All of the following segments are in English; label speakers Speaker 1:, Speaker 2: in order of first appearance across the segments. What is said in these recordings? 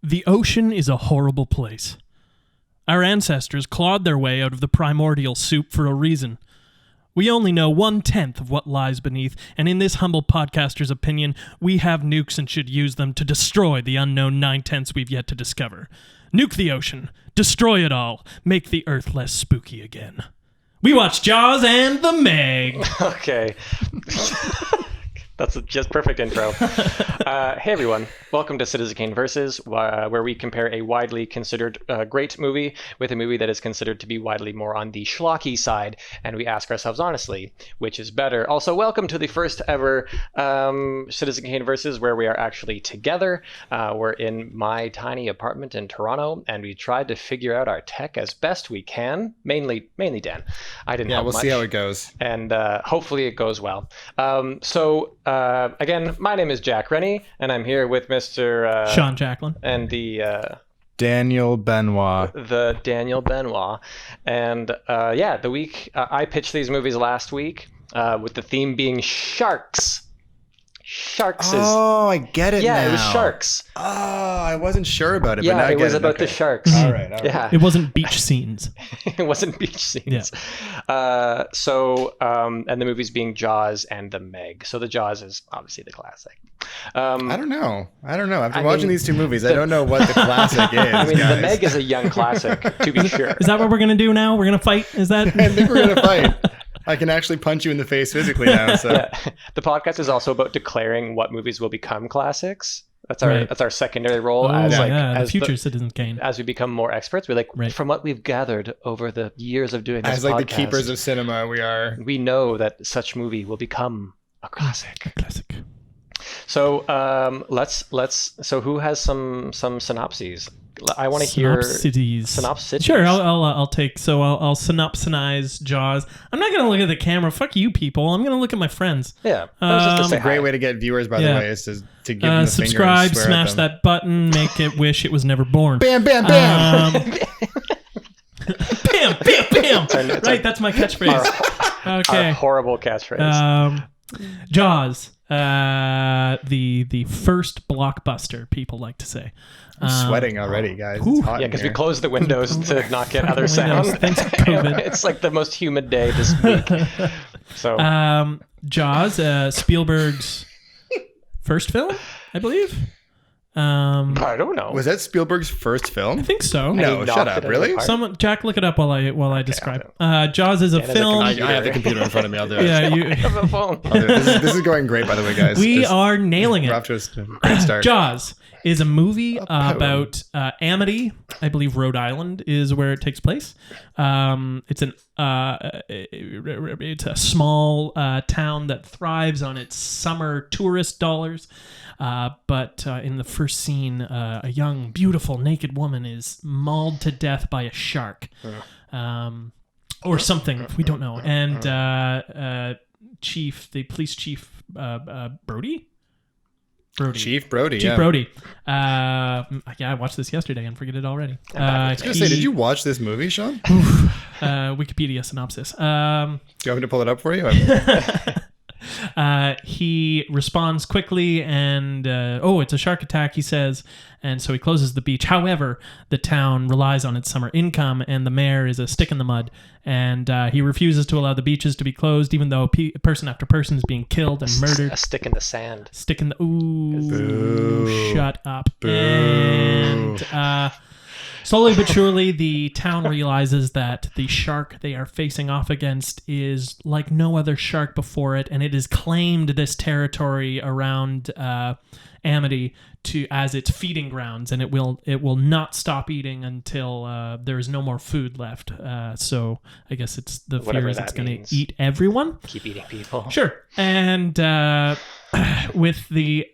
Speaker 1: The ocean is a horrible place. Our ancestors clawed their way out of the primordial soup for a reason. We only know 1/10 of what lies beneath, and in this humble podcaster's opinion, we have nukes and should use them to destroy the unknown 9/10 we've yet to discover. Nuke the ocean, destroy it all, make the earth less spooky again. We watched Jaws and the Meg.
Speaker 2: Okay. That's a just perfect intro. Hey everyone, welcome to Citizen Kane Versus, where we compare a widely considered great movie with a movie that is considered to be widely more on the schlocky side, and we ask ourselves honestly, which is better? Also, welcome to the first ever Citizen Kane Versus, where we are actually together. We're in my tiny apartment in Toronto, and we tried to figure out our tech as best we can. Mainly Dan. I didn't help much.
Speaker 3: Yeah, we'll see how it goes.
Speaker 2: And hopefully it goes well. Again, my name is Jack Rennie, and I'm here with Mr.
Speaker 1: Sean Jacklin.
Speaker 2: And the
Speaker 3: Daniel Benoit.
Speaker 2: The Daniel Benoit. And the week I pitched these movies last week with the theme being sharks. Sharks is...
Speaker 3: Oh, I get it now.
Speaker 2: Yeah, it was sharks.
Speaker 3: Oh, I wasn't sure about it,
Speaker 2: yeah,
Speaker 3: but now I get
Speaker 2: it was about
Speaker 3: okay.
Speaker 2: the sharks.
Speaker 3: All right.
Speaker 2: Yeah.
Speaker 1: It wasn't beach scenes.
Speaker 2: It wasn't beach scenes.
Speaker 1: Yeah.
Speaker 2: And the movie's being Jaws and the Meg. So the Jaws is obviously the classic.
Speaker 3: I don't know. After watching these two movies, I don't know what the classic is.
Speaker 2: I mean,
Speaker 3: guys.
Speaker 2: the Meg is a young classic, to be sure.
Speaker 1: Is that what we're going to do now? We're going to fight? Is that?
Speaker 3: I think we're going to fight. I can actually punch you in the face physically now. So
Speaker 2: yeah. The podcast is also about declaring what movies will become classics. That's our secondary role
Speaker 1: the future Citizen Kane.
Speaker 2: As we become more experts, from what we've gathered over the years of doing this
Speaker 3: as
Speaker 2: podcast,
Speaker 3: the keepers of cinema, we know
Speaker 2: that such movie will become a classic.
Speaker 1: Classic.
Speaker 2: So So who has some synopses? I want to hear synopses.
Speaker 1: Sure, I'll take. So I'll synopsize Jaws. I'm not gonna look at the camera. Fuck you, people. I'm gonna look at my friends.
Speaker 2: Yeah,
Speaker 3: that's a great way to get viewers. By the way, is to give them the
Speaker 1: subscribe,
Speaker 3: finger and
Speaker 1: smash that button, make it wish it was never born.
Speaker 3: Bam, bam, bam.
Speaker 1: Bam, bam, bam. Right, that's my catchphrase.
Speaker 2: Our horrible catchphrase.
Speaker 1: Jaws, the first blockbuster, people like to say.
Speaker 3: I'm sweating already, guys. It's hot
Speaker 2: because we closed the windows to not get other sound.
Speaker 1: Thanks to COVID.
Speaker 2: It's like the most humid day this week. So,
Speaker 1: Jaws, Spielberg's first film, I believe.
Speaker 2: I don't know.
Speaker 3: Was that Spielberg's first film?
Speaker 1: I think so.
Speaker 3: No, shut up. Really?
Speaker 1: Jack, look it up while I describe. Jaws is a film.
Speaker 3: I have the computer in front of me. I'll do it.
Speaker 1: Yeah, you
Speaker 2: have a phone.
Speaker 3: This is going great, by the way, guys.
Speaker 1: We are nailing it.
Speaker 3: We're off to a great start.
Speaker 1: Jaws is a movie about Amity, I believe Rhode Island is where it takes place. It's a small town that thrives on its summer tourist dollars. But in the first scene, a young, beautiful, naked woman is mauled to death by a shark. Or something, we don't know. And the police chief, Brody?
Speaker 3: Chief Brody.
Speaker 1: Chief Brody. I watched this yesterday and forget it already.
Speaker 3: I was going to say, did you watch this movie, Sean?
Speaker 1: Wikipedia synopsis.
Speaker 3: Do you want me to pull it up for you?
Speaker 1: He responds quickly and it's a shark attack, he says, and so he closes the beach. However, the town relies on its summer income, and the mayor is a stick in the mud, and he refuses to allow the beaches to be closed, even though person after person is being killed and murdered.
Speaker 2: A stick in the sand.
Speaker 1: Stick in the... Ooh.
Speaker 3: Boo.
Speaker 1: Shut up.
Speaker 3: Boo.
Speaker 1: And... slowly but surely, the town realizes that the shark they are facing off against is like no other shark before it, and it has claimed this territory around Amity as its feeding grounds, and it will not stop eating until there is no more food left. So I guess it's the fear is it's going to eat everyone.
Speaker 2: Keep eating people.
Speaker 1: Sure. And with the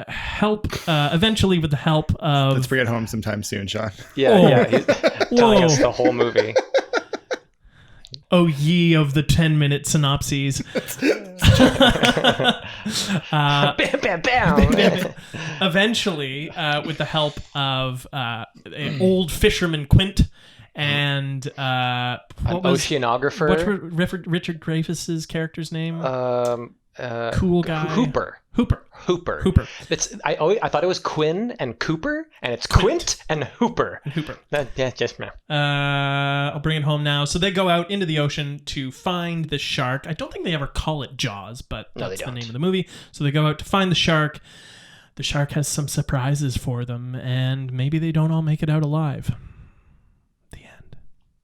Speaker 1: help, eventually with the help of...
Speaker 3: Let's bring it home sometime soon, Sean.
Speaker 2: Yeah, he's telling us the whole movie.
Speaker 1: Oh, ye of the 10-minute synopses.
Speaker 2: Bam, bam, bam.
Speaker 1: Eventually, with the help of old fisherman Quint and
Speaker 2: an oceanographer.
Speaker 1: What's Richard Dreyfuss's character's name? cool guy.
Speaker 2: Hooper. I thought it was Quinn and Cooper, and it's Quint and Hooper. Yeah, just man.
Speaker 1: I'll bring it home now. So they go out into the ocean to find the shark. I don't think they ever call it Jaws, but that's the name of the movie. So they go out to find the shark. The shark has some surprises for them, and maybe they don't all make it out alive. The end.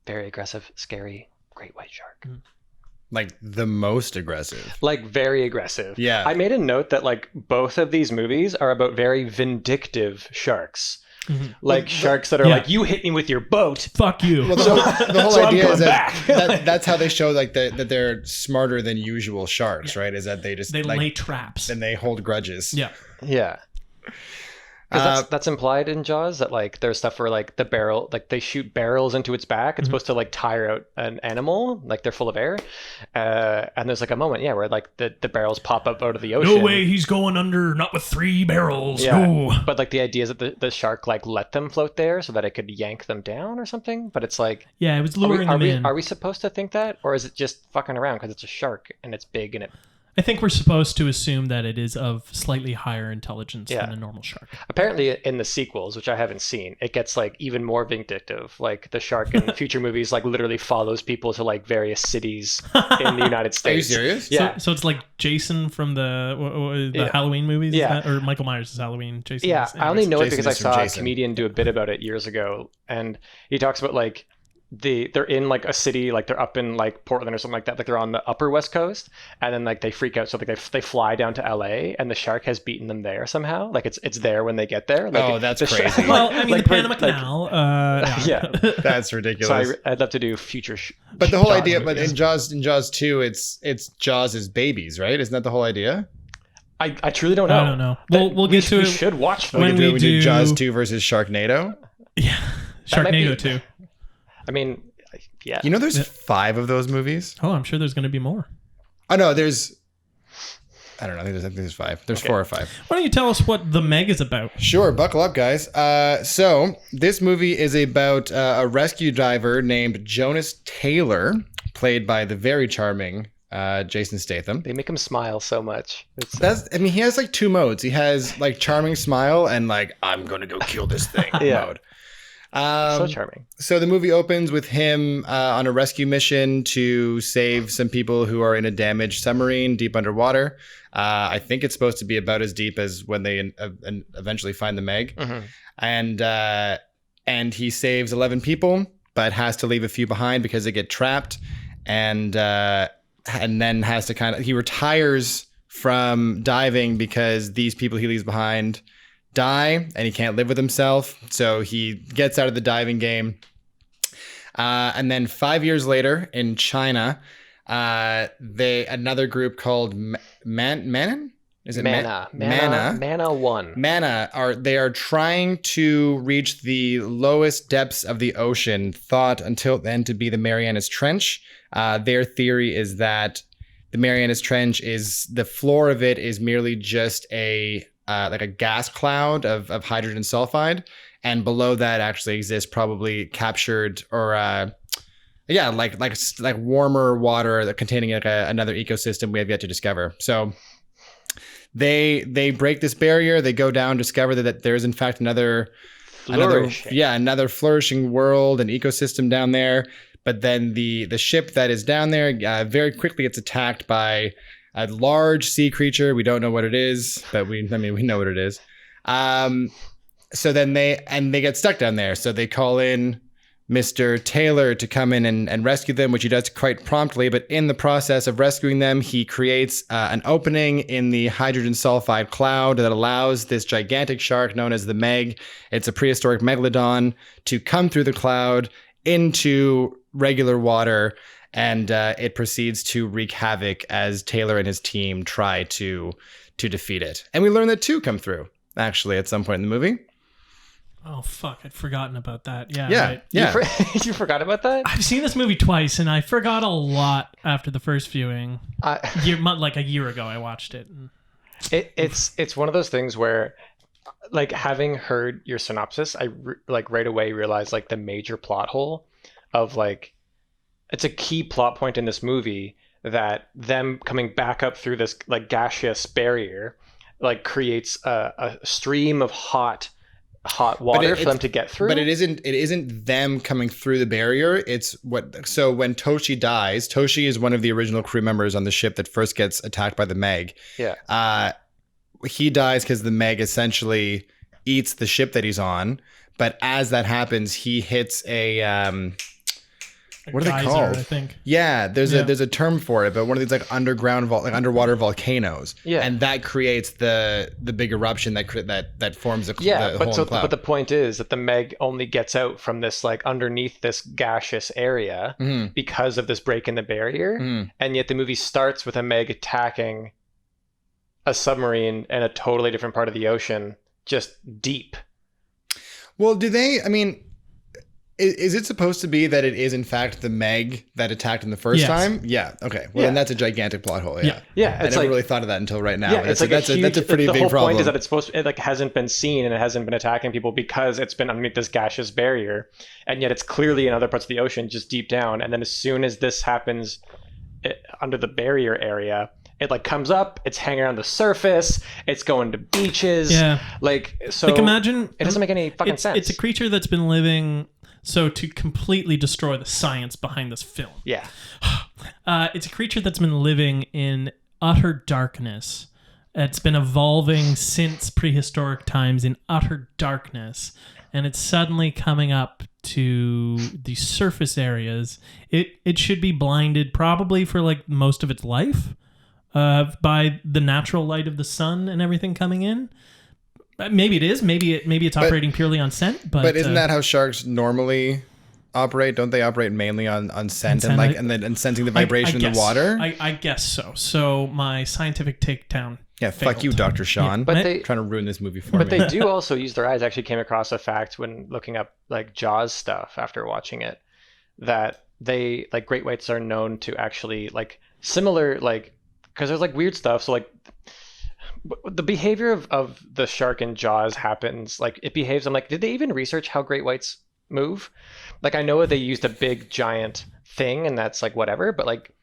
Speaker 2: Very aggressive, scary, great white shark.
Speaker 3: Like the most aggressive.
Speaker 2: Like very aggressive.
Speaker 3: Yeah.
Speaker 2: I made a note that like both of these movies are about very vindictive sharks. Mm-hmm. Like sharks that are like, you hit me with your boat.
Speaker 1: Fuck you.
Speaker 3: Well, the whole idea is that's how they show like that they're smarter than usual sharks, right? Is that they
Speaker 1: lay traps
Speaker 3: and they hold grudges.
Speaker 2: Yeah. Because that's implied in Jaws, that like there's stuff where like the barrel, like they shoot barrels into its back. It's supposed to like tire out an animal, like they're full of air. And there's like a moment, where like the barrels pop up out of the ocean.
Speaker 1: No way, he's going under, not with 3 barrels.
Speaker 2: Yeah.
Speaker 1: No.
Speaker 2: But like the idea is that the shark like let them float there so that it could yank them down or something. But it's like,
Speaker 1: yeah, it was luring them in.
Speaker 2: Are we supposed to think that, or is it just fucking around because it's a shark and it's big and it?
Speaker 1: I think we're supposed to assume that it is of slightly higher intelligence than a normal shark.
Speaker 2: Apparently, in the sequels, which I haven't seen, it gets like even more vindictive. Like the shark in future movies, like literally follows people to like various cities in the United States.
Speaker 3: Are you serious?
Speaker 2: Yeah.
Speaker 1: So it's like Jason from the Halloween movies, or Michael Myers' Halloween. Jason.
Speaker 2: Yeah, I only know it
Speaker 3: Jason
Speaker 2: because I saw
Speaker 3: Jason.
Speaker 2: a comedian do a bit about it years ago, and he talks about like. They're in like a city, like they're up in like Portland or something like that, like they're on the upper West Coast, and then like they freak out, so like they fly down to LA, and the shark has beaten them there somehow. Like it's there when they get there. Like,
Speaker 3: that's crazy.
Speaker 1: Well, I mean, the Panama Canal.
Speaker 2: Yeah,
Speaker 3: that's ridiculous.
Speaker 2: So I'd love to do future.
Speaker 3: But the whole idea, but in Jaws 2, it's Jaws' babies, right? Isn't that the whole idea?
Speaker 2: I truly don't know.
Speaker 1: I don't know. We'll get to it.
Speaker 2: We should watch them.
Speaker 1: When we do
Speaker 3: Jaws 2 versus Sharknado.
Speaker 1: Yeah, Sharknado 2.
Speaker 2: I mean, yeah.
Speaker 3: You know, there's 5 of those movies.
Speaker 1: Oh, I'm sure there's going to be more.
Speaker 3: Oh no, there's. I don't know. I think there's 5. There's 4 or 5.
Speaker 1: Why don't you tell us what The Meg is about?
Speaker 3: Sure, buckle up, guys. So this movie is about a rescue diver named Jonas Taylor, played by the very charming Jason Statham.
Speaker 2: They make him smile so much.
Speaker 3: He has like 2 modes. He has like charming smile and like I'm gonna go kill this thing mode.
Speaker 2: So charming.
Speaker 3: So the movie opens with him on a rescue mission to save some people who are in a damaged submarine deep underwater. I think it's supposed to be about as deep as when they eventually find the Meg. Mm-hmm. And he saves 11 people, but has to leave a few behind because they get trapped, and then has to he retires from diving because these people he leaves behind die and he can't live with himself, so he gets out of the diving game. And then 5 years later in China, another group called Manan? Is it
Speaker 2: Mana? Mana 1.
Speaker 3: Mana are trying to reach the lowest depths of the ocean, thought until then to be the Marianas Trench. Their theory is that the Marianas Trench the floor of it is merely just like a gas cloud of hydrogen sulfide, and below that actually exists probably captured or like warmer water containing like another ecosystem we have yet to discover. So they break this barrier, they go down, discover that there is in fact another flourishing world and ecosystem down there. But then the ship that is down there very quickly gets attacked by a large sea creature. We don't know what it is, but we know what it is. So then they get stuck down there. So they call in Mr. Taylor to come in and rescue them, which he does quite promptly. But in the process of rescuing them, he creates an opening in the hydrogen sulfide cloud that allows this gigantic shark known as the Meg. It's a prehistoric megalodon to come through the cloud into regular water. And it proceeds to wreak havoc as Taylor and his team try to defeat it. And we learn that 2 come through, actually, at some point in the movie.
Speaker 1: Oh, fuck. I'd forgotten about that. Yeah.
Speaker 3: Yeah.
Speaker 1: Right.
Speaker 3: Yeah.
Speaker 2: You forgot about that?
Speaker 1: I've seen this movie twice, and I forgot a lot after the first viewing. Like a year ago, I watched it.
Speaker 2: It's one of those things where, like, having heard your synopsis, I right away realized, like, the major plot hole of, like, it's a key plot point in this movie that them coming back up through this like gaseous barrier like creates a stream of hot water for them to get through.
Speaker 3: But it isn't them coming through the barrier. So when Toshi dies, Toshi is one of the original crew members on the ship that first gets attacked by the Meg.
Speaker 2: Yeah.
Speaker 3: He dies because the Meg essentially eats the ship that he's on. But as that happens, he hits a what are they
Speaker 1: geyser,
Speaker 3: called?
Speaker 1: I think.
Speaker 3: Yeah, there's a term for it, but one of these like underwater volcanoes.
Speaker 2: Yeah.
Speaker 3: And that creates the big eruption that forms the whole cloud.
Speaker 2: But the point is that the Meg only gets out from this like underneath this gaseous area because of this break in the barrier, and yet the movie starts with a Meg attacking a submarine in a totally different part of the ocean, just deep.
Speaker 3: Well, do they? I mean, is it supposed to be that it is in fact the Meg that attacked him the first time? Yeah. Okay. Well, then that's a gigantic plot hole. Yeah.
Speaker 2: Yeah.
Speaker 3: I never really thought of that until right now.
Speaker 2: Yeah, it's like that's a pretty big problem. The whole point is that it's supposed to, it like hasn't been seen and it hasn't been attacking people because it's been underneath this gaseous barrier, and yet it's clearly in other parts of the ocean, just deep down. And then as soon as this happens under the barrier area, it like comes up, it's hanging around the surface, it's going to beaches.
Speaker 1: Yeah.
Speaker 2: Like, so
Speaker 1: like imagine
Speaker 2: it doesn't make any fucking sense.
Speaker 1: It's a creature that's been living, so to completely destroy the science behind this film.
Speaker 2: Yeah.
Speaker 1: It's a creature that's been living in utter darkness. It's been evolving since prehistoric times in utter darkness, and it's suddenly coming up to the surface areas. It should be blinded probably for like most of its life. By the natural light of the sun and everything coming in. Maybe it is. Maybe it's operating purely on scent. But
Speaker 3: isn't that how sharks normally operate? Don't they operate mainly on scent and sensing the vibration in the water?
Speaker 1: I guess so. So my scientific takedown.
Speaker 3: Yeah,
Speaker 1: failed.
Speaker 3: fuck you, Dr. Sean.
Speaker 2: Yeah, but they
Speaker 3: trying to ruin this movie for me.
Speaker 2: But they do also use their eyes. I actually came across a fact when looking up like Jaws stuff after watching it, that they like great whites are known to actually like similar like. Because there's like weird stuff. So like the behavior of the shark in Jaws happens, like it behaves. I'm like, did they even research how great whites move? Like I know they used a big giant thing and that's like whatever, but like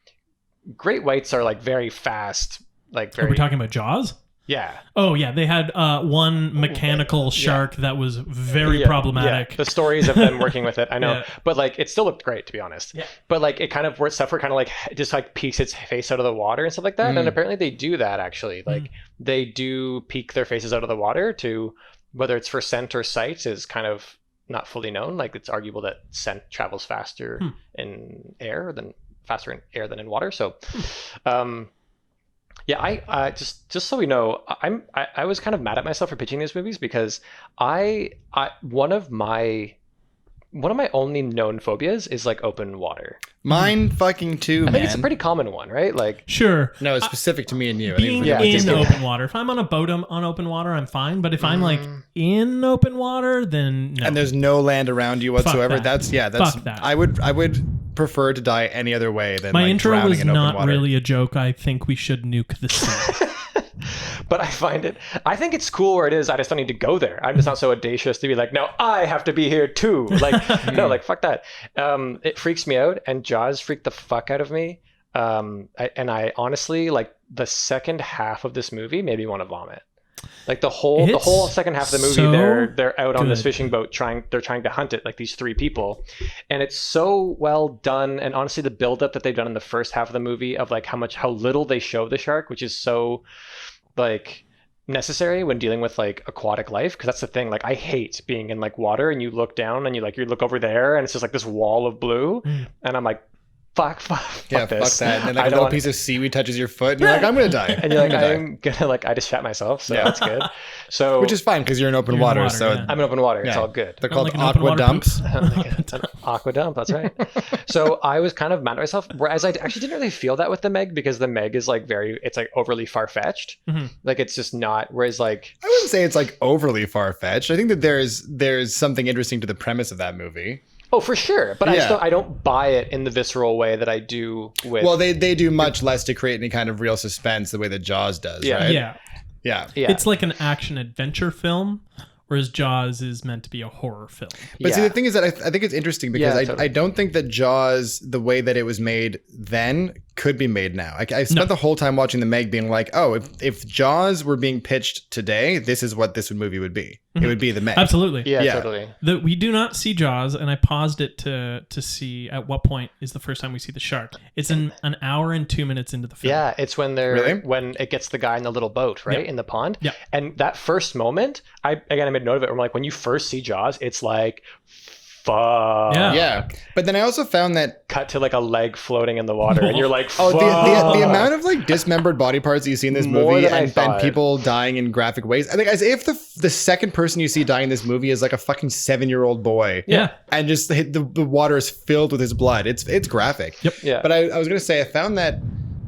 Speaker 2: great whites are like very fast. Like very.
Speaker 1: Are we talking about Jaws?
Speaker 2: Yeah.
Speaker 1: Oh yeah, they had one mechanical shark that was very problematic.
Speaker 2: Yeah. The stories of them working with it, I know, but like it still looked great to be honest. Yeah. But like it kind of where stuff were kind of like just like peeks its face out of the water and stuff like that. And apparently they do that actually. Like they do peek their faces out of the water to whether it's for scent or sight is kind of not fully known. Like it's arguable that scent travels faster in air than in water. So, yeah, I just so we know, I was kind of mad at myself for pitching these movies because one of my only known phobias is like open water.
Speaker 3: Mine fucking too, man.
Speaker 2: I think it's a pretty common one, right? Like
Speaker 1: sure.
Speaker 3: No, it's specific to me and you.
Speaker 1: Being in open water. If I'm on a boat on open water, I'm fine. But if I'm like in open water, then no.
Speaker 3: And there's no land around you whatsoever.
Speaker 1: Fuck that.
Speaker 3: Fuck that. I would prefer to die any other way than
Speaker 1: my
Speaker 3: like
Speaker 1: intro
Speaker 3: drowning
Speaker 1: was
Speaker 3: in open
Speaker 1: not
Speaker 3: water.
Speaker 1: really a joke. I think we should nuke the sea.
Speaker 2: But I think it's cool where it is. I just don't need to go there. I'm just not so audacious to be like, no, I have to be here too. Like, no, like, fuck that. It freaks me out, and Jaws freaked the fuck out of me. I honestly, like, the second half of this movie made me want to vomit. Like the whole second half of the movie,
Speaker 1: so
Speaker 2: they're out on this fishing boat trying to hunt it, like these three people, and it's so well done. And honestly, the buildup that they've done in the first half of the movie of like how little they show the shark, which is so like necessary when dealing with like aquatic life, because that's the thing. Like I hate being in like water and you look down and you look over there and it's just like this wall of blue, and I'm like, fuck this.
Speaker 3: Fuck that. And then like a little piece of seaweed touches your foot and you're like, I'm gonna die.
Speaker 2: And you're like, I'm gonna like, I just shat myself, so that's good. So
Speaker 3: which is fine because you're in open water. So
Speaker 2: I'm in open water. It's all good.
Speaker 3: They're called aqua dumps.
Speaker 2: It's an aqua dump. That's right. So I was kind of mad at myself, whereas I actually didn't really feel that with the Meg, because the Meg is like it's like overly far fetched. Like it's just not. Whereas like
Speaker 3: I wouldn't say it's like overly far fetched. I think that there's something interesting to the premise of that movie.
Speaker 2: Oh, for sure. But I don't buy it in the visceral way that I do with...
Speaker 3: Well, they do much less to create any kind of real suspense the way that Jaws does, right? Yeah.
Speaker 1: It's like an action-adventure film, whereas Jaws is meant to be a horror film.
Speaker 3: But see, the thing is that I think it's interesting because I don't think that Jaws, the way that it was made then, could be made now. I spent the whole time watching The Meg being like, oh, if Jaws were being pitched today, this is what this movie would be. It would be The Meg.
Speaker 1: Absolutely.
Speaker 2: Yeah. Totally.
Speaker 1: We do not see Jaws, and I paused it to see at what point is the first time we see the shark. It's an hour and 2 minutes into the film.
Speaker 2: Yeah, it's when when it gets the guy in the little boat, right? In the pond.
Speaker 1: Yeah.
Speaker 2: And that first moment, I made note of it. I'm like, when you first see Jaws, it's like, fuck.
Speaker 3: Yeah. But then I also found that
Speaker 2: cut to like a leg floating in the water, and you're like, fuck.
Speaker 3: the amount of like dismembered body parts that you see in this movie and people dying in graphic ways. I think as if the second person you see dying in this movie is like a fucking 7-year-old boy.
Speaker 1: Yeah.
Speaker 3: And just the water is filled with his blood. It's graphic.
Speaker 1: Yep.
Speaker 2: Yeah.
Speaker 3: But I was gonna say, I found that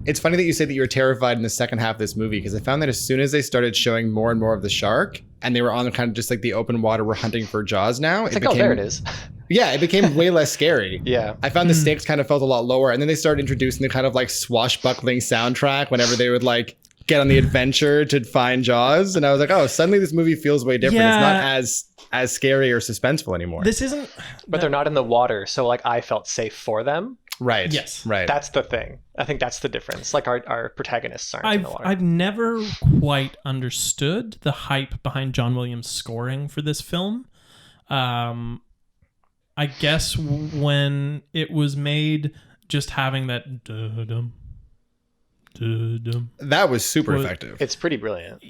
Speaker 3: it's funny that you say that you were terrified in the second half of this movie, because I found that as soon as they started showing more and more of the shark, and they were on kind of just like the open water, we're hunting for Jaws now.
Speaker 2: It's like, oh, there it is.
Speaker 3: Yeah, it became way less scary.
Speaker 2: Yeah.
Speaker 3: I found the stakes kind of felt a lot lower, and then they started introducing the kind of like swashbuckling soundtrack whenever they would like get on the adventure to find Jaws, and I was like, oh, suddenly this movie feels way different.
Speaker 1: Yeah.
Speaker 3: It's not as scary or suspenseful anymore.
Speaker 1: This isn't...
Speaker 2: But they're not in the water, so like I felt safe for them.
Speaker 3: Right.
Speaker 1: Yes.
Speaker 3: Right.
Speaker 2: That's the thing. I think that's the difference. Like our protagonists aren't in the water.
Speaker 1: I've never quite understood the hype behind John Williams' scoring for this film. I guess when it was made, just having that da-dum, da-dum,
Speaker 3: that was super effective.
Speaker 2: It's pretty brilliant.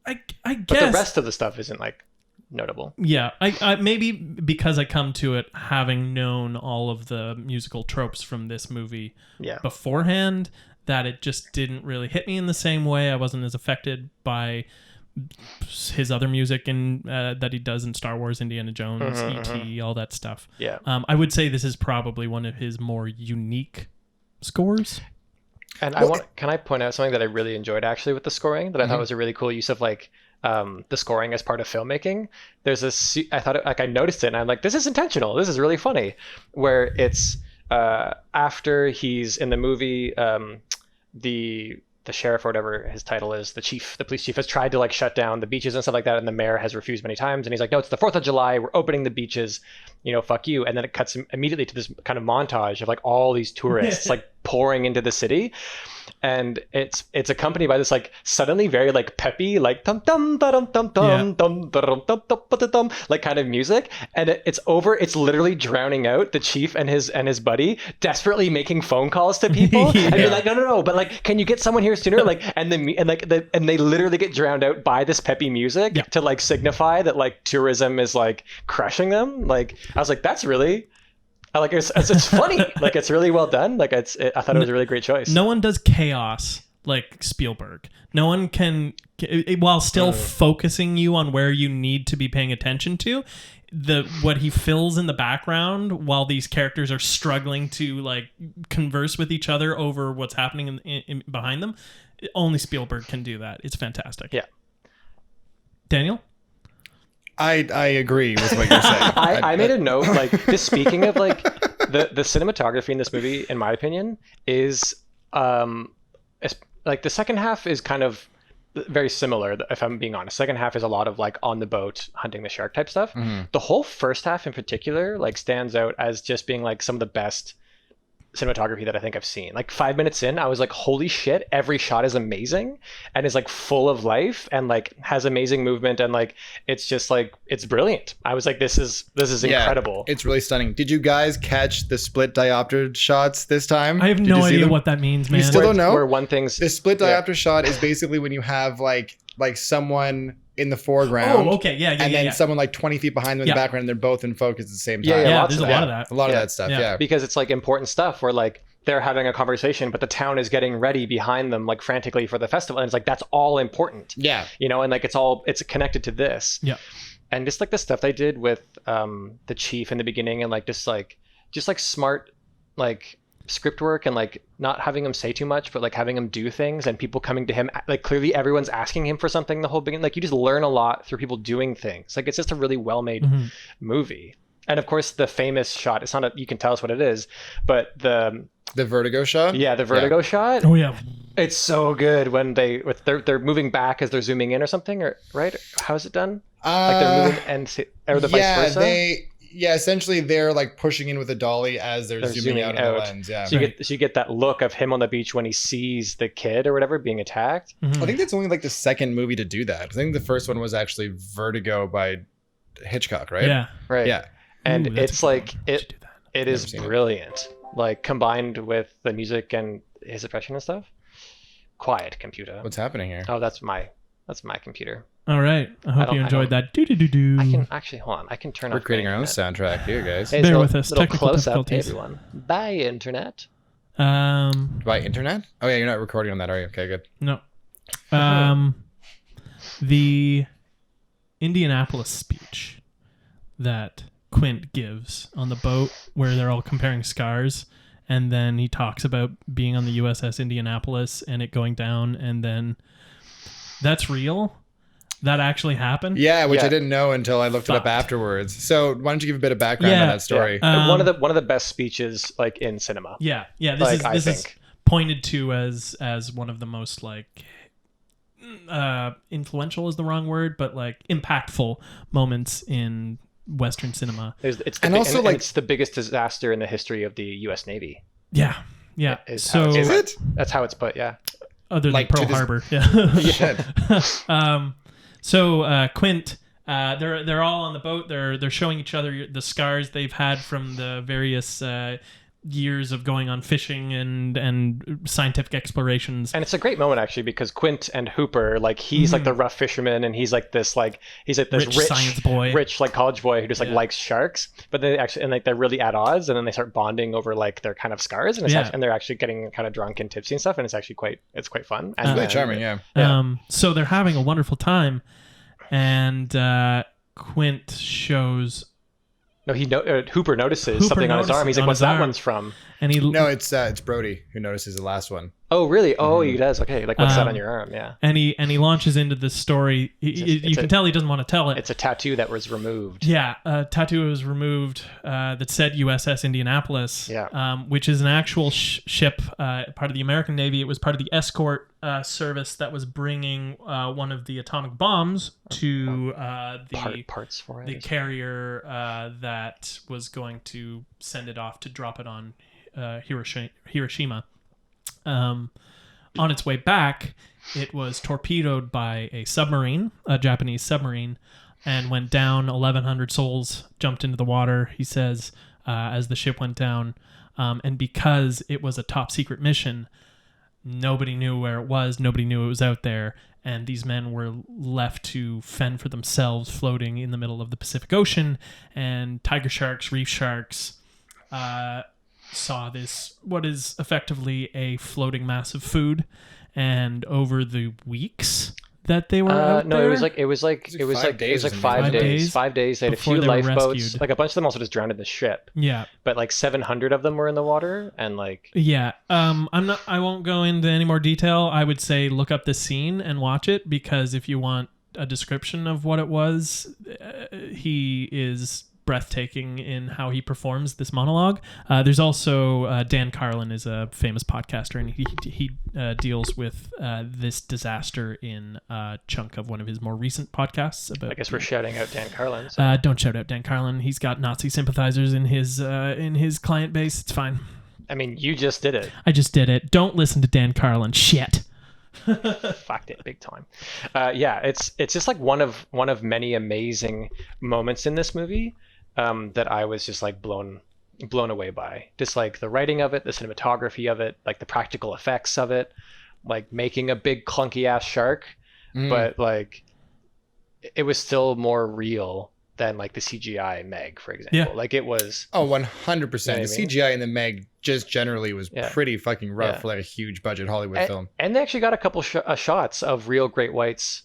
Speaker 1: I guess.
Speaker 2: But the rest of the stuff isn't like notable.
Speaker 1: Yeah, I maybe because I come to it having known all of the musical tropes from this movie beforehand, that it just didn't really hit me in the same way. I wasn't as affected by his other music and that he does in Star Wars, Indiana Jones, E.T., all that stuff.
Speaker 2: Yeah.
Speaker 1: I would say this is probably one of his more unique scores.
Speaker 2: And can I point out something that I really enjoyed actually with the scoring that I thought was a really cool use of like the scoring as part of filmmaking. There's this, I noticed it and I'm like, this is intentional. This is really funny. Where it's after he's in the movie, the sheriff or whatever his title is, the police chief has tried to like shut down the beaches and stuff like that, and the mayor has refused many times, and he's like, no, it's the 4th of July, we're opening the beaches, fuck you. And then it cuts immediately to this kind of montage of like all these tourists like pouring into the city, and it's accompanied by this like suddenly very like peppy like dum dum dum dum dum dum dum dum like kind of music, and it's literally drowning out the chief and his buddy desperately making phone calls to people and you're like, no, but like, can you get someone here sooner? Like, and they literally get drowned out by this peppy music to like signify that like tourism is like crushing them. Like, I was like, that's really, like, it's funny. Like, it's really well done. Like, I thought it was a really great choice.
Speaker 1: No one does chaos like Spielberg. No one can, while still focusing you on where you need to be paying attention to, what he fills in the background while these characters are struggling to like converse with each other over what's happening in behind them. Only Spielberg can do that. It's fantastic.
Speaker 2: Yeah.
Speaker 1: Daniel?
Speaker 3: I agree with what you're saying.
Speaker 2: I made a note, like, just speaking of like the cinematography in this movie, in my opinion, is like the second half is kind of very similar, if I'm being honest. Second half is a lot of like on the boat hunting the shark type stuff. The whole first half in particular like stands out as just being like some of the best cinematography that I think I've seen. Like 5 minutes in, I was like, holy shit, every shot is amazing and is like full of life and like has amazing movement, and like it's just like, it's brilliant. I was like, this is incredible.
Speaker 3: It's really stunning. Did you guys catch the split diopter shots this time?
Speaker 1: I have no idea what that means, man.
Speaker 3: You still don't know?
Speaker 2: Where one thing's
Speaker 3: the split diopter shot is basically when you have like someone in the foreground.
Speaker 1: Oh, okay, yeah.
Speaker 3: And then someone like 20 feet behind them in the background, and they're both in focus at the same time.
Speaker 1: Yeah, there's a lot of that.
Speaker 3: A lot of that stuff, yeah.
Speaker 2: Because it's like important stuff where like they're having a conversation, but the town is getting ready behind them like frantically for the festival. And it's like, that's all important. Yeah. And like it's connected to this.
Speaker 1: Yeah.
Speaker 2: And just like the stuff they did with the chief in the beginning, and like just like smart like script work, and like not having him say too much, but like having him do things, and people coming to him, like clearly everyone's asking him for something the whole beginning. Like you just learn a lot through people doing things. Like it's just a really well-made movie. And of course the famous shot, it's not you can tell us what it is, but the
Speaker 3: vertigo shot.
Speaker 2: Yeah, the vertigo shot.
Speaker 1: Oh yeah.
Speaker 2: It's so good when they're moving back as they're zooming in or something, or right? How is it done? Like they're moving or the vice versa.
Speaker 3: Yeah, essentially they're like pushing in with a dolly as they're zooming out on the lens. Yeah.
Speaker 2: So you get that look of him on the beach when he sees the kid or whatever being attacked.
Speaker 3: I think that's only like the second movie to do that. I think the first one was actually Vertigo by Hitchcock, right?
Speaker 1: Yeah.
Speaker 2: Right.
Speaker 3: Yeah.
Speaker 2: And
Speaker 1: Ooh, that's
Speaker 2: it's
Speaker 1: a good
Speaker 2: like
Speaker 1: one. We should do that.
Speaker 2: it is brilliant. Like combined with the music and his impression and stuff. Quiet computer.
Speaker 3: What's happening here?
Speaker 2: Oh, that's my computer.
Speaker 1: All right. I hope you enjoyed that. Do.
Speaker 2: I can actually hold on. I can turn
Speaker 3: We're
Speaker 2: off.
Speaker 3: creating our own soundtrack here, guys.
Speaker 2: Hey,
Speaker 1: Bear with us.
Speaker 2: Little
Speaker 1: Technical
Speaker 2: close up,
Speaker 1: difficulties.
Speaker 2: everyone. Bye, internet.
Speaker 3: By internet? Oh yeah, you're not recording on that, are you? Okay, good.
Speaker 1: No. The Indianapolis speech that Quint gives on the boat where they're all comparing scars, and then he talks about being on the USS Indianapolis and it going down, and then that's real? That actually happened?
Speaker 3: Yeah, which
Speaker 2: Yeah.
Speaker 3: I didn't know until I looked it up
Speaker 1: Fucked.
Speaker 3: afterwards. So why don't you give a bit of background on that story?
Speaker 2: Yeah. One of the best speeches like in cinema.
Speaker 1: Yeah. This is pointed to as one of the most like influential is the wrong word, but like impactful moments in Western cinema.
Speaker 2: It's the biggest disaster in the history of the U.S. Navy.
Speaker 1: Yeah.
Speaker 2: Is
Speaker 3: it?
Speaker 2: That's how it's put. Yeah.
Speaker 1: Other than
Speaker 3: Like,
Speaker 1: Pearl
Speaker 3: to this-
Speaker 1: Harbor. Yeah.
Speaker 3: Yeah.
Speaker 1: So Quint, they're all on the boat. They're showing each other the scars they've had from the various years of going on fishing and scientific explorations.
Speaker 2: And it's a great moment actually because Quint and Hooper, like he's like the rough fisherman and he's like this rich
Speaker 1: science boy,
Speaker 2: rich like college boy who just like likes sharks. But they actually and like they're really at odds, and then they start bonding over like their kind of scars, and and they're actually getting kind of drunk and tipsy and stuff, and it's actually quite fun. And
Speaker 3: Really charming, yeah.
Speaker 1: So they're having a wonderful time, and Quint shows.
Speaker 2: No, Hooper notices something on his arm. He's like, "What's that one's from?"
Speaker 1: And
Speaker 3: No, it's Brody who notices the last one.
Speaker 2: Oh, really? Oh, he does. Okay, like what's that on your arm? Yeah.
Speaker 1: And he launches into this story. You can tell he doesn't want to tell it.
Speaker 2: It's a tattoo that was removed.
Speaker 1: Yeah, a tattoo was removed that said USS Indianapolis.
Speaker 2: Yeah.
Speaker 1: Which is an actual ship, part of the American Navy. It was part of the escort service that was bringing one of the atomic bombs to the
Speaker 2: parts for it.
Speaker 1: The carrier that was going to send it off to drop it on Hiroshima. On its way back, it was torpedoed by a submarine, a Japanese submarine, and went down. 1,100 souls jumped into the water, he says, as the ship went down. And because it was a top secret mission, nobody knew where it was. Nobody knew it was out there. And these men were left to fend for themselves, floating in the middle of the Pacific Ocean. And tiger sharks, reef sharks, saw this, what is effectively a floating mass of food, and over the weeks that they were out
Speaker 2: no,
Speaker 1: there,
Speaker 2: it was like 5 days. 5
Speaker 1: days.
Speaker 2: 5 days. They had a
Speaker 1: before
Speaker 2: few
Speaker 1: they were
Speaker 2: lifeboats.
Speaker 1: rescued.
Speaker 2: Like a bunch of them also just drowned in the ship.
Speaker 1: Yeah,
Speaker 2: But like 700 of them were in the water, and like
Speaker 1: yeah. I won't go into any more detail. I would say look up the scene and watch it, because if you want a description of what it was, he is breathtaking in how he performs this monologue. There's also Dan Carlin is a famous podcaster, and he deals with this disaster in a chunk of one of his more recent podcasts. About
Speaker 2: I guess we're shouting out Dan Carlin. So.
Speaker 1: don't shout out Dan Carlin. He's got Nazi sympathizers in his client base. It's fine.
Speaker 2: I mean, you just did it.
Speaker 1: I just did it. Don't listen to Dan Carlin. Shit.
Speaker 2: Fucked it big time. Yeah, it's just like one of many amazing moments in this movie. That I was just like blown away by. Just like the writing of it, the cinematography of it, like the practical effects of it, like making a big clunky ass shark, but like it was still more real than like the CGI Meg, for example.
Speaker 1: Yeah.
Speaker 2: Like it was.
Speaker 3: Oh, 100%.
Speaker 2: You know what I
Speaker 3: The
Speaker 2: mean?
Speaker 3: CGI in the Meg just generally was pretty fucking rough for like a huge budget Hollywood film.
Speaker 2: And they actually got a couple shots of real great whites.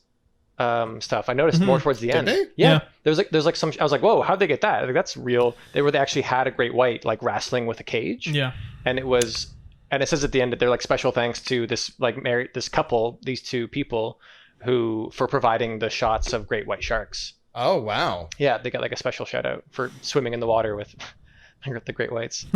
Speaker 2: Stuff I noticed more towards the end.
Speaker 3: Did they?
Speaker 2: Yeah. There's like some. I was like, whoa, how'd they get that? Like, that's real. They actually had a great white like wrestling with a cage.
Speaker 1: Yeah.
Speaker 2: And it says at the end that they're like special thanks to this like this couple, these two people, for providing the shots of great white sharks.
Speaker 3: Oh wow.
Speaker 2: Yeah, they got like a special shout out for swimming in the water with the great whites,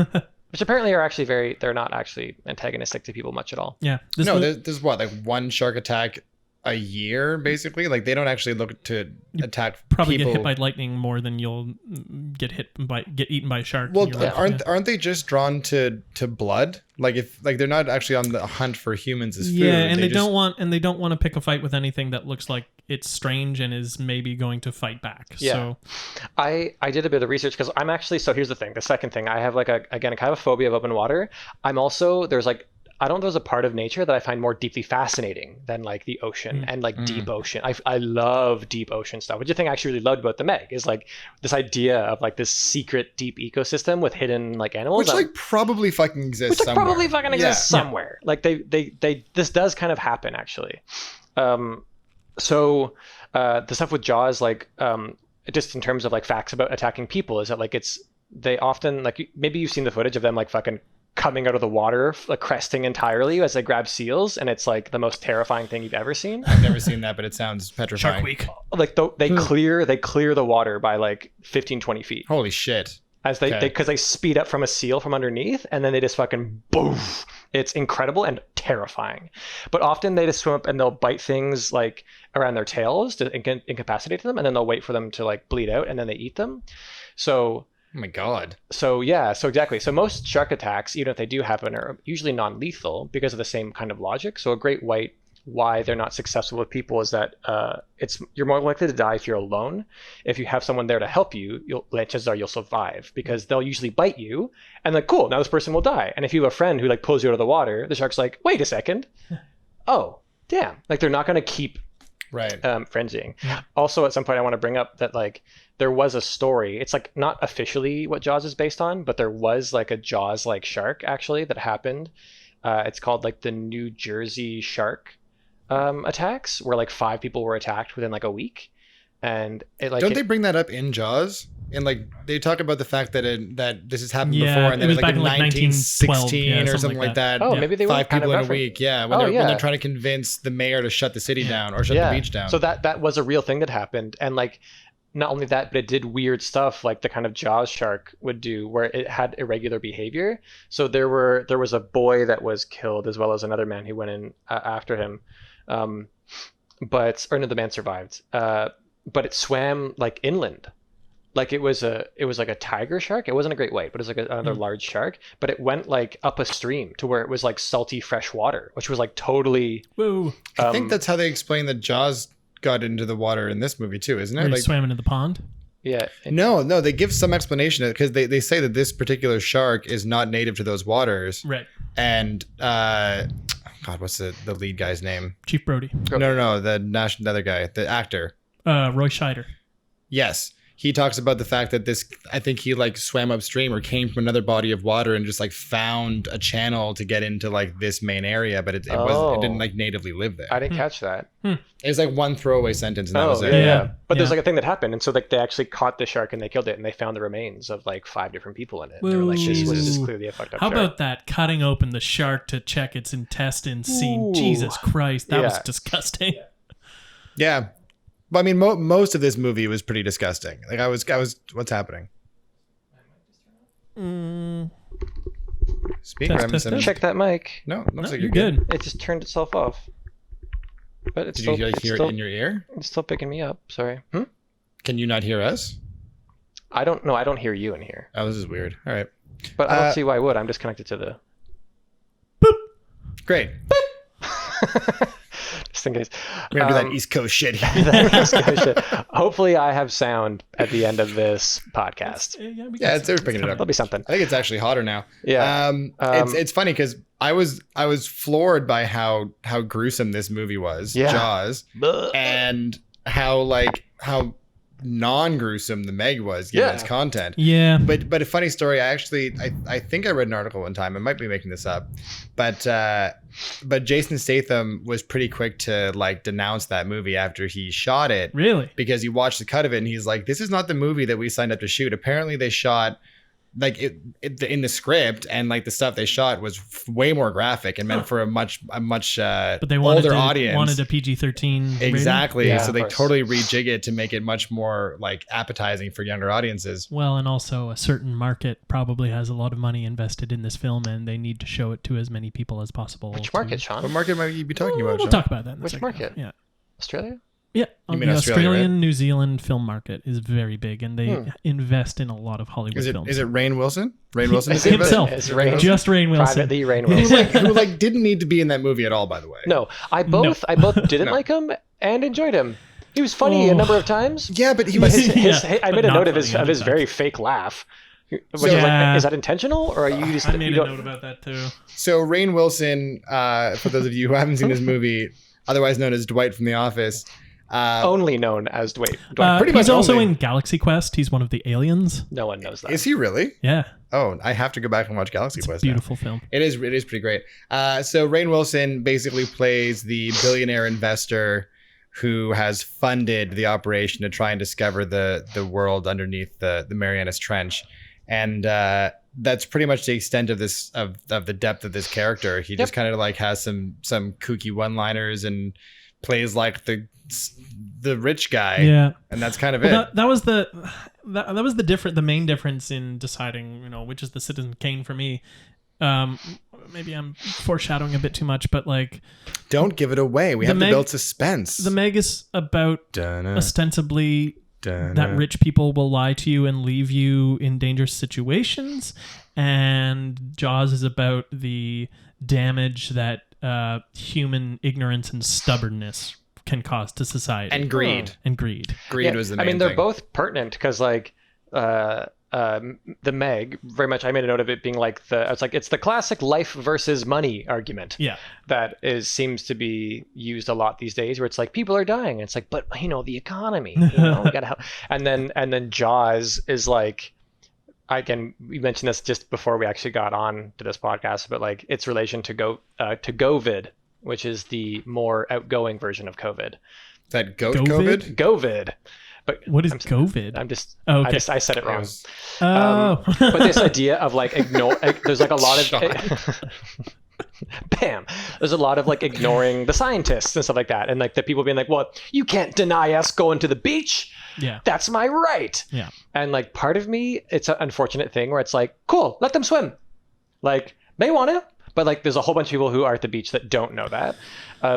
Speaker 2: which apparently are actually they're not actually antagonistic to people much at all.
Speaker 1: Yeah.
Speaker 3: There's what, like one shark attack a year, basically. Like they don't actually look to attack
Speaker 1: Probably
Speaker 3: people.
Speaker 1: get hit by lightning more than you'll get eaten by a shark.
Speaker 3: Well,
Speaker 1: in your life.
Speaker 3: aren't they just drawn to blood? Like if they're not actually on the hunt for humans as food.
Speaker 1: Yeah, and they don't want to pick a fight with anything that looks like it's strange and is maybe going to fight back.
Speaker 2: Yeah.
Speaker 1: So
Speaker 2: I did a bit of research because I'm actually, so here's the thing. The second thing, I have like a kind of a phobia of open water. I'm also, there's a part of nature that I find more deeply fascinating than like the ocean and like deep ocean. I love deep ocean stuff. Which the thing I actually really loved about the Meg is like this idea of like this secret deep ecosystem with hidden like animals.
Speaker 3: Which like probably fucking exists somewhere.
Speaker 2: Probably fucking exists somewhere. Like they this does kind of happen actually. So the stuff with Jaws, like just in terms of like facts about attacking people, is that like they often like maybe you've seen the footage of them like fucking coming out of the water, like cresting entirely as they grab seals, and it's like the most terrifying thing you've ever seen.
Speaker 3: I've never seen that, but it sounds petrifying.
Speaker 1: Shark Week.
Speaker 2: Like they clear the water by like 15-20 feet
Speaker 3: Holy shit.
Speaker 2: as because they speed up from a seal from underneath, and then they just fucking boom. It's incredible and terrifying. But often they just swim up and they'll bite things like around their tails to incapacitate them, and then they'll wait for them to like bleed out, and then they eat them. So
Speaker 3: Oh my god.
Speaker 2: So exactly. So most shark attacks, even if they do happen, are usually non-lethal because of the same kind of logic. So a great white, why they're not successful with people is that you're more likely to die if you're alone. If you have someone there to help you, chances are you'll survive because they'll usually bite you and like, cool, now this person will die. And if you have a friend who like pulls you out of the water, the shark's like, wait a second. Oh, damn. Like they're not going to keep frenzying.
Speaker 1: Yeah.
Speaker 2: Also, at some point, I want to bring up that like there was a story. It's like not officially what Jaws is based on, but there was like a Jaws like shark actually that happened. It's called like the New Jersey shark attacks, where like 5 people were attacked within like a week. And
Speaker 3: they bring that up in Jaws? And like they talk about the fact that that this has happened before, and
Speaker 1: it
Speaker 3: then
Speaker 1: was
Speaker 3: like
Speaker 1: back
Speaker 3: in
Speaker 1: in like
Speaker 3: 1916 or something like that.
Speaker 2: Oh, maybe they were
Speaker 3: 5
Speaker 2: kind
Speaker 3: people
Speaker 2: of
Speaker 3: in a week. Yeah, when they're trying to convince the mayor to shut the city down or shut the beach down.
Speaker 2: So that was a real thing that happened, and like not only that, but it did weird stuff like the kind of Jaws shark would do, where it had irregular behavior. So there was a boy that was killed, as well as another man who went in after him, the man survived, but it swam like inland. Like it was like a tiger shark. It wasn't a great white, but it was like another large shark. But it went like up a stream to where it was like salty fresh water, which was like totally.
Speaker 1: Woo.
Speaker 3: I think that's how they explain that Jaws got into the water in this movie too, isn't it?
Speaker 1: Like swam into the pond.
Speaker 2: Yeah.
Speaker 3: No, they give some explanation because they say that this particular shark is not native to those waters.
Speaker 1: Right.
Speaker 3: And God, what's the lead guy's name?
Speaker 1: Chief Brody.
Speaker 3: No, the other guy, the actor.
Speaker 1: Roy Scheider.
Speaker 3: Yes. He talks about the fact that I think he like swam upstream or came from another body of water and just like found a channel to get into like this main area, but it didn't like natively live there.
Speaker 2: I didn't catch that.
Speaker 3: It was like one throwaway sentence and that was it.
Speaker 2: Yeah. But there's like a thing that happened, and so like they actually caught the shark and they killed it, and they found the remains of like 5 different people in it. They were like, this was clearly a fucked up
Speaker 1: How
Speaker 2: shark.
Speaker 1: about that? Cutting open the shark to check its intestines scene. Jesus Christ, that was disgusting.
Speaker 3: Yeah. But I mean, most of this movie was pretty disgusting. Like I was, what's happening? Speaker,
Speaker 1: Test.
Speaker 2: Check that mic.
Speaker 3: No, looks like
Speaker 1: you're good.
Speaker 2: It just turned itself off. But it's
Speaker 3: Did you hear it in your ear?
Speaker 2: It's still picking me up. Sorry.
Speaker 3: Can you not hear us?
Speaker 2: I don't know. I don't hear you in here.
Speaker 3: Oh, this is weird. All right.
Speaker 2: But I don't see why I would. I'm just connected to the.
Speaker 3: Great.
Speaker 2: Just in case.
Speaker 3: We're gonna do that East Coast shit.
Speaker 2: Hopefully, I have sound at the end of this podcast.
Speaker 3: Yeah, they're picking it up.
Speaker 2: That'll be something.
Speaker 3: I think it's actually hotter now.
Speaker 2: Yeah.
Speaker 3: It's funny because I was floored by how gruesome this movie was, Jaws, and how non-gruesome the Meg was given its content.
Speaker 1: Yeah.
Speaker 3: But a funny story, I think I read an article one time, I might be making this up, but Jason Statham was pretty quick to like denounce that movie after he shot it.
Speaker 1: Really?
Speaker 3: Because he watched the cut of it and he's like, this is not the movie that we signed up to shoot. Apparently they shot like it in the script, and like the stuff they shot was way more graphic and meant for a much
Speaker 1: but they
Speaker 3: older audience.
Speaker 1: Wanted a PG-13
Speaker 3: exactly.
Speaker 2: Yeah,
Speaker 3: so they totally rejig it to make it much more like appetizing for younger audiences.
Speaker 1: Well, and also a certain market probably has a lot of money invested in this film, and they need to show it to as many people as possible.
Speaker 2: Which market, Sean?
Speaker 3: What market might you be talking about?
Speaker 1: We'll
Speaker 3: Sean?
Speaker 1: talk about that in a
Speaker 2: Which
Speaker 1: second.
Speaker 2: market?
Speaker 1: Yeah.
Speaker 2: Australia?
Speaker 1: Yeah,
Speaker 3: You mean
Speaker 1: the
Speaker 3: Australia,
Speaker 1: Australian,
Speaker 3: right?
Speaker 1: New Zealand film market is very big, and they invest in a lot of Hollywood films.
Speaker 3: Is it Rainn Wilson? Rainn Wilson is
Speaker 1: himself?
Speaker 2: It's Rainn,
Speaker 1: Just Rainn Wilson.
Speaker 2: Privately Rainn Wilson.
Speaker 3: who didn't need to be in that movie at all, by the way.
Speaker 2: No, I both didn't like him and enjoyed him. He was funny a number of times.
Speaker 3: Yeah, but he
Speaker 2: But
Speaker 3: was.
Speaker 2: I made a
Speaker 1: not
Speaker 2: note of
Speaker 1: funny
Speaker 2: his
Speaker 1: other
Speaker 2: very
Speaker 1: times.
Speaker 2: fake laugh. Which is
Speaker 1: Yeah.
Speaker 2: is that intentional, or are you just?
Speaker 1: I made
Speaker 2: you
Speaker 1: a
Speaker 2: don't-
Speaker 1: note about that too.
Speaker 3: So Rainn Wilson, for those of you who haven't seen this movie, otherwise known as Dwight from The Office.
Speaker 2: Only known as Dwight.
Speaker 3: pretty
Speaker 1: He's
Speaker 3: much
Speaker 1: also
Speaker 3: only-
Speaker 1: in Galaxy Quest. He's one of the aliens.
Speaker 2: No one knows that.
Speaker 3: Is he really?
Speaker 1: Yeah,
Speaker 3: Oh, I have to go back and watch Galaxy Quest now.
Speaker 1: beautiful film.
Speaker 3: It is pretty great. So Rainn Wilson basically plays the billionaire investor who has funded the operation to try and discover the world underneath the Marianas Trench, and that's pretty much the extent of this of the depth of this character. He just kind of like has some kooky one-liners and plays like the rich guy.
Speaker 1: Yeah,
Speaker 3: And that's kind of
Speaker 1: well,
Speaker 3: it.
Speaker 1: that was the main difference in deciding, which is the Citizen Kane for me. Maybe I'm foreshadowing a bit too much, but like
Speaker 3: Don't give it away. We
Speaker 1: The
Speaker 3: have to
Speaker 1: Meg-
Speaker 3: build suspense.
Speaker 1: the Meg is about
Speaker 3: Dun-na,
Speaker 1: ostensibly
Speaker 3: dun-na.
Speaker 1: that rich people will lie to you and leave you in dangerous situations, and Jaws is about the damage that human ignorance and stubbornness can cause to society
Speaker 3: And greed.
Speaker 1: and greed.
Speaker 3: Greed was the main
Speaker 2: I mean, they're
Speaker 3: thing.
Speaker 2: both pertinent because, like, the Meg, very much. I made a note of it being like it's the classic life versus money argument.
Speaker 1: Yeah,
Speaker 2: That seems to be used a lot these days, where it's like people are dying, and it's like, but the economy, we gotta help. And then Jaws is like, again, we mentioned this just before we actually got on to this podcast, but like its relation to COVID, which is the more outgoing version of COVID.
Speaker 3: Is that goat
Speaker 1: Govid?
Speaker 3: COVID?
Speaker 2: COVID. But
Speaker 1: what is
Speaker 2: I'm
Speaker 1: COVID?
Speaker 2: I'm just,
Speaker 1: Oh, okay.
Speaker 2: I said it wrong.
Speaker 1: Oh,
Speaker 2: But this idea of like there's like a lot of bam, there's a lot of like ignoring the scientists and stuff like that, and like the people being like, well, you can't deny us going to the beach,
Speaker 1: yeah,
Speaker 2: that's my right.
Speaker 1: yeah.
Speaker 2: And like part of me, it's an unfortunate thing where it's like, cool, let them swim, like they want to, but like there's a whole bunch of people who are at the beach that don't know that,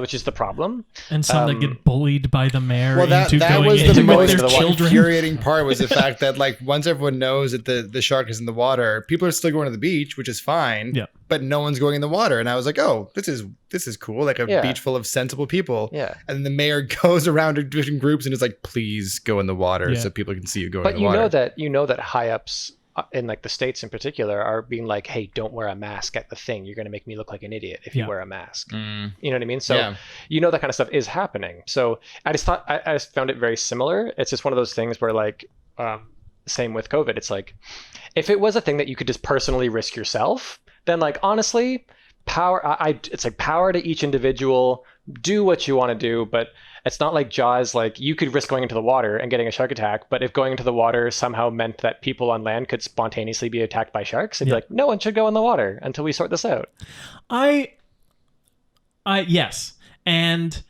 Speaker 2: which is the problem.
Speaker 1: And some that get bullied by the mayor
Speaker 3: Well, that
Speaker 1: into going
Speaker 3: was the
Speaker 1: into with
Speaker 3: most
Speaker 1: their children.
Speaker 3: infuriating part was the fact that like once everyone knows that the shark is in the water, people are still going to the beach, which is fine.
Speaker 1: Yeah.
Speaker 3: But no one's going in the water, and I was like, oh, this is cool, like a
Speaker 2: Yeah.
Speaker 3: beach full of sensible people.
Speaker 2: Yeah.
Speaker 3: And then the mayor goes around to different groups and is like, please go in the water
Speaker 1: Yeah.
Speaker 3: so people can see you going
Speaker 2: But
Speaker 3: in the water.
Speaker 2: you know that high ups in like the States in particular are being like, hey, don't wear a mask at the thing. You're going to make me look like an idiot if you
Speaker 1: Yeah.
Speaker 2: wear a mask.
Speaker 3: Mm.
Speaker 2: You know what I mean? So
Speaker 3: Yeah.
Speaker 2: that kind of stuff is happening. So I just found it very similar. It's just one of those things where like, same with COVID. It's like, if it was a thing that you could just personally risk yourself, then like, honestly, it's like power to each individual, do what you want to do, but it's not like Jaws, like you could risk going into the water and getting a shark attack, but if going into the water somehow meant that people on land could spontaneously be attacked by sharks, it'd be like, no one should go in the water until we sort this out.
Speaker 1: Yes. And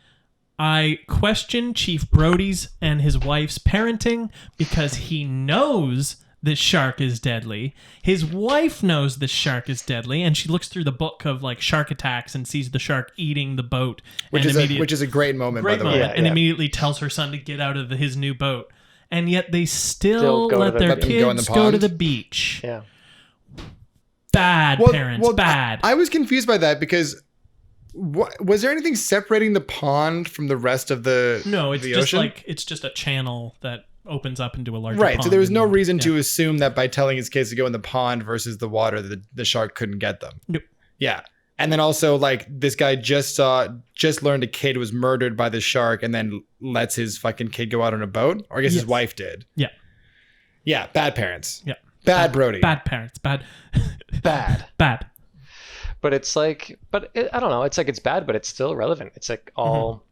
Speaker 1: I question Chief Brody's and his wife's parenting because he knows this shark is deadly. His wife knows this shark is deadly, and she looks through the book of like shark attacks and sees the shark eating the boat.
Speaker 3: Which is a great moment, by
Speaker 1: great
Speaker 3: the
Speaker 1: moment,
Speaker 3: way.
Speaker 2: Yeah,
Speaker 1: and
Speaker 2: yeah.
Speaker 1: immediately tells her son to get out of his new boat. And yet they still
Speaker 2: go to
Speaker 1: let
Speaker 2: the-
Speaker 1: their
Speaker 2: let
Speaker 3: them go in the
Speaker 1: kids go to
Speaker 3: pond?
Speaker 1: the beach.
Speaker 2: Yeah.
Speaker 1: Bad parents, bad.
Speaker 3: I was confused by that because was there anything separating the pond from the rest of the
Speaker 1: No, it's
Speaker 3: the
Speaker 1: just
Speaker 3: ocean?
Speaker 1: like it's just a channel that opens up into a larger
Speaker 3: Right,
Speaker 1: pond.
Speaker 3: so there was no
Speaker 1: and-
Speaker 3: reason
Speaker 1: yeah.
Speaker 3: to assume that by telling his kids to go in the pond versus the water, the shark couldn't get them.
Speaker 1: Nope.
Speaker 3: Yeah, and then also like this guy just learned a kid was murdered by the shark, and then lets his fucking kid go out on a boat, or I guess his
Speaker 1: Yes.
Speaker 3: wife did.
Speaker 1: Yeah.
Speaker 3: Yeah, bad parents.
Speaker 1: Yeah.
Speaker 3: Bad Brody.
Speaker 1: Bad parents. Bad.
Speaker 2: Bad. But it's like, I don't know. It's like it's bad, but it's still relevant. It's like all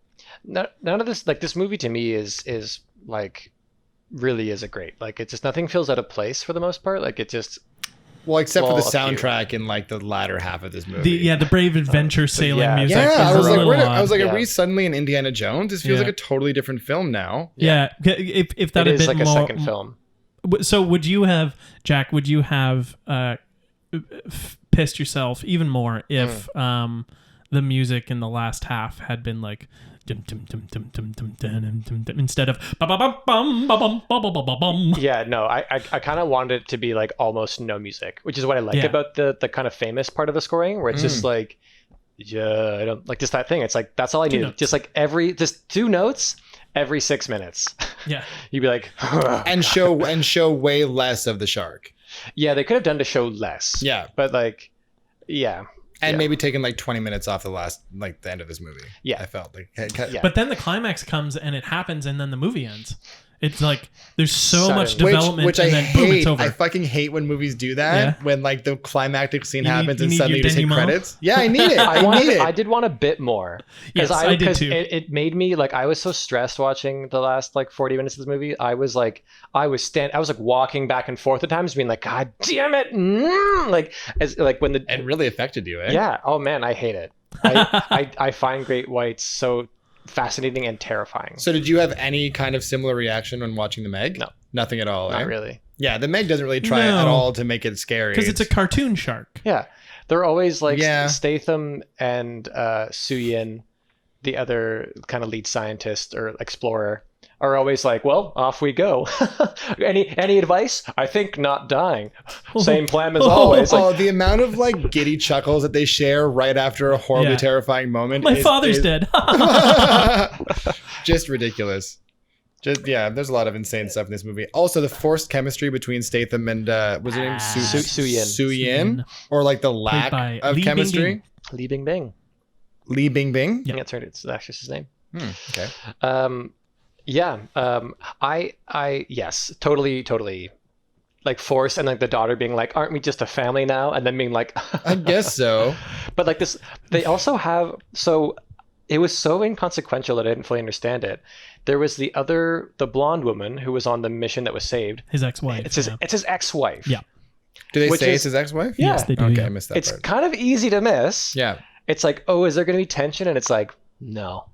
Speaker 2: none of this. Like this movie to me is like really is a great. Like it's just nothing feels out of place for the most part. Like it just
Speaker 3: Well, except for the
Speaker 2: Well, a few.
Speaker 3: soundtrack in like the latter half of this movie.
Speaker 1: The Brave Adventure sailing
Speaker 2: yeah.
Speaker 1: music.
Speaker 3: Yeah,
Speaker 1: is
Speaker 3: I
Speaker 1: a
Speaker 3: was like,
Speaker 1: little
Speaker 3: I was like,
Speaker 2: odd.
Speaker 3: are we suddenly in Indiana Jones? This feels
Speaker 1: Yeah.
Speaker 3: like a totally different film now.
Speaker 1: yeah. If that
Speaker 2: it
Speaker 1: had
Speaker 2: is
Speaker 1: been
Speaker 2: like a
Speaker 1: more,
Speaker 2: second film.
Speaker 1: So would you have, Jack? Would you have pissed yourself even more if the music in the last half had been like instead of ba-ba-bum-bum-bum-bum-bum-bum-bum.
Speaker 2: Yeah, no, I kind of wanted it to be like almost no music, which is what I like
Speaker 1: Yeah.
Speaker 2: about the kind of famous part of the scoring, where it's just like, yeah, I don't like just that thing. It's like that's all I
Speaker 1: Two
Speaker 2: needed,
Speaker 1: notes.
Speaker 2: just like just 2 notes every 6 minutes.
Speaker 1: Yeah.
Speaker 2: You'd be like,
Speaker 3: and show way less of the shark.
Speaker 2: yeah, they could have done to show less.
Speaker 3: Yeah.
Speaker 2: But like, yeah.
Speaker 3: And
Speaker 2: Yeah.
Speaker 3: maybe taken like 20 minutes off the end of this movie.
Speaker 2: Yeah.
Speaker 3: I felt like
Speaker 2: Yeah.
Speaker 1: But then the climax comes and it happens and then the movie ends. It's like there's so
Speaker 2: Sudden.
Speaker 1: much development
Speaker 3: which
Speaker 1: and
Speaker 3: I
Speaker 1: then boom, it's
Speaker 3: hate.
Speaker 1: over.
Speaker 3: I fucking hate when movies do that.
Speaker 1: Yeah.
Speaker 3: When like the climactic scene
Speaker 1: You need-
Speaker 3: happens
Speaker 1: you
Speaker 3: and
Speaker 1: need
Speaker 3: suddenly
Speaker 1: your
Speaker 3: you just hit
Speaker 1: denouement?
Speaker 3: credits. Yeah, I need it. I need it.
Speaker 2: I did want a bit more.
Speaker 1: Yes, I did too.
Speaker 2: It made me like I was so stressed watching the last like 40 minutes of this movie. I was like walking back and forth at times, being like, God damn it! Like as like when the
Speaker 3: It really affected you, eh?
Speaker 2: yeah. Oh man, I hate it. I find great whites so fascinating and terrifying.
Speaker 3: So did you have any kind of similar reaction when watching The Meg?
Speaker 2: No.
Speaker 3: Nothing at all,
Speaker 2: Not
Speaker 3: eh?
Speaker 2: really.
Speaker 3: Yeah, The Meg doesn't really try
Speaker 1: No.
Speaker 3: at all to make it scary.
Speaker 1: Because it's a cartoon shark.
Speaker 2: Yeah, they're always like
Speaker 3: Yeah.
Speaker 2: Statham and Suyin, the other kind of lead scientist or explorer, are always like, "Well, off we go." Any advice? I think not dying. Same plan as always. Like,
Speaker 3: Oh, the amount of like giddy chuckles that they share right after a horribly
Speaker 1: Yeah.
Speaker 3: terrifying moment.
Speaker 1: My father's dead.
Speaker 3: Just ridiculous. Yeah, there's a lot of insane stuff in this movie. Also, the forced chemistry between Statham and was it named
Speaker 2: Suyin.
Speaker 3: Suyin, or like the lack
Speaker 1: by
Speaker 3: of
Speaker 1: Li
Speaker 3: chemistry.
Speaker 2: Li Bingbing.
Speaker 3: Li Bingbing.
Speaker 1: Yeah.
Speaker 2: Yeah, that's right. It's actually his name.
Speaker 3: Okay.
Speaker 2: Yeah. I yes, totally like forced, and like the daughter being like, aren't we just a family now? And then being like,
Speaker 3: I guess so.
Speaker 2: but like this, they also have, so it was so inconsequential that I didn't fully understand it. There was the blonde woman who was on the mission that was saved.
Speaker 1: His ex-wife.
Speaker 2: It's his ex-wife.
Speaker 1: Yeah.
Speaker 3: Do they
Speaker 2: Which
Speaker 3: say
Speaker 2: is-
Speaker 3: it's his ex-wife?
Speaker 2: Yeah.
Speaker 1: Yes, they do.
Speaker 3: Okay,
Speaker 1: Yeah.
Speaker 3: I missed that
Speaker 2: It's
Speaker 3: part.
Speaker 2: kind of easy to miss.
Speaker 3: Yeah.
Speaker 2: It's like, oh, is there going to be tension? And it's like, no.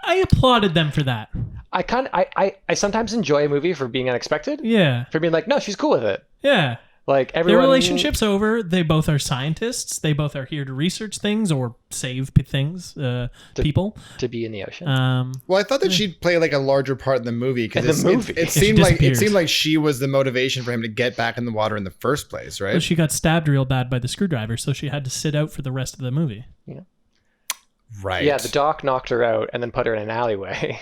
Speaker 1: I applauded them for that.
Speaker 2: I sometimes enjoy a movie for being unexpected.
Speaker 1: Yeah.
Speaker 2: For being like, no, she's cool with it.
Speaker 1: Yeah.
Speaker 2: Like
Speaker 1: Their
Speaker 2: everyone.
Speaker 1: relationship's over. They both are scientists. They both are here to research things or save things, people.
Speaker 2: to be in the ocean.
Speaker 3: Well, I thought that she'd play like a larger part in the movie
Speaker 2: In the movie.
Speaker 3: it
Speaker 1: She
Speaker 3: seemed like
Speaker 1: disappears.
Speaker 3: she was the motivation for him to get back in the water in the first place, right?
Speaker 1: But she got stabbed real bad by the screwdriver, so she had to sit out for the rest of the movie.
Speaker 3: Right.
Speaker 2: Yeah, the doc knocked her out and then put her in an alleyway.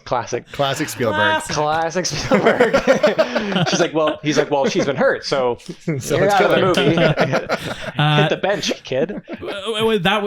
Speaker 2: Classic
Speaker 3: Spielberg.
Speaker 2: Classic Spielberg. He's like, well, she's been hurt, so,
Speaker 3: So
Speaker 2: you're
Speaker 3: let's
Speaker 2: out
Speaker 3: kill
Speaker 2: of the
Speaker 3: her.
Speaker 2: movie. Hit the bench, kid.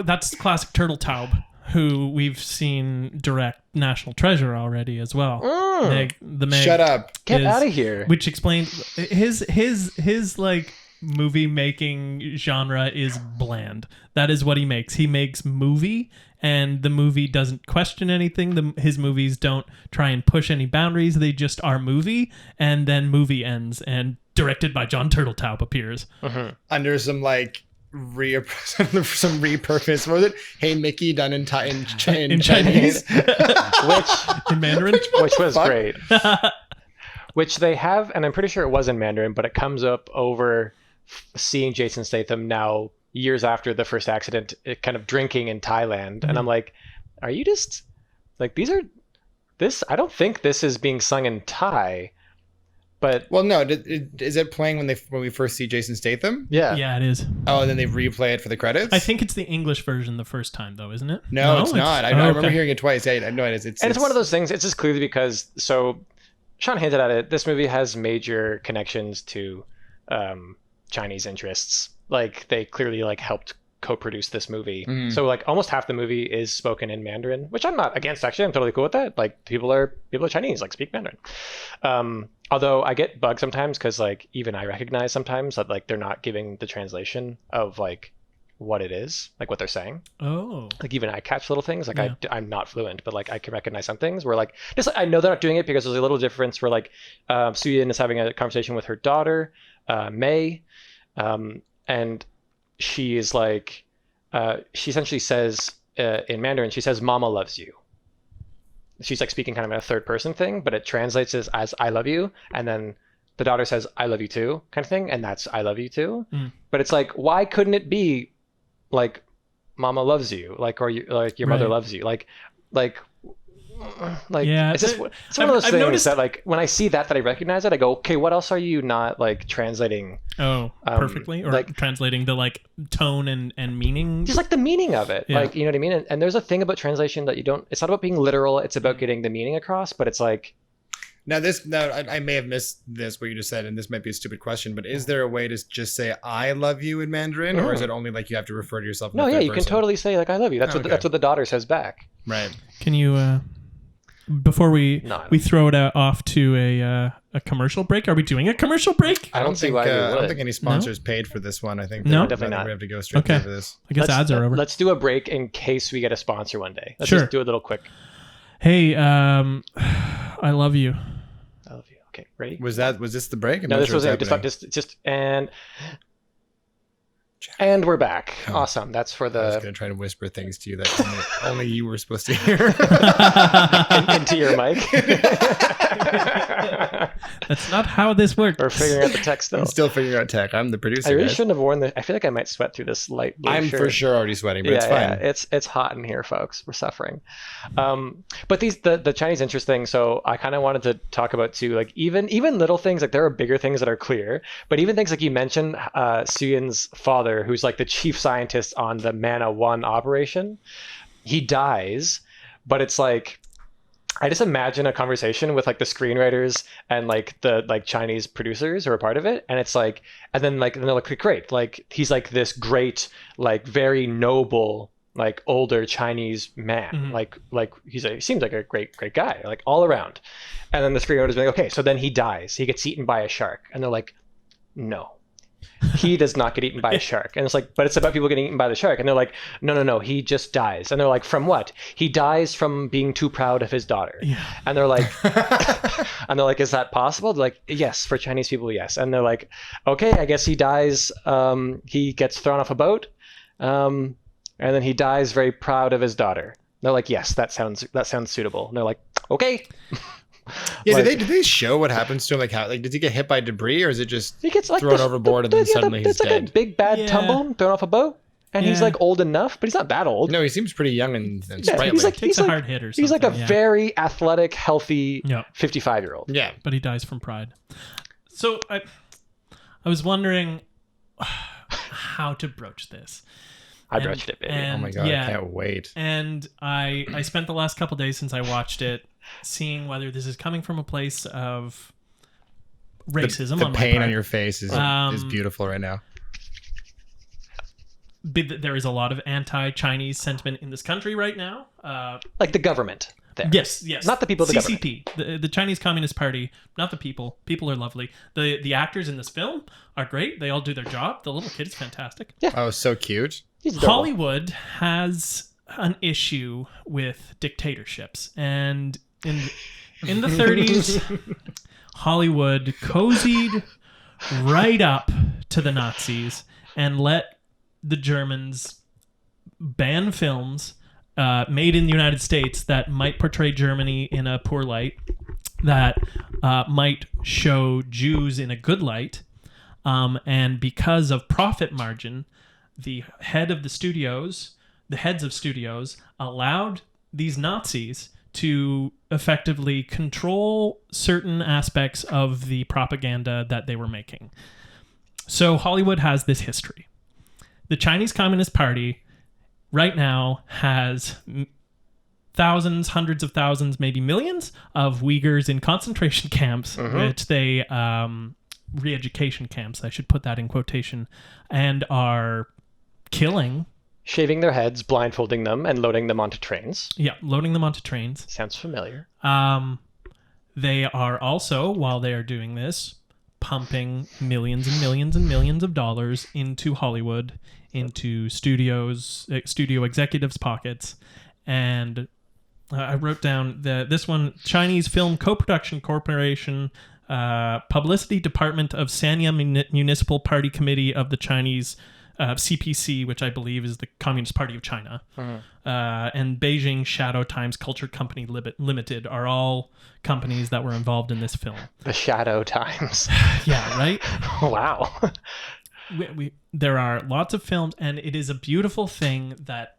Speaker 1: That's classic Turtletaub, who we've seen direct National Treasure already as well. The Meg
Speaker 3: Shut up.
Speaker 2: Get
Speaker 1: is-
Speaker 2: out of here.
Speaker 1: Which explains his like movie making genre is bland. That is what he makes. He makes movie, and the movie doesn't question anything. His movies don't try and push any boundaries. They just are movie, and then movie ends, and directed by John Turtletaub appears.
Speaker 3: Under some like some repurpose. What was it? Hey Mickey done in Chinese.
Speaker 1: In Mandarin.
Speaker 2: Which was
Speaker 3: Fuck.
Speaker 2: great. Which they have, and I'm pretty sure it was in Mandarin, but it comes up over seeing Jason Statham now years after the first accident, kind of drinking in Thailand. And I'm like, are you just like, I don't think this is being sung in Thai, but
Speaker 3: Well, no. Is it playing when we first see Jason Statham?
Speaker 1: Yeah, it is.
Speaker 3: Oh, and then they replay it for the credits.
Speaker 1: I think it's the English version the first time, though, isn't it?
Speaker 3: No, it's not. I remember
Speaker 1: okay.
Speaker 3: hearing it twice. I know it is.
Speaker 2: and it's one of those things. It's just clearly because, so Sean hinted at it, this movie has major connections to Chinese interests. Like they clearly like helped co-produce this movie. So like almost half the movie is spoken in Mandarin, which I'm not against actually. I'm totally cool with that. Like people are Chinese, like speak Mandarin. Although I get bugged sometimes because like even I recognize sometimes that like they're not giving the translation of like what it is, like what they're saying.
Speaker 1: Oh.
Speaker 2: Like even I catch little things. Like
Speaker 1: Yeah.
Speaker 2: I'm not fluent, but like I can recognize some things where like just I know they're not doing it because there's a little difference where like Suyin is having a conversation with her daughter, May, and she is like she essentially says in Mandarin, she says "Mama loves you." She's like speaking kind of in a third person thing, but it translates as "I love you," and then the daughter says "I love you too" kind of thing, and that's "I love you too." But it's like, why couldn't it be like mama loves you, like, or you, like your mother
Speaker 1: Right.
Speaker 2: loves you, like
Speaker 1: Yeah,
Speaker 2: it's just it's one of those
Speaker 1: I've
Speaker 2: things
Speaker 1: noticed-
Speaker 2: that like when I see that I recognize it, I go, okay, what else are you not like translating?
Speaker 1: Perfectly, or
Speaker 2: like-
Speaker 1: translating the like tone and meaning.
Speaker 2: Just like the meaning of it,
Speaker 1: Yeah.
Speaker 2: like, you know what I mean? And there's a thing about translation that you don't. It's not about being literal. It's about getting the meaning across. But it's like,
Speaker 3: Now I may have missed this what you just said, and this might be a stupid question, but is there a way to just say "I love you" in Mandarin, or is it only like you have to refer to yourself? In
Speaker 2: no,
Speaker 3: the
Speaker 2: yeah,
Speaker 3: third
Speaker 2: you can
Speaker 3: person?
Speaker 2: totally say like I love you. That's
Speaker 3: Okay.
Speaker 2: that's what the daughter says back.
Speaker 3: Right.
Speaker 1: Can you before we
Speaker 2: No, I don't.
Speaker 1: we throw it off to a commercial break? Are we doing a commercial break?
Speaker 2: I don't see
Speaker 3: think
Speaker 2: why we
Speaker 3: I don't
Speaker 2: would.
Speaker 3: think any sponsors paid for this one. I think
Speaker 1: No?
Speaker 3: definitely
Speaker 2: Definitely not.
Speaker 3: We have to go straight
Speaker 1: Okay.
Speaker 3: through this.
Speaker 1: I guess ads are over.
Speaker 2: Let's do a break in case we get a sponsor one day. Let's
Speaker 1: Sure.
Speaker 2: just do a little quick.
Speaker 1: Hey, I love you.
Speaker 2: I love you. Okay, ready?
Speaker 3: Was this the break? I'm
Speaker 2: No,
Speaker 3: not
Speaker 2: this
Speaker 3: sure
Speaker 2: was
Speaker 3: what's
Speaker 2: it.
Speaker 3: happening.
Speaker 2: Just and we're back. Awesome. That's for
Speaker 3: I was
Speaker 2: the
Speaker 3: gonna try to whisper things to you that only you were supposed to hear.
Speaker 2: into your mic.
Speaker 1: That's not how this works.
Speaker 2: We're figuring out the text still.
Speaker 3: I'm still figuring out tech. I'm the producer.
Speaker 2: I really
Speaker 3: guys.
Speaker 2: shouldn't have worn the. I feel like I might sweat through this light blue
Speaker 3: I'm
Speaker 2: shirt.
Speaker 3: for sure already sweating, but
Speaker 2: Yeah,
Speaker 3: it's fine.
Speaker 2: yeah, it's hot in here, folks. We're suffering. But the Chinese interesting. So I kind of wanted to talk about too, like even little things. Like there are bigger things that are clear, but even things like you mentioned, Suyin's father, who's like the chief scientist on the Mana One operation, he dies, but it's like. I just imagine a conversation with like the screenwriters and like the like Chinese producers who are part of it, and it's like, and then they're like, great, like he's like this great, like very noble, like older Chinese man, like he seems like a great guy, like all around, and then the screenwriters are like, okay, so then he dies, he gets eaten by a shark, and they're like, no. He does not get eaten by a shark. And it's like, but it's about people getting eaten by the shark. And they're like, no, he just dies. And they're like, from what? He dies from being too proud of his daughter.
Speaker 1: Yeah.
Speaker 2: And they're like, is that possible? They're like, yes, for Chinese people, yes. And they're like, okay, I guess he dies. He gets thrown off a boat. And then he dies very proud of his daughter. They're like, yes, that sounds suitable. And they're like, okay.
Speaker 3: Yeah,
Speaker 2: Like-
Speaker 3: did they show what happens to him? Like how, like, does he get hit by debris, or is it just
Speaker 2: He gets like
Speaker 3: thrown overboard and then suddenly he's
Speaker 2: it's like
Speaker 3: dead?
Speaker 2: a big bad
Speaker 1: Yeah.
Speaker 2: tumble, thrown off a boat, and he's
Speaker 1: Yeah.
Speaker 2: like old enough, but he's not that old.
Speaker 3: No, he seems pretty young and
Speaker 2: Yeah,
Speaker 3: sprightly.
Speaker 2: he's like
Speaker 1: Takes a hard hit or something.
Speaker 2: he's like a
Speaker 1: yeah.
Speaker 2: very athletic, healthy
Speaker 1: Yeah.
Speaker 2: 55-year-old.
Speaker 3: yeah.
Speaker 1: But he dies from pride. So I was wondering how to broach this.
Speaker 2: I
Speaker 1: And-
Speaker 2: broached it, baby.
Speaker 1: and-
Speaker 3: Oh my god,
Speaker 1: yeah.
Speaker 3: I can't wait.
Speaker 1: And I spent the last couple days since I watched it seeing whether this is coming from a place of racism.
Speaker 3: The
Speaker 1: on my
Speaker 3: pain
Speaker 1: part.
Speaker 3: on your face is beautiful right now.
Speaker 1: There is a lot of anti-Chinese sentiment in this country right now.
Speaker 2: Like the government there.
Speaker 1: Yes.
Speaker 2: Not the people of the
Speaker 1: CCP, the Chinese Communist Party, not the people. People are lovely. The actors in this film are great. They all do their job. The little kid is fantastic.
Speaker 3: Oh, so cute.
Speaker 2: He's adorable.
Speaker 1: Hollywood has an issue with dictatorships, and in the 30s, Hollywood cozied right up to the Nazis and let the Germans ban films made in the United States that might portray Germany in a poor light, that might show Jews in a good light, and because of profit margin, the heads of studios allowed these Nazis to effectively control certain aspects of the propaganda that they were making. So Hollywood has this history. The Chinese Communist Party right now has thousands, hundreds of thousands, maybe millions of Uyghurs in concentration camps, which they re-education camps, I should put that in quotation, and are killing.
Speaker 2: Shaving their heads, blindfolding them, and loading them onto trains.
Speaker 1: Yeah, loading them onto trains.
Speaker 2: Sounds familiar.
Speaker 1: They are also, while they are doing this, pumping millions and millions and millions of dollars into Hollywood, into studio executives' pockets. And I wrote down this one, Chinese Film Co-Production Corporation, Publicity Department of Sanya Municipal Party Committee of the Chinese CPC, which I believe is the Communist Party of China, and Beijing Shadow Times Culture Company Limited are all companies that were involved in this film.
Speaker 2: The Shadow Times.
Speaker 1: Yeah, right?
Speaker 2: Wow.
Speaker 1: there are lots of films, and it is a beautiful thing that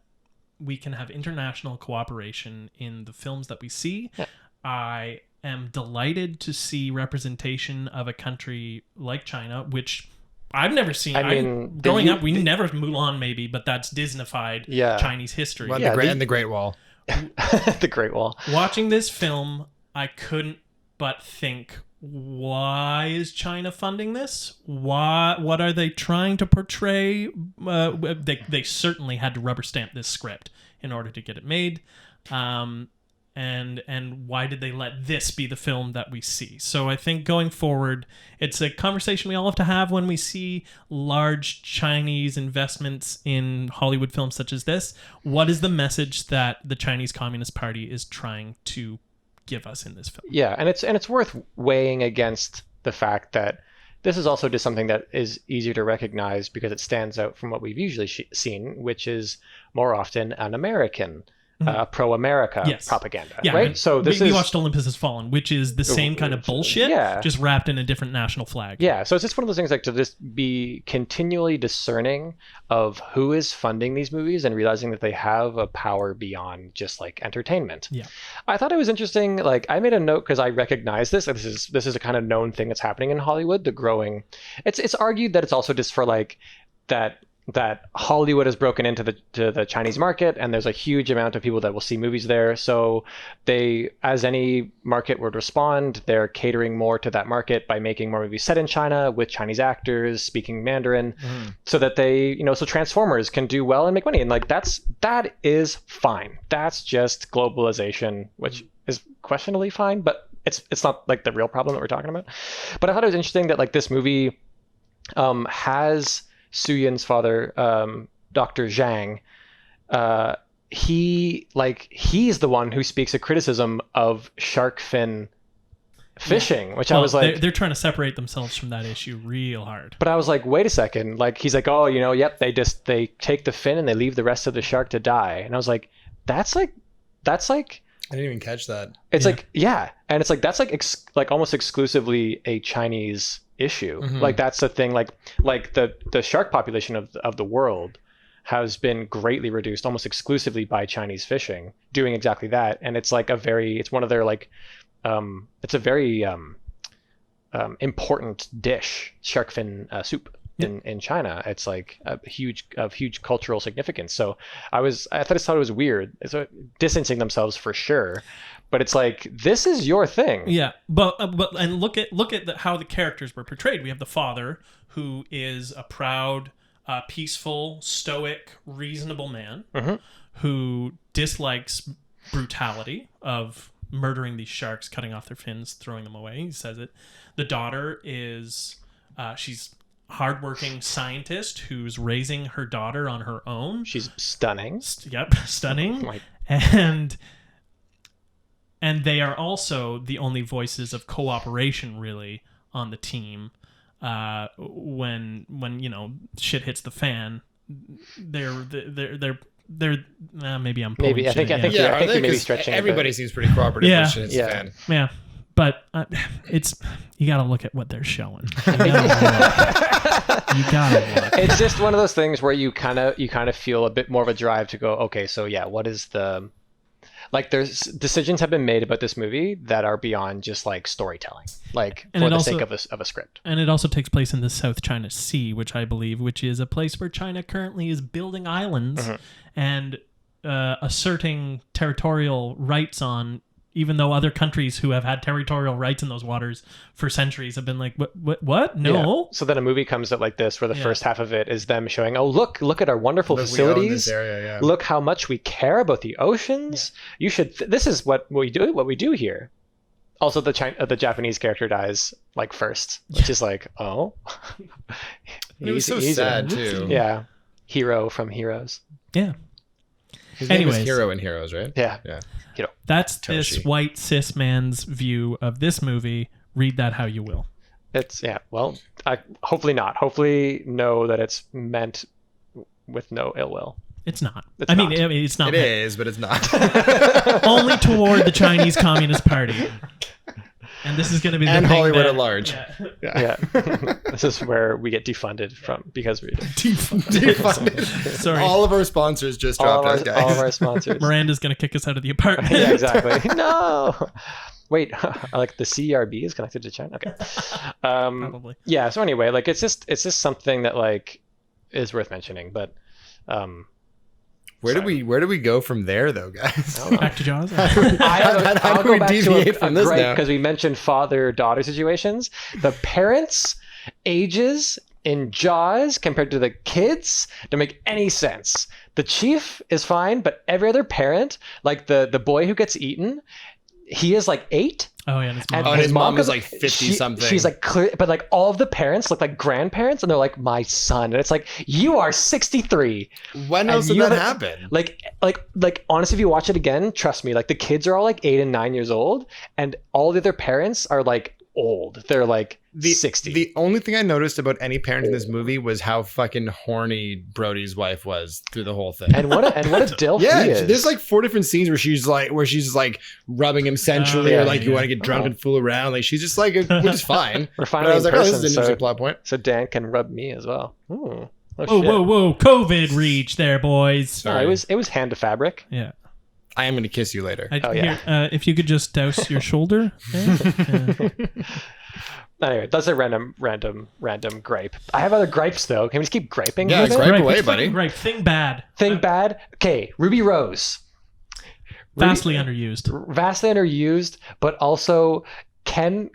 Speaker 1: we can have international cooperation in the films that we see.
Speaker 2: Yeah.
Speaker 1: I am delighted to see representation of a country like China, which I've never seen.
Speaker 2: I mean,
Speaker 1: growing up, we never Mulan maybe, but that's Disneyfied Chinese history.
Speaker 3: Well, and the Great Wall.
Speaker 2: The Great Wall.
Speaker 1: Watching this film, I couldn't but think, why is China funding this? What are they trying to portray? They certainly had to rubber stamp this script in order to get it made. And why did they let this be the film that we see? So I think going forward, it's a conversation we all have to have when we see large Chinese investments in Hollywood films such as this. What is the message that the Chinese Communist Party is trying to give us in this film?
Speaker 2: Yeah, and it's worth weighing against the fact that this is also just something that is easier to recognize because it stands out from what we've usually seen, which is more often an American pro-America propaganda, right?
Speaker 1: So we watched Olympus Has Fallen, which is the same kind of bullshit, just wrapped in a different national flag.
Speaker 2: Yeah, so it's just one of those things, like, to just be continually discerning of who is funding these movies and realizing that they have a power beyond just like entertainment.
Speaker 1: Yeah,
Speaker 2: I thought it was interesting. Like, I made a note because I recognize this. This is a kind of known thing that's happening in Hollywood. The growing, it's argued that it's also just for like that Hollywood has broken into the Chinese market, and there's a huge amount of people that will see movies there. So they, as any market would respond, they're catering more to that market by making more movies set in China with Chinese actors speaking Mandarin, so that they, so Transformers can do well and make money. And like, that is fine. That's just globalization, which is questionably fine, but it's not like the real problem that we're talking about. But I thought it was interesting that like this movie has Suyin's father, Dr. Zhang, he's the one who speaks a criticism of shark fin fishing, which I was like,
Speaker 1: they're trying to separate themselves from that issue real hard.
Speaker 2: But I was like, wait a second, like he's like, oh, yep, they take the fin and they leave the rest of the shark to die, and I was like, that's like.
Speaker 3: I didn't even catch that.
Speaker 2: It's and it's like that's like almost exclusively a Chinese issue. Like that's the thing. Like the shark population of the world has been greatly reduced almost exclusively by Chinese fishing, doing exactly that. And it's like it's one of their like it's a very important dish, shark fin soup. In China, it's like of huge cultural significance. So I thought it was weird. It's distancing themselves for sure, but it's like, this is your thing.
Speaker 1: Yeah, but and look at how the characters were portrayed. We have the father, who is a proud, peaceful, stoic, reasonable man who dislikes brutality of murdering these sharks, cutting off their fins, throwing them away. He says it. The daughter is she's hardworking scientist who's raising her daughter on her own.
Speaker 2: She's stunning.
Speaker 1: Stunning. And they are also the only voices of cooperation really on the team. When shit hits the fan, they're maybe I'm pulling
Speaker 2: maybe I think you may be stretching.
Speaker 3: Everybody seems pretty cooperative.
Speaker 1: Yeah,
Speaker 3: when shit hits the fan.
Speaker 1: Yeah. But you got to look at what they're showing. You gotta look.
Speaker 2: It's just one of those things where you kind of feel a bit more of a drive to go, okay, so yeah, what is the, like, there's decisions have been made about this movie that are beyond just like storytelling, like for the sake of a script.
Speaker 1: And it also takes place in the South China Sea, which is a place where China currently is building islands and asserting territorial rights on. Even though other countries who have had territorial rights in those waters for centuries have been like, what? No.
Speaker 2: Yeah. So then a movie comes out like this, where the first half of it is them showing, oh, look at our wonderful facilities. We own this area, Look how much we care about the oceans. Yeah. You should. This is what we do here. Also, the Japanese character dies like first, which is like, oh.
Speaker 3: It was so sad too.
Speaker 2: Yeah, hero from Heroes.
Speaker 1: Yeah.
Speaker 3: His name is Hero in Heroes, right?
Speaker 2: Yeah.
Speaker 3: Hero.
Speaker 1: That's this white cis man's view of this movie. Read that how you will.
Speaker 2: Well, hopefully not. Hopefully know that it's meant with no ill will.
Speaker 1: It's not. I mean, it's not.
Speaker 3: It is, but it's not.
Speaker 1: Only toward the Chinese Communist Party. And this is going to be the
Speaker 3: And
Speaker 1: thing
Speaker 3: Hollywood
Speaker 1: that-
Speaker 3: at large.
Speaker 1: Yeah.
Speaker 2: Yeah. This is where we get defunded from because we
Speaker 3: Defunded.
Speaker 1: Sorry.
Speaker 3: All of our sponsors just
Speaker 2: all
Speaker 3: dropped
Speaker 2: of,
Speaker 3: us,
Speaker 2: our, all of
Speaker 3: guys.
Speaker 2: our sponsors.
Speaker 1: Miranda's going to kick us out of the apartment.
Speaker 2: Yeah, exactly. No. Wait, like the CRB is connected to China. Okay.
Speaker 1: Probably.
Speaker 2: Yeah. So anyway, like it's just something that like is worth mentioning. But
Speaker 3: Where do we go from there, though, guys?
Speaker 1: Back to Jaws.
Speaker 3: How do we deviate from this now?
Speaker 2: Because we mentioned father-daughter situations. The parents' ages in Jaws compared to the kids don't make any sense. The chief is fine, but every other parent, like the boy who gets eaten, he is like 8.
Speaker 1: Oh, yeah. And his mom.
Speaker 3: And his mom
Speaker 2: goes-
Speaker 3: is like 50 something.
Speaker 2: She's like clear, but like all of the parents look like grandparents, and they're like my son, and it's like you are 63.
Speaker 3: When else did
Speaker 2: you
Speaker 3: that
Speaker 2: haven't-
Speaker 3: happen?
Speaker 2: Like honestly, if you watch it again, trust me, like the kids are all like 8 and 9 years old, and all the other parents are like old. They're like 60.
Speaker 3: The only thing I noticed about any parent in this movie was how fucking horny Brody's wife was through the whole thing.
Speaker 2: and what a dilf
Speaker 3: Yeah,
Speaker 2: he is.
Speaker 3: there's like 4 different scenes where she's like rubbing him sensually,
Speaker 2: yeah,
Speaker 3: or like you
Speaker 1: yeah.
Speaker 3: want to get drunk and fool around. Like she's just like, which is fine.
Speaker 2: We're
Speaker 3: But
Speaker 2: finally
Speaker 3: I was
Speaker 2: in
Speaker 3: like, oh,
Speaker 2: person,
Speaker 3: this is an interesting
Speaker 2: so,
Speaker 3: plot point.
Speaker 2: so Dan can rub me as well. Ooh. Oh,
Speaker 1: Whoa,
Speaker 2: shit.
Speaker 1: whoa. COVID reach there, boys.
Speaker 3: Sorry.
Speaker 2: It was hand to fabric.
Speaker 1: Yeah.
Speaker 3: I am gonna kiss you later.
Speaker 2: Oh, yeah.
Speaker 1: Here, if you could just douse your shoulder. there.
Speaker 2: Anyway, that's a random gripe. I have other gripes though. Can we just keep griping?
Speaker 3: Yeah,
Speaker 2: with it?
Speaker 3: gripe
Speaker 1: Right,
Speaker 3: away,
Speaker 1: let's
Speaker 3: buddy.
Speaker 1: fucking Right. Thing bad.
Speaker 2: Thing bad. Okay, Ruby Rose.
Speaker 1: Vastly underused.
Speaker 2: Vastly underused, but also can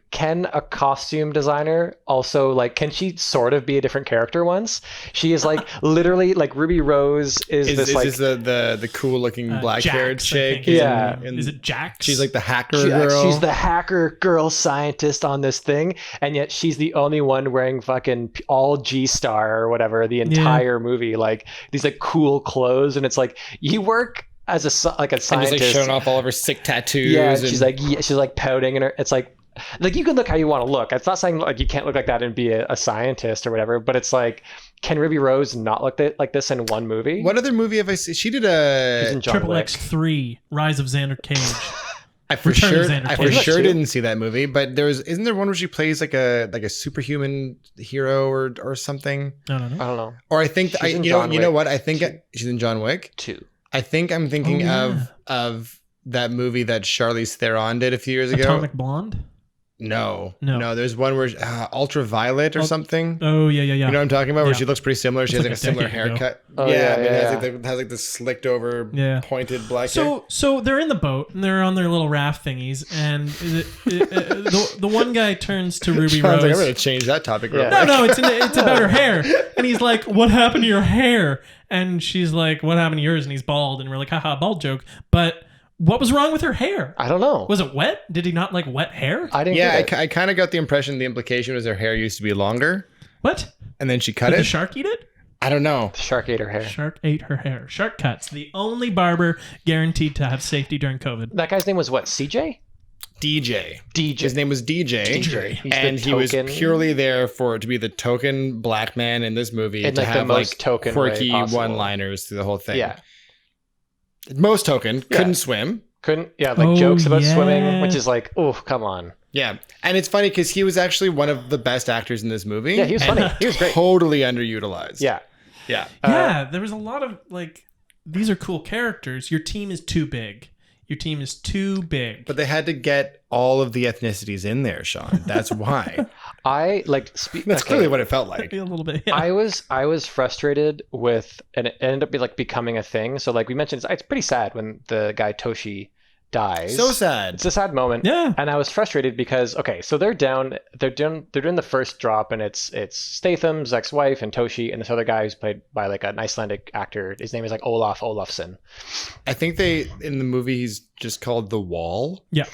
Speaker 2: a costume designer also like can she sort of be a different character once? She is like literally like Ruby Rose is
Speaker 3: Is
Speaker 2: this like
Speaker 3: this the cool looking black haired
Speaker 1: Jax, I think,
Speaker 3: chick?
Speaker 1: is
Speaker 2: Yeah.
Speaker 1: it- Is it Jax?
Speaker 3: She's like the hacker girl.
Speaker 2: she's the hacker girl scientist on this thing, and yet she's the only one wearing fucking all G-Star or whatever the entire movie, like these like cool clothes, and it's like you work as a
Speaker 3: and just
Speaker 2: scientist.
Speaker 3: like showing off all of her sick tattoos.
Speaker 2: Yeah,
Speaker 3: and
Speaker 2: she's like pouting, and it's like you can look how you want to look. It's not saying like you can't look like that and be a scientist or whatever, but it's like, can Ruby Rose not look like this in one movie?
Speaker 3: What other movie have I seen? She did
Speaker 2: She's in
Speaker 3: a.
Speaker 2: John
Speaker 1: Triple
Speaker 2: Wick.
Speaker 1: X3, Rise of Xander Cage.
Speaker 3: I for
Speaker 1: Return of
Speaker 3: sure,
Speaker 1: Xander
Speaker 3: I
Speaker 1: Cage.
Speaker 3: for sure
Speaker 2: Too.
Speaker 3: didn't see that movie, but isn't there one where she plays like a superhuman hero or something?
Speaker 1: I don't know.
Speaker 2: I don't know.
Speaker 3: Or I think
Speaker 2: She's
Speaker 3: I
Speaker 2: in
Speaker 3: you know
Speaker 2: John
Speaker 3: you know
Speaker 2: Wick
Speaker 3: what I think she's in John Wick.
Speaker 2: 2.
Speaker 3: I think I'm thinking
Speaker 1: Oh, yeah.
Speaker 3: of that movie that Charlize Theron did a few years ago.
Speaker 1: Atomic Blonde?
Speaker 3: No.
Speaker 1: No.
Speaker 3: There's one where Ultraviolet or something.
Speaker 1: Oh, yeah.
Speaker 3: You know what I'm talking about? Where
Speaker 1: Yeah.
Speaker 3: she looks pretty similar. She
Speaker 1: It's
Speaker 3: has like a
Speaker 1: like a
Speaker 3: similar
Speaker 1: decade ago.
Speaker 3: haircut.
Speaker 2: Oh,
Speaker 3: yeah,
Speaker 2: yeah,
Speaker 3: I mean,
Speaker 2: yeah,
Speaker 3: it has like the slicked over,
Speaker 1: Yeah.
Speaker 3: pointed black hair.
Speaker 1: So they're in the boat and they're on their little raft thingies, and the one guy turns to Ruby
Speaker 3: Sean's like, I'm
Speaker 1: Rose.
Speaker 3: going to change that topic real
Speaker 2: Yeah.
Speaker 3: quick.
Speaker 1: No, it's about her hair, and he's like, "What happened to your hair?" And she's like, "What happened to yours?" And he's bald, and we're like, "Haha, bald joke." But what was wrong with her hair?
Speaker 2: I don't know.
Speaker 1: Was it wet? Did he not like wet hair?
Speaker 2: I didn't
Speaker 3: Yeah,
Speaker 2: get it.
Speaker 3: I kind of got the impression the implication was her hair used to be longer,
Speaker 1: What?
Speaker 3: and then she cut
Speaker 1: Did the
Speaker 3: it.
Speaker 1: shark eat it?
Speaker 3: I don't know.
Speaker 2: The shark ate her hair.
Speaker 1: Shark ate her hair. Shark cuts. The only barber guaranteed to have safety during COVID.
Speaker 2: That guy's name was what? CJ?
Speaker 3: DJ.
Speaker 2: DJ.
Speaker 3: His name was DJ.
Speaker 1: DJ.
Speaker 2: He's
Speaker 3: And
Speaker 2: the
Speaker 3: he was
Speaker 2: token-
Speaker 3: purely there to be the token black man in this movie
Speaker 2: In,
Speaker 3: to
Speaker 2: like, the
Speaker 3: have
Speaker 2: most
Speaker 3: like
Speaker 2: token way
Speaker 3: quirky
Speaker 2: possible.
Speaker 3: one-liners through the whole thing.
Speaker 2: Yeah.
Speaker 3: Most token,
Speaker 2: Yeah.
Speaker 3: couldn't swim.
Speaker 2: Like
Speaker 1: Oh,
Speaker 2: jokes about
Speaker 1: yeah.
Speaker 2: swimming, which is like, oh, come on.
Speaker 3: Yeah, and it's funny because he was actually one of the best actors in this movie.
Speaker 2: Yeah, he was
Speaker 3: and
Speaker 2: funny. He was great.
Speaker 3: Totally underutilized.
Speaker 2: Yeah.
Speaker 3: yeah.
Speaker 1: Yeah, there was a lot of like, these are cool characters. Your team is too big. Your team is too big.
Speaker 3: But they had to get all of the ethnicities in there, Sean. That's why.
Speaker 2: I like
Speaker 3: That's clearly what it felt like.
Speaker 1: a little bit. Yeah.
Speaker 2: I was frustrated with, and it ended up becoming a thing. So like we mentioned, it's pretty sad when the guy Toshi dies.
Speaker 3: So sad.
Speaker 2: It's a sad moment.
Speaker 1: Yeah.
Speaker 2: And I was frustrated because they're doing the first drop, and it's Statham's ex-wife and Toshi and this other guy who's played by like an Icelandic actor. His name is like Olaf Olafsson.
Speaker 3: I think in the movie he's just called the Wall.
Speaker 1: Yeah.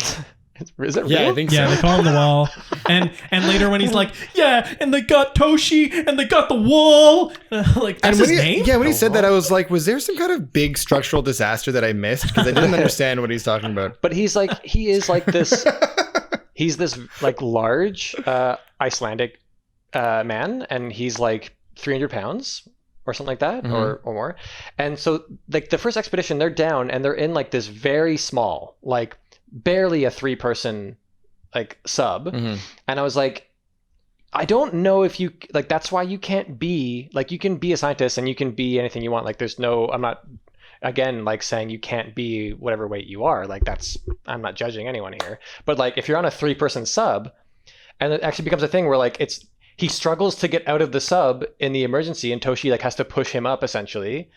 Speaker 2: Is it real?
Speaker 3: Yeah, I think
Speaker 1: Yeah,
Speaker 3: so.
Speaker 1: they call him the wall. And later when he's like, yeah, and they got Toshi and they got the wall. Like, that's
Speaker 3: And when
Speaker 1: his name?
Speaker 3: when he said that, I was like, was there some kind of big structural disaster that I missed? Because I didn't understand what he's talking about.
Speaker 2: But he is like this. He's this like large Icelandic man, and he's like 300 pounds or something like that, or more. And so like the first expedition, they're down and they're in like this very small, like barely a 3-person like sub,
Speaker 3: Mhm.
Speaker 2: and I was like, I don't know if you like. That's why you can't be like, you can be a scientist and you can be anything you want. Like there's no, I'm not again like saying you can't be whatever weight you are. Like that's, I'm not judging anyone here. But like if you're on a 3-person sub, and it actually becomes a thing where like he struggles to get out of the sub in the emergency, and Toshi like has to push him up essentially.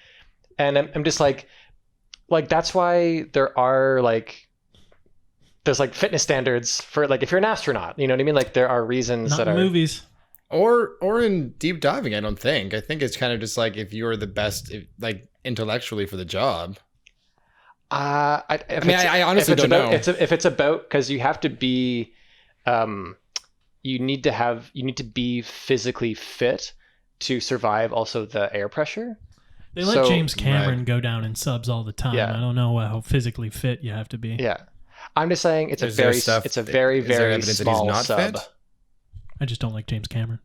Speaker 2: And I'm just like that's why there's like fitness standards for like if you're an astronaut, you know what I mean? Like there are reasons
Speaker 1: Not
Speaker 2: that
Speaker 1: in
Speaker 2: are
Speaker 1: movies.
Speaker 3: Or in deep diving, I don't think. I think it's kind of just like if you're the best, like intellectually for the job.
Speaker 2: I
Speaker 3: honestly don't know.
Speaker 2: If it's about, because you have to be, you need to be physically fit to survive also the air pressure.
Speaker 1: They let James Cameron go down in subs all the time.
Speaker 2: Yeah.
Speaker 1: I don't know how physically fit you have to be.
Speaker 2: Yeah. I'm just saying it's
Speaker 3: Is
Speaker 2: a
Speaker 3: there
Speaker 2: very
Speaker 3: stuff-
Speaker 2: it's a very
Speaker 3: is there
Speaker 2: very
Speaker 3: evidence that he's
Speaker 2: small
Speaker 3: not
Speaker 2: sub.
Speaker 3: fit?
Speaker 1: I just don't like James Cameron.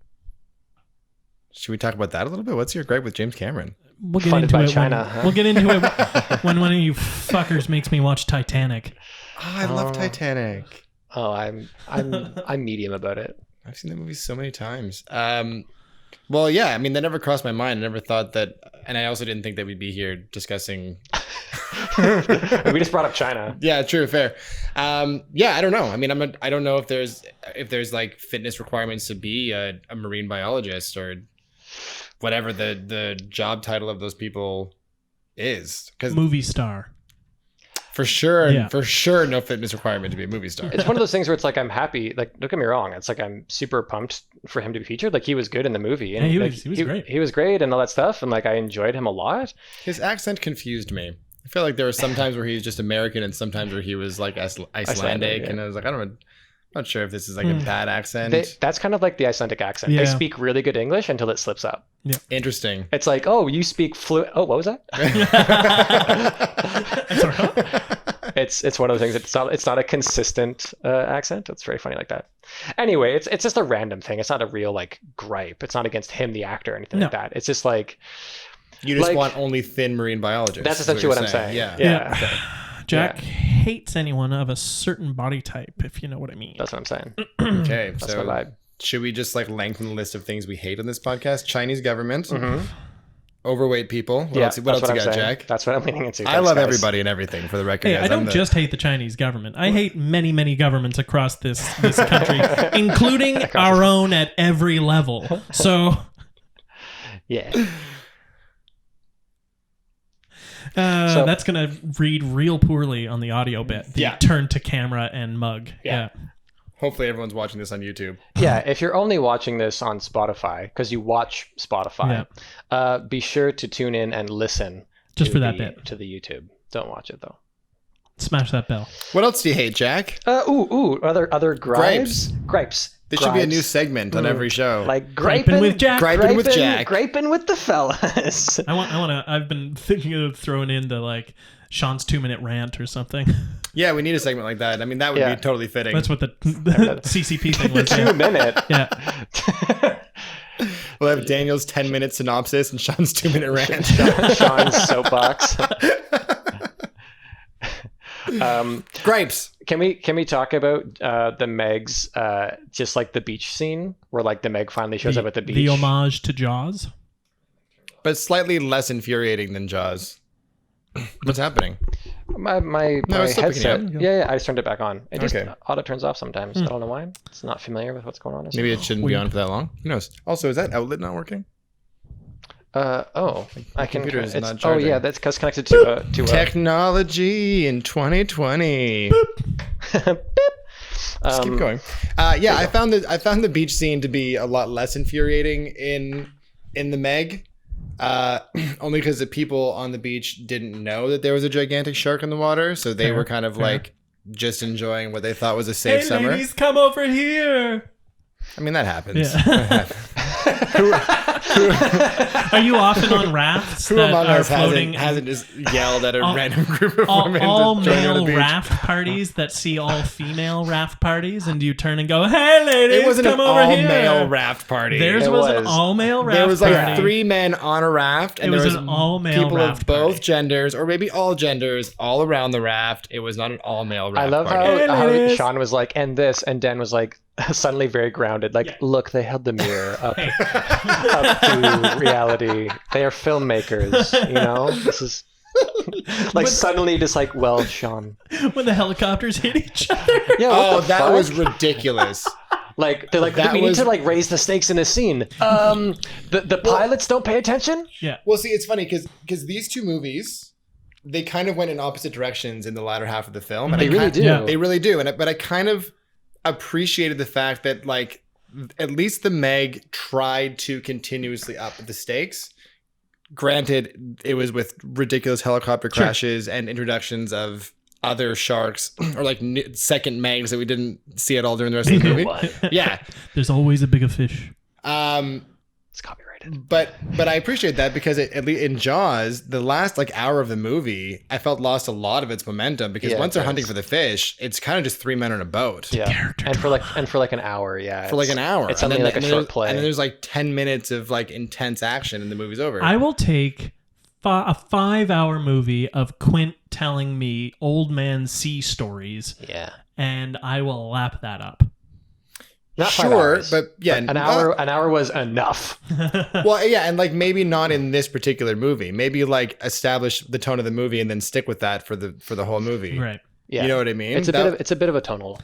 Speaker 3: Should we talk about that a little bit? What's your gripe with James Cameron?
Speaker 1: We'll get
Speaker 2: Funded
Speaker 1: into
Speaker 2: by
Speaker 1: it.
Speaker 2: China,
Speaker 1: when,
Speaker 2: huh?
Speaker 1: We'll get into it when one of you fuckers makes me watch Titanic.
Speaker 3: Oh, I love Titanic.
Speaker 2: Oh, I'm medium about it.
Speaker 3: I've seen that movie so many times. Well, yeah, I mean, that never crossed my mind. I never thought that, and I also didn't think that we'd be here discussing.
Speaker 2: We just brought up China.
Speaker 3: Yeah, true, fair. Yeah, I don't know. I mean, I don't know if there's like fitness requirements to be a marine biologist or whatever the job title of those people is. Because
Speaker 1: Movie star.
Speaker 3: for sure,
Speaker 1: Yeah.
Speaker 3: no fitness requirement to be a movie star.
Speaker 2: It's one of those things where it's like I'm happy. Like, don't get me wrong. It's like I'm super pumped for him to be featured. Like he was good in the movie. And
Speaker 1: Yeah, he
Speaker 2: like,
Speaker 1: was great.
Speaker 2: He was great and all that stuff. And like I enjoyed him a lot.
Speaker 3: His accent confused me. I feel like there were some times where he was just American and sometimes where he was like Icelandic,
Speaker 2: yeah.
Speaker 3: and I was like, I'm not sure if this is like a bad accent.
Speaker 2: That's kind of like the Icelandic accent.
Speaker 1: Yeah.
Speaker 2: They speak really good English until it slips up.
Speaker 3: Interesting.
Speaker 2: It's like, oh, you speak fluent. Oh, what was that? It's one of those things. It's not a consistent accent. It's very funny like that. Anyway, it's just a random thing. It's not a real like gripe. It's not against him, the actor, or anything like that. It's just like
Speaker 3: You just
Speaker 2: like,
Speaker 3: want only thin marine biologists.
Speaker 2: that's essentially what I'm saying.
Speaker 3: Yeah.
Speaker 2: Okay.
Speaker 1: Jack hates anyone of a certain body type, if you know what I mean.
Speaker 2: That's what I'm saying.
Speaker 3: Okay.
Speaker 2: That's
Speaker 3: So
Speaker 2: my vibe.
Speaker 3: should we just like lengthen the list of things we hate on this podcast? Chinese government,
Speaker 2: Mm-hmm.
Speaker 3: overweight people. What else you got, Jack?
Speaker 2: That's what I'm leaning into.
Speaker 3: I
Speaker 2: Thanks,
Speaker 3: love
Speaker 2: guys.
Speaker 3: everybody and everything, for the record.
Speaker 1: Hey,
Speaker 3: guys.
Speaker 1: I don't just hate the Chinese government. I hate many, many governments across this country, including our own at every level. So,
Speaker 2: Yeah.
Speaker 1: that's going to read real poorly on the audio bit. The turn to camera and mug. Yeah.
Speaker 3: Hopefully everyone's watching this on YouTube.
Speaker 2: Yeah, if you're only watching this on Spotify, because you watch Spotify, be sure to tune in and listen.
Speaker 1: Just
Speaker 2: to
Speaker 1: for that
Speaker 2: the-
Speaker 1: bit.
Speaker 2: To the YouTube. Don't watch it, though.
Speaker 1: Smash that bell.
Speaker 3: What else do you hate, Jack?
Speaker 2: Other gripes. Gripes.
Speaker 3: This should be a new segment on every show.
Speaker 2: Like
Speaker 1: Griping with Jack.
Speaker 3: Griping with Jack.
Speaker 2: Griping with the fellas.
Speaker 1: I want to. I've been thinking of throwing into like Sean's 2-minute rant or something.
Speaker 3: Yeah, we need a segment like that. I mean, that would be totally fitting.
Speaker 1: That's what the CCP thing was.
Speaker 2: 2 minute.
Speaker 1: Yeah.
Speaker 3: We'll have Daniel's 10-minute synopsis and Sean's 2-minute rant.
Speaker 2: Sean's soapbox.
Speaker 3: Gripes.
Speaker 2: Can we talk about the Meg's just like the beach scene where like the Meg finally shows up at the beach?
Speaker 1: The homage to Jaws.
Speaker 3: But slightly less infuriating than Jaws. What's happening?
Speaker 2: My
Speaker 3: it's still picking
Speaker 2: headset.
Speaker 3: up.
Speaker 2: Yeah, I just turned it back on. It just
Speaker 3: Okay.
Speaker 2: auto turns off sometimes. I don't know why. It's not familiar with what's going on.
Speaker 3: Maybe it shouldn't be on for that long. Who knows? Also, is that outlet not working?
Speaker 2: I can.
Speaker 3: computer is
Speaker 2: It's,
Speaker 3: not
Speaker 2: oh
Speaker 3: charging.
Speaker 2: yeah, that's because connected to a
Speaker 3: Technology in 2020. Just keep going. I found the beach scene to be a lot less infuriating in the Meg. Only because the people on the beach didn't know that there was a gigantic shark in the water, so they were kind of like just enjoying what they thought was a safe summer.
Speaker 1: Ladies, come over here.
Speaker 3: I mean, that happens.
Speaker 1: Yeah. Are you often on rafts
Speaker 3: Who
Speaker 1: that
Speaker 3: among
Speaker 1: are
Speaker 3: us
Speaker 1: floating?
Speaker 3: hasn't just yelled at a random group of women
Speaker 1: all
Speaker 3: to join on the
Speaker 1: male
Speaker 3: beach?
Speaker 1: raft parties that see all female raft parties, and you turn and go, "Hey, ladies,
Speaker 3: It wasn't
Speaker 1: come
Speaker 3: an
Speaker 1: over here."
Speaker 3: all-male raft party.
Speaker 1: Theirs
Speaker 2: It
Speaker 1: was an
Speaker 2: was.
Speaker 1: all-male raft
Speaker 3: There was like
Speaker 1: party.
Speaker 3: 3 men on a raft, and
Speaker 1: It was
Speaker 3: there was
Speaker 1: an all-male
Speaker 3: people
Speaker 1: raft
Speaker 3: of both
Speaker 1: party.
Speaker 3: genders, or maybe all genders, all around the raft. It was not an all-male raft
Speaker 2: I love
Speaker 3: party.
Speaker 2: how
Speaker 1: ladies.
Speaker 2: Sean was like, and this, and Dan was like, suddenly very grounded. Like,
Speaker 1: Yeah.
Speaker 2: look, they held the mirror up to reality. They are filmmakers, you know? This is like suddenly just like, well, Sean.
Speaker 1: When the helicopters hit each other.
Speaker 2: Yeah, what
Speaker 3: Oh,
Speaker 2: the
Speaker 3: that
Speaker 2: fuck?
Speaker 3: was ridiculous.
Speaker 2: Like they're like,
Speaker 3: That
Speaker 2: we
Speaker 3: was-
Speaker 2: need to like raise the stakes in this scene. The pilots don't pay attention.
Speaker 1: Yeah.
Speaker 3: Well, see, it's funny because these 2 movies, they kind of went in opposite directions in the latter half of the film. And
Speaker 2: They
Speaker 3: I
Speaker 2: really
Speaker 3: kind-
Speaker 2: do.
Speaker 1: Yeah.
Speaker 3: They really do. But I kind of appreciated the fact that, like, at least the Meg tried to continuously up the stakes. Granted, it was with ridiculous helicopter crashes and introductions of other sharks or like second Megs that we didn't see at all during the rest of the movie. Yeah.
Speaker 1: There's always a bigger fish.
Speaker 2: It's copyrighted.
Speaker 3: But I appreciate that because at least in Jaws, the last like hour of the movie, I felt lost a lot of its momentum because
Speaker 2: Yeah,
Speaker 3: once
Speaker 2: it
Speaker 3: they're hunting
Speaker 2: does.
Speaker 3: for the fish, it's kind of just 3 men on a boat.
Speaker 2: Yeah,
Speaker 1: Character
Speaker 2: and for like an hour, yeah,
Speaker 3: For like an hour.
Speaker 2: It's something like a short play.
Speaker 3: And then there's like 10 minutes of like intense action and the movie's over.
Speaker 1: I will take a 5-hour movie of Quint telling me old man sea stories,
Speaker 2: Yeah,
Speaker 1: and I will lap that up.
Speaker 2: not 5
Speaker 3: sure,
Speaker 2: hours,
Speaker 3: but yeah,
Speaker 2: an hour was enough.
Speaker 3: Well, yeah, and like maybe not in this particular movie. Maybe like establish the tone of the movie and then stick with that for the whole movie.
Speaker 1: Right.
Speaker 2: Yeah,
Speaker 3: You know what I mean?
Speaker 2: It's a bit of a tonal,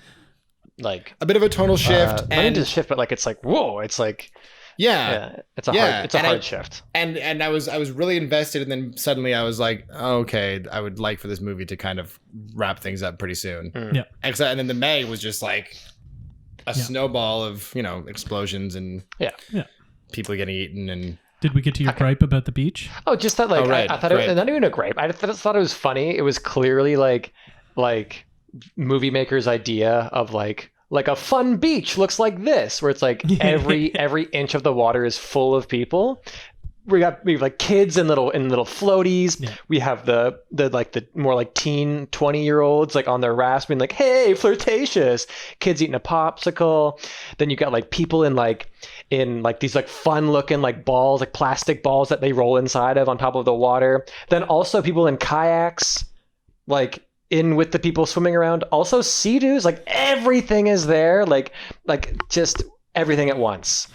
Speaker 2: like
Speaker 3: a bit of a tonal shift,
Speaker 2: not even just shift, but like it's like whoa, it's like
Speaker 3: yeah.
Speaker 2: it's a
Speaker 3: Yeah,
Speaker 2: hard, it's a
Speaker 3: and
Speaker 2: hard
Speaker 3: I-
Speaker 2: shift.
Speaker 3: And I was really invested, and then suddenly I was like, oh, okay, I would like for this movie to kind of wrap things up pretty soon.
Speaker 1: Yeah.
Speaker 3: And then the Meg was just like a snowball of explosions and
Speaker 2: Yeah.
Speaker 3: people getting eaten and
Speaker 1: Did we get to your gripe about the beach?
Speaker 2: Oh, just that, like,
Speaker 3: Oh, right,
Speaker 2: I thought
Speaker 3: right.
Speaker 2: it, not even a gripe. I just thought it was funny. It was clearly like movie maker's idea of like a fun beach looks like this, where it's like every inch of the water is full of people. We have like kids in little floaties.
Speaker 1: Yeah.
Speaker 2: We have the more like teen 20-year-olds like on their rafts being like, hey, flirtatious. Kids eating a popsicle. Then you got like people in these like fun looking like balls, like plastic balls that they roll inside of on top of the water. Then also people in kayaks, like in with the people swimming around. Also sea-doos, like everything is there, like just everything at once,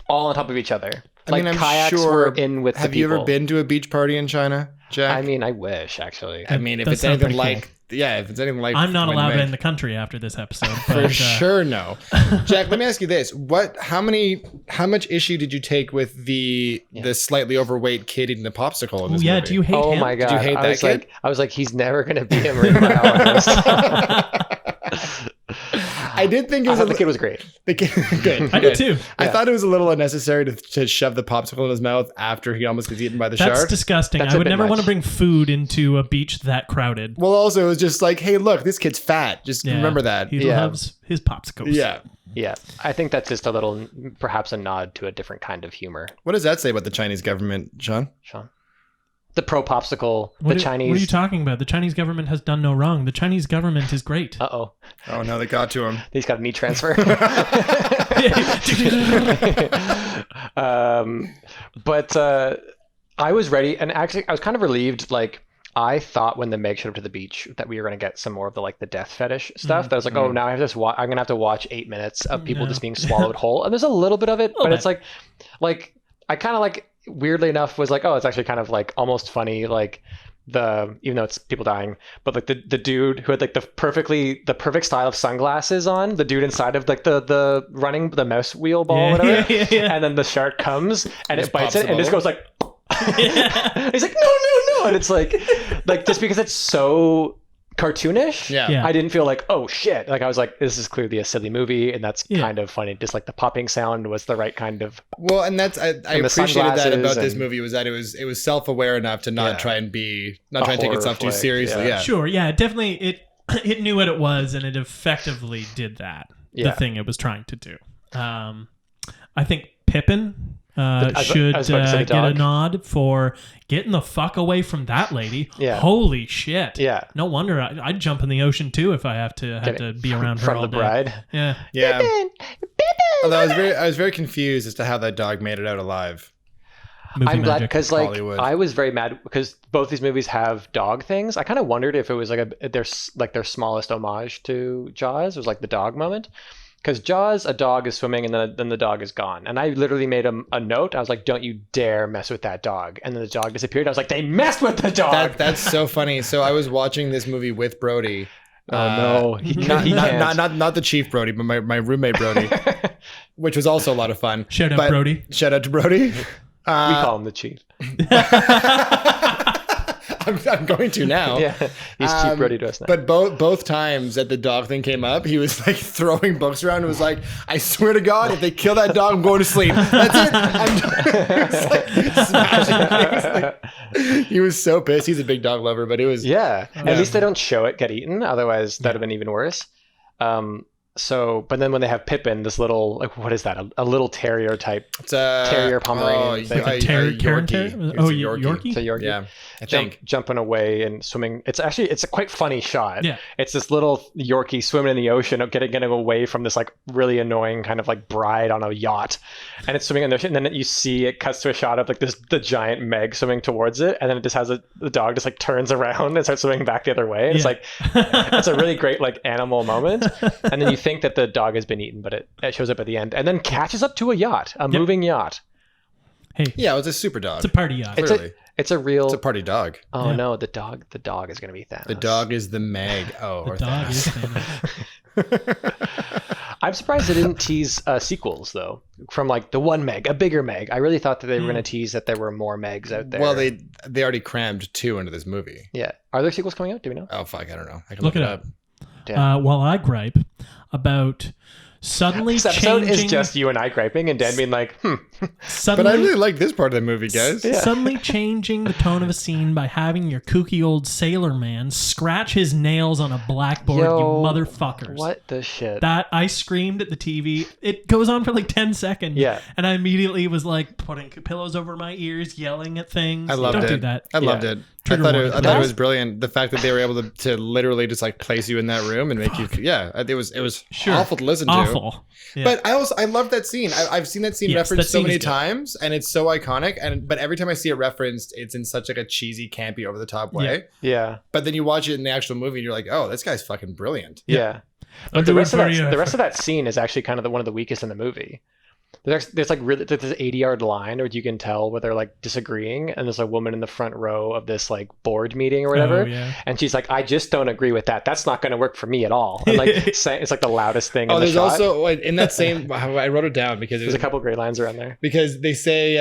Speaker 2: all on top of each other.
Speaker 3: I mean, I'm
Speaker 2: kayaks
Speaker 3: sure.
Speaker 2: were in with the
Speaker 3: Have
Speaker 2: people.
Speaker 3: you ever been to a beach party in China, Jack?
Speaker 2: I mean, I wish actually.
Speaker 3: I mean, if
Speaker 1: That
Speaker 3: it's
Speaker 1: sounds
Speaker 3: anything
Speaker 1: pretty
Speaker 3: like, yeah, if it's anything like,
Speaker 1: I'm not
Speaker 3: when
Speaker 1: allowed
Speaker 3: Meg-
Speaker 1: in the country after this episode.
Speaker 3: For
Speaker 1: But,
Speaker 3: sure, no. Jack, let me ask you this: how much issue did you take with the slightly overweight kid eating the popsicle in this
Speaker 1: yeah,
Speaker 3: movie?
Speaker 1: do you hate
Speaker 2: Oh
Speaker 1: him?
Speaker 2: my god!
Speaker 3: you hate
Speaker 2: I
Speaker 3: that
Speaker 2: was
Speaker 3: kid?
Speaker 2: I was like, he's never gonna be a Marine biologist.
Speaker 3: I did think it
Speaker 2: I
Speaker 3: was
Speaker 2: thought the kid was great.
Speaker 3: good.
Speaker 1: I did too.
Speaker 3: I thought it was a little unnecessary to shove the popsicle in his mouth after he almost gets eaten by the
Speaker 1: That's
Speaker 3: shark.
Speaker 1: disgusting.
Speaker 2: That's
Speaker 1: I
Speaker 2: a
Speaker 1: would
Speaker 2: bit
Speaker 1: never
Speaker 2: much.
Speaker 1: want to bring food into a beach that crowded.
Speaker 3: Well, also it was just like, hey, look, this kid's fat. Just
Speaker 1: Yeah.
Speaker 3: remember that.
Speaker 1: He
Speaker 2: Yeah.
Speaker 1: loves his popsicles.
Speaker 3: Yeah.
Speaker 2: Yeah, I think that's just a little, perhaps a nod to a different kind of humor.
Speaker 3: What does that say about the Chinese government, Sean?
Speaker 2: Sean, the pro popsicle,
Speaker 1: What
Speaker 2: Chinese.
Speaker 1: What are you talking about? The Chinese government has done no wrong. The Chinese government is great.
Speaker 2: Uh-oh.
Speaker 3: Oh no, they got to him.
Speaker 2: He's got a knee transfer. But I was ready, and actually I was kind of relieved. Like, I thought when the Meg showed up to the beach that we were going to get some more of the like the death fetish stuff. That I was like, oh, now I have to I'm going to have to watch 8 minutes of people
Speaker 1: No.
Speaker 2: just being swallowed whole. And there's a little bit of it, but
Speaker 1: bit.
Speaker 2: it's like I kind of like, weirdly enough, was like, oh, it's actually kind of like almost funny, like even though it's people dying, but like the dude who had like the perfect style of sunglasses on, the dude inside of like the running the mouse wheel ball or whatever,
Speaker 1: yeah.
Speaker 2: and then the shark comes and
Speaker 3: Just
Speaker 2: it bites
Speaker 3: pops
Speaker 2: it
Speaker 3: the
Speaker 2: and just
Speaker 3: bottle.
Speaker 2: goes like he's like no, and it's like just because it's so cartoonish,
Speaker 3: Yeah.
Speaker 2: I didn't feel like, oh shit, like I was like, this is clearly a silly movie, and that's
Speaker 1: Yeah.
Speaker 2: kind of funny. Just like the popping sound was the right kind of.
Speaker 3: Well, and that's I
Speaker 2: the
Speaker 3: appreciated that about
Speaker 2: sunglasses
Speaker 3: this
Speaker 2: and-
Speaker 3: movie was that it was self-aware enough to not
Speaker 2: Yeah.
Speaker 3: try and be not
Speaker 2: A
Speaker 3: try and take
Speaker 2: horror
Speaker 3: itself too
Speaker 2: flick,
Speaker 3: seriously.
Speaker 2: yeah.
Speaker 3: Yeah.
Speaker 1: Sure, yeah, definitely it knew what it was and it effectively did that.
Speaker 2: Yeah.
Speaker 1: The thing it was trying to do. I think Pippin should
Speaker 2: I was about to say the
Speaker 1: get a
Speaker 2: dog.
Speaker 1: nod for getting the fuck away from that lady.
Speaker 2: Yeah.
Speaker 1: Holy shit.
Speaker 2: Yeah.
Speaker 1: No wonder I'd jump in the ocean too if I have to be around her
Speaker 2: From
Speaker 1: all
Speaker 2: the
Speaker 1: day.
Speaker 2: bride.
Speaker 1: Yeah.
Speaker 3: Yeah. Although I was very confused as to how that dog made it out alive.
Speaker 1: Movie
Speaker 2: I'm glad
Speaker 1: magic.
Speaker 2: because like
Speaker 3: Hollywood.
Speaker 2: I was very mad because both these movies have dog things. I kind of wondered if it was like their smallest homage to Jaws was like the dog moment. Because Jaws, a dog is swimming and then the dog is gone. And I literally made a note. I was like, don't you dare mess with that dog. And then the dog disappeared. I was like, they messed with the dog.
Speaker 3: That's so funny. So I was watching this movie with Brody.
Speaker 2: No.
Speaker 3: Not the Chief Brody, but my roommate Brody, which was also a lot of fun.
Speaker 1: Shout out
Speaker 3: But-
Speaker 1: Brody.
Speaker 3: Shout out to Brody.
Speaker 2: We call him the chief.
Speaker 3: I'm going to now.
Speaker 2: Yeah, he's Chief Brody to us now.
Speaker 3: But both times that the dog thing came up, he was like throwing books around and was like, I swear to God, if they kill that dog, I'm going to sleep. That's it. He was like smashing things. He was so pissed. He's a big dog lover, but it was...
Speaker 2: Yeah. At least they don't show it get eaten. Otherwise, that'd have been even worse. But then when they have Pippin, this little, like, what is that? A little terrier type.
Speaker 3: It's a
Speaker 2: Terrier Pomeranian thing.
Speaker 1: Like a Karen
Speaker 3: Yorkie.
Speaker 1: Terrier?
Speaker 3: It's
Speaker 1: Oh,
Speaker 3: a
Speaker 1: Yorkie?
Speaker 2: It's a Yorkie.
Speaker 3: Yeah, I think.
Speaker 2: Jumping away and swimming. It's a quite funny shot.
Speaker 1: Yeah.
Speaker 2: It's this little Yorkie swimming in the ocean, getting away from this like really annoying kind of like bride on a yacht, and it's swimming in the ocean. And then you see it cuts to a shot of like the giant Meg swimming towards it, and then it just has the dog just like turns around and starts swimming back the other way. And it's like it's a really great like animal moment. And then you think that the dog has been eaten, but it shows up at the end and then catches up to a yacht, moving yacht.
Speaker 1: Hey,
Speaker 3: Yeah, it was a super dog.
Speaker 1: it's a party yacht.
Speaker 3: Clearly.
Speaker 2: It's a real.
Speaker 3: It's a party dog.
Speaker 2: Oh
Speaker 1: Yeah.
Speaker 2: no, the dog is gonna be Thanos.
Speaker 3: The dog is the Meg. Oh,
Speaker 1: The
Speaker 3: or
Speaker 1: dog
Speaker 3: Thanos.
Speaker 1: is Thanos.
Speaker 2: I'm surprised they didn't tease sequels though, from like the one Meg, a bigger Meg. I really thought that they were going to tease that there were more Megs out there.
Speaker 3: Well, they already crammed 2 into this movie.
Speaker 2: yeah. Are there sequels coming out? Do we know?
Speaker 3: Oh, fuck, I don't know. I can
Speaker 1: Look
Speaker 3: look
Speaker 1: it
Speaker 3: it
Speaker 1: up.
Speaker 3: up.
Speaker 2: Damn.
Speaker 1: While I gripe about suddenly
Speaker 2: This episode
Speaker 1: changing...
Speaker 2: is just you and I griping, and Dan being like,
Speaker 3: But
Speaker 1: Suddenly,
Speaker 3: I really like this part of the movie, guys.
Speaker 2: Yeah.
Speaker 1: suddenly changing the tone of a scene by having your kooky old sailor man scratch his nails on a blackboard,
Speaker 2: Yo,
Speaker 1: you motherfuckers.
Speaker 2: what the shit?
Speaker 1: That I screamed at the TV. It goes on for like 10 seconds.
Speaker 2: Yeah.
Speaker 1: And I immediately was like putting pillows over my ears, yelling at things.
Speaker 3: I loved
Speaker 1: Don't
Speaker 3: it.
Speaker 1: do that.
Speaker 3: I loved
Speaker 2: Yeah.
Speaker 3: it.
Speaker 1: Trigger
Speaker 3: I
Speaker 1: warning.
Speaker 3: thought it was brilliant. The fact that they were able to literally just like place you in that room and make you, it was
Speaker 1: Sure.
Speaker 3: awful to listen to.
Speaker 1: Awful. Yeah.
Speaker 3: But I love that scene. I've seen that scene
Speaker 1: Yes,
Speaker 3: referenced
Speaker 1: that
Speaker 3: so
Speaker 1: scene
Speaker 3: many
Speaker 1: is good.
Speaker 3: times, and it's so iconic. But every time I see it referenced, it's in such like a cheesy, campy, over the top way.
Speaker 2: yeah.
Speaker 3: But then you watch it in the actual movie, and you're like, oh, this guy's fucking brilliant.
Speaker 2: Yeah.
Speaker 1: I'll
Speaker 2: But
Speaker 1: do
Speaker 2: the
Speaker 1: it
Speaker 2: rest, of
Speaker 1: for
Speaker 2: that,
Speaker 1: you.
Speaker 2: the rest of that scene is actually kind of one of the weakest in the movie. There's like really there's this 80-yard line where you can tell where they're like disagreeing, and there's a woman in the front row of this like board meeting or whatever,
Speaker 1: Oh, yeah.
Speaker 2: and she's like, I just don't agree with that. That's not going to work for me at all. And like it's like the loudest thing in the
Speaker 3: There's
Speaker 2: shot.
Speaker 3: also in that same. I wrote it down because
Speaker 2: There's a couple great lines around there.
Speaker 3: because they say,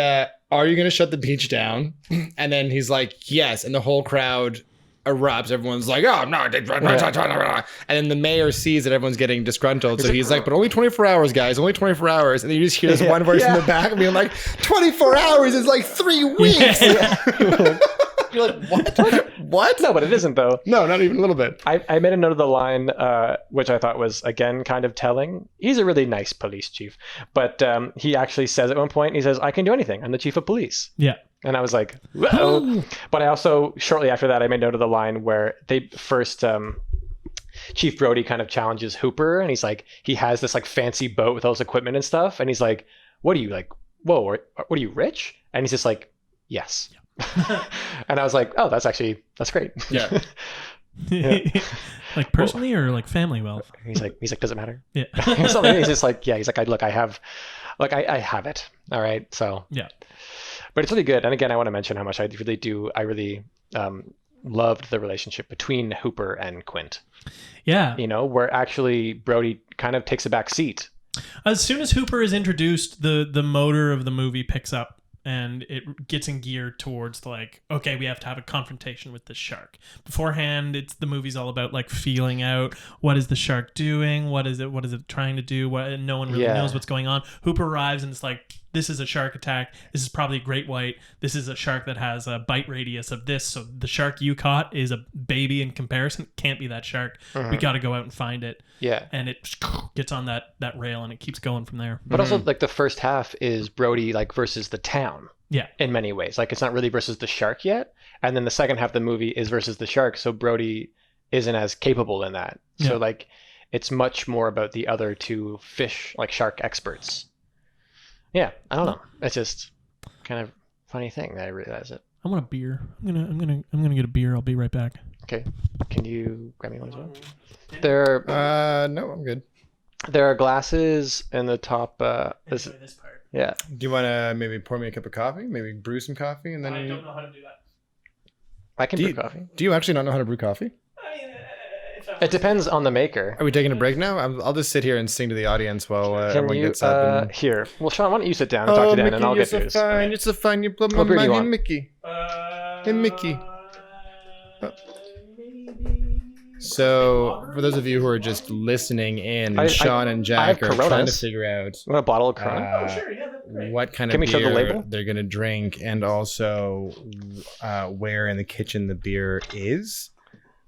Speaker 3: "Are you going to shut the beach down?" And then he's like, "Yes," and the whole crowd erupts. Everyone's like, "Oh no!" And then the mayor sees that everyone's getting disgruntled, so he's like, "But only 24 hours, guys. Only 24 hours." And then you just hear this one voice in the back being like, "24 hours is like 3 weeks." You're like, "What? What?"
Speaker 2: No, but it isn't though.
Speaker 3: No, not even a little bit.
Speaker 2: I made a note of the line, which I thought was, again, kind of telling. He's a really nice police chief. But he actually says at one point, he says, I can do anything. I'm the chief of police.
Speaker 1: Yeah.
Speaker 2: And I was like, whoa. But I also, shortly after that, I made note of the line where they first... Chief Brody kind of challenges Hooper, and he's like, he has this like fancy boat with all his equipment and stuff. And he's like, what are you like? Whoa, what are you, rich? And he's just like, yes. And I was like, oh, that's great.
Speaker 3: Yeah.
Speaker 1: Like personally or like family wealth?
Speaker 2: He's like, does it matter?
Speaker 1: Yeah.
Speaker 2: He's just like, yeah, he's like, I have it. All right. So,
Speaker 1: Yeah.
Speaker 2: but it's really good. And again, I want to mention how much I really loved the relationship between Hooper and Quint,
Speaker 1: Yeah.
Speaker 2: where actually Brody kind of takes a back seat.
Speaker 1: As soon as Hooper is introduced, the motor of the movie picks up and it gets in gear towards like, okay, we have to have a confrontation with this shark. Beforehand, the movie's all about like feeling out what is the shark doing, what is it trying to do, no one really knows what's going on. Hooper arrives and it's like, this is a shark attack. This is probably a great white. This is a shark that has a bite radius of this. So the shark you caught is a baby in comparison. Can't be that shark. We got to go out and find it.
Speaker 2: Yeah.
Speaker 1: And it gets on that rail and it keeps going from there.
Speaker 2: But also, like, the first half is Brody, like, versus the town.
Speaker 1: Yeah.
Speaker 2: In many ways. Like, it's not really versus the shark yet. And then the second half of the movie is versus the shark. So Brody isn't as capable in that. So, like, it's much more about the other two fish, like, shark experts. Yeah, I don't know. It's just kind of funny thing that I realize it.
Speaker 1: I want a beer. I'm gonna get a beer. I'll be right back.
Speaker 2: Okay. Can you grab me one as well? There.
Speaker 3: No, I'm good.
Speaker 2: There are glasses in the top.
Speaker 1: This part.
Speaker 2: Yeah.
Speaker 3: Do you want to maybe pour me a cup of coffee? Maybe brew some coffee and then.
Speaker 1: I don't know how to do that.
Speaker 2: I can brew coffee.
Speaker 3: Do you actually not know how to brew coffee?
Speaker 2: It depends on the maker.
Speaker 3: Are we taking a break now? I'll just sit here and sing to the audience while everyone gets up. And...
Speaker 2: Here. Well, Sean, why don't you sit down and talk to Dan,
Speaker 3: Mickey,
Speaker 2: and I'll get
Speaker 3: you're
Speaker 2: yours.
Speaker 3: so fine. You're so fine. You blow my
Speaker 2: What beer do you
Speaker 3: mind.
Speaker 2: want?
Speaker 3: Hey, Mickey. Hey, Mickey. So, for those of you who are just listening in, Sean and Jack are trying to figure out
Speaker 2: what a bottle of Corona.
Speaker 3: what kind
Speaker 2: Can
Speaker 3: of
Speaker 2: we show the
Speaker 3: beer
Speaker 2: label?
Speaker 3: they're going to drink, and also where in the kitchen the beer is.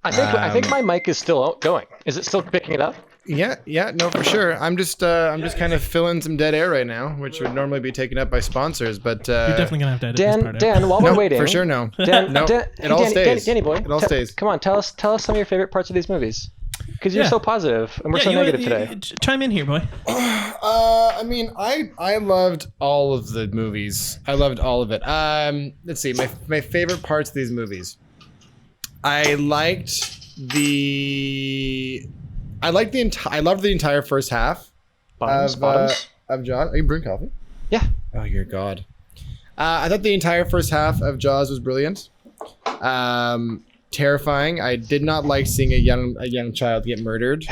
Speaker 2: I think my mic is still going. Is it still picking it up?
Speaker 3: Yeah, no, for sure. I'm just kind of filling some dead air right now, which would normally be taken up by sponsors, but
Speaker 1: You're definitely gonna have to edit this part out.
Speaker 2: Dan, while we're waiting,
Speaker 3: for sure, no.
Speaker 2: Dan,
Speaker 3: No, it all stays.
Speaker 2: Danny boy,
Speaker 3: It all stays.
Speaker 2: Come on, tell us some of your favorite parts of these movies, because you're so positive and we're so negative today.
Speaker 1: Chime in here, boy.
Speaker 3: I mean, I loved all of the movies. I loved all of it. Let's see, my favorite parts of these movies. I loved the entire first half
Speaker 2: Bottoms.
Speaker 3: of Jaws. Are you brewing coffee?
Speaker 2: Yeah.
Speaker 3: Oh, you're God. I thought the entire first half of Jaws was brilliant. Terrifying. I did not like seeing a young child get murdered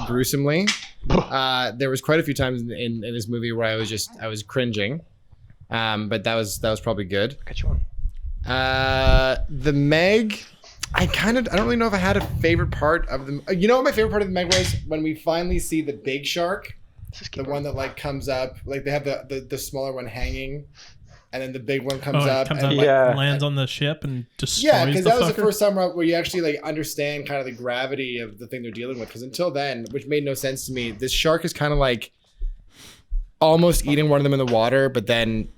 Speaker 3: gruesomely. There was quite a few times in this movie where I was cringing. But that was probably good.
Speaker 2: Got you one.
Speaker 3: The Meg. I don't really know if I had a favorite part of the. You know what my favorite part of the Meg was? When we finally see the big shark, the one that like comes up, like they have the smaller one hanging, and then the big one comes up and
Speaker 1: lands on the ship and destroys
Speaker 3: yeah, because that was the
Speaker 1: fucker.
Speaker 3: first time where you actually like understand kind of the gravity of the thing they're dealing with. Because until then, which made no sense to me, this shark is kind of like almost eating one of them in the water, but then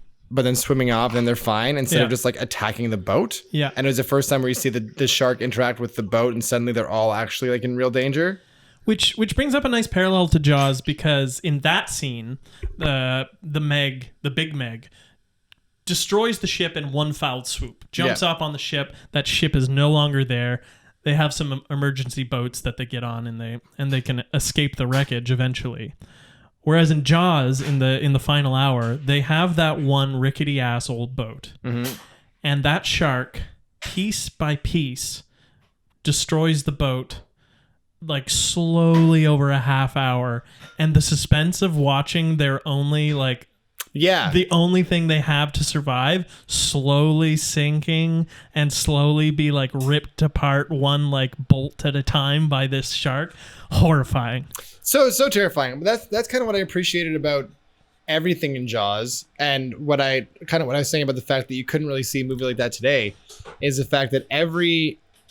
Speaker 3: swimming off, and then they're fine instead of just like attacking the boat.
Speaker 1: Yeah.
Speaker 3: And it was the first time where you see the shark interact with the boat, and suddenly they're all actually like in real danger.
Speaker 1: Which brings up a nice parallel to Jaws, because in that scene, the big Meg, destroys the ship in one foul swoop. Jumps up on the ship. That ship is no longer there. They have some emergency boats that they get on, and they can escape the wreckage eventually. Whereas in Jaws, in the final hour, they have that one rickety ass old boat, and that shark, piece by piece, destroys the boat, like slowly over a half hour, and the suspense of watching their only like. Yeah. The only thing they have to survive slowly sinking and slowly be like ripped apart one like bolt at a time by this shark. Horrifying. So
Speaker 3: terrifying. But that's kind of what I appreciated about everything in Jaws, and what I was saying about the fact that you couldn't really see a movie like that today is the fact that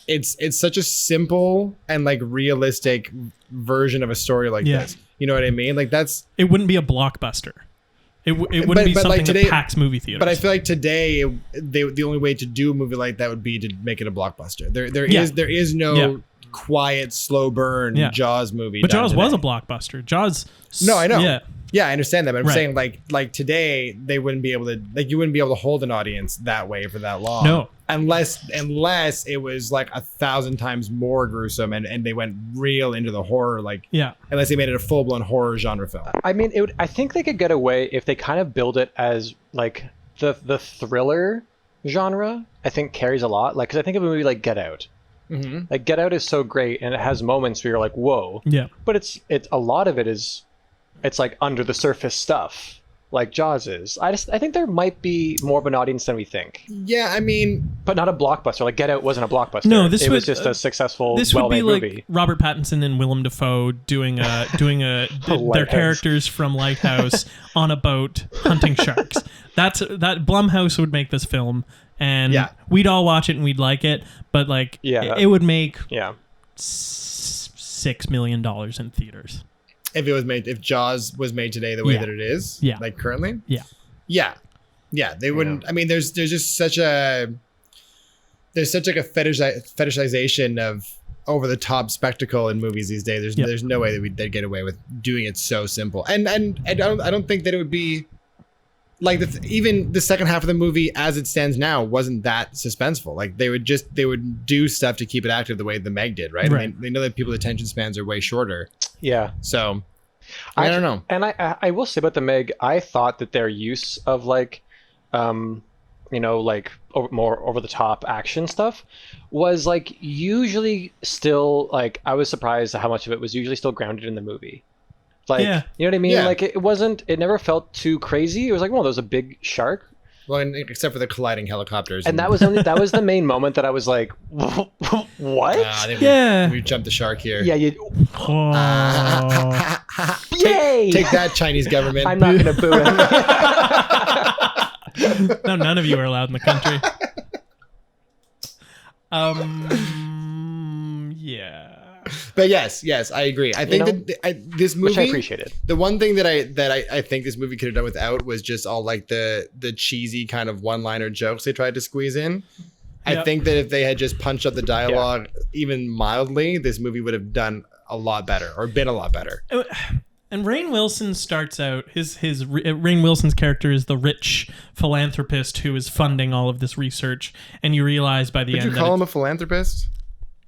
Speaker 3: it's such a simple and like realistic version of a story like this. You know what I mean? Like it
Speaker 1: wouldn't be a blockbuster. It wouldn't be something like today, that packs movie theaters.
Speaker 3: But I feel like today, the only way to do a movie like that would be to make it a blockbuster. There is no quiet, slow burn Jaws movie.
Speaker 1: But Jaws was a blockbuster. Jaws.
Speaker 3: No, I know.
Speaker 1: Yeah.
Speaker 3: Yeah, I understand that, but I'm saying like today they wouldn't be able to, like, you wouldn't be able to hold an audience that way for that long.
Speaker 1: No.
Speaker 3: Unless it was like 1,000 times more gruesome and they went real into the horror, unless they made it a full blown horror genre film.
Speaker 2: I mean, I think they could get away if they kind of build it as like the thriller genre. I think carries a lot, like, because I think of a movie like Get Out. Mm-hmm. Like Get Out is so great, and it has moments where you're like, whoa.
Speaker 1: Yeah.
Speaker 2: But it's a lot of it is. It's like under the surface stuff. like Jaws is. I think there might be more of an audience than we think.
Speaker 3: Yeah, I mean,
Speaker 2: but not a blockbuster. Like Get Out wasn't a blockbuster.
Speaker 1: No,
Speaker 2: it was just a successful,
Speaker 1: this would be
Speaker 2: well-made
Speaker 1: like
Speaker 2: movie.
Speaker 1: Robert Pattinson and Willem Dafoe doing their characters from Lighthouse on a boat hunting sharks. That Blumhouse would make this film, and we'd all watch it and we'd like it. But like, it would make $6 million in theaters.
Speaker 3: If Jaws was made today the way that it is, like currently, they wouldn't. I mean, there's just such a like a fetishization of over the top spectacle in movies these days. There's no way that they'd get away with doing it so simple. And I don't think that it would be like even the second half of the movie as it stands now wasn't that suspenseful. Like they would do stuff to keep it active the way the Meg did, right? I mean, they know that people's attention spans are way shorter. Yeah. So I don't know.
Speaker 2: And I will say about the Meg, I thought that their use of like, like more over the top action stuff was like usually still like, I was surprised at how much of it was usually still grounded in the movie. Like, you know what I mean? Yeah. Like it never felt too crazy. It was like, well, there's a big shark.
Speaker 3: Well, except for the colliding helicopters.
Speaker 2: And that was the main moment that I was like, what?
Speaker 3: I think we jumped the shark here.
Speaker 2: Yeah, you. Yay!
Speaker 3: Take that, Chinese government.
Speaker 2: I'm not going to boo him.
Speaker 1: No, none of you are allowed in the country. Yeah.
Speaker 3: But yes, I agree. I think that this movie,
Speaker 2: which I appreciated.
Speaker 3: The one thing that I think this movie could have done without was just all like the cheesy kind of one-liner jokes they tried to squeeze in. I think that if they had just punched up the dialogue even mildly, this movie would have done a lot better or been a lot better.
Speaker 1: And Rainn Wilson starts out Rainn Wilson's character is the rich philanthropist who is funding all of this research, and you realize by the end.
Speaker 3: Would you call him a philanthropist?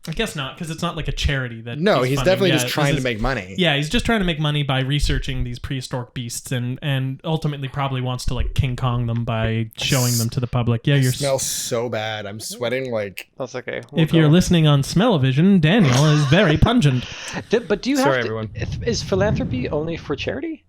Speaker 1: I guess not, because it's not like a charity that.
Speaker 3: No, he's definitely just trying to make money.
Speaker 1: Yeah, he's just trying to make money by researching these prehistoric beasts, and ultimately probably wants to like King Kong them by showing them to the public. Yeah, you
Speaker 3: smell so bad. I'm sweating like.
Speaker 2: That's okay.
Speaker 1: If you're listening on Smell-O-Vision, Daniel is very pungent.
Speaker 2: But do you
Speaker 3: Sorry,
Speaker 2: have to,
Speaker 3: everyone.
Speaker 2: Is philanthropy only for charity?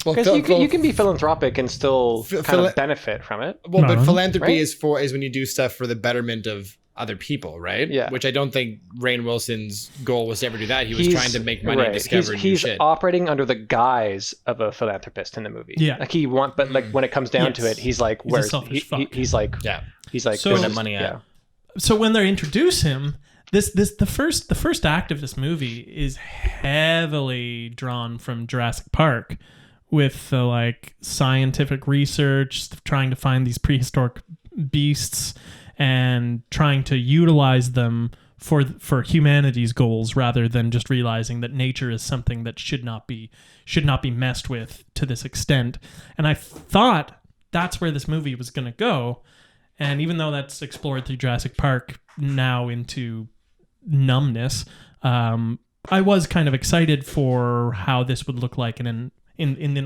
Speaker 3: Well,
Speaker 2: because you can be philanthropic and still kind of benefit from it.
Speaker 3: Well, but philanthropy is when you do stuff for the betterment of other people, right?
Speaker 2: Yeah.
Speaker 3: Which I don't think Rainn Wilson's goal was to ever do that. He was trying to make money and discover new shit.
Speaker 2: He's operating under the guise of a philanthropist in the movie.
Speaker 1: Yeah.
Speaker 2: Like but like when it comes down to it, he's like, he's like
Speaker 3: putting that money out.
Speaker 1: So when they introduce him, the first act of this movie is heavily drawn from Jurassic Park, with the like scientific research, trying to find these prehistoric beasts and trying to utilize them for humanity's goals, rather than just realizing that nature is something that should not be messed with to this extent. And I thought that's where this movie was going to go. And even though that's explored through Jurassic Park now into numbness, I was kind of excited for how this would look like in an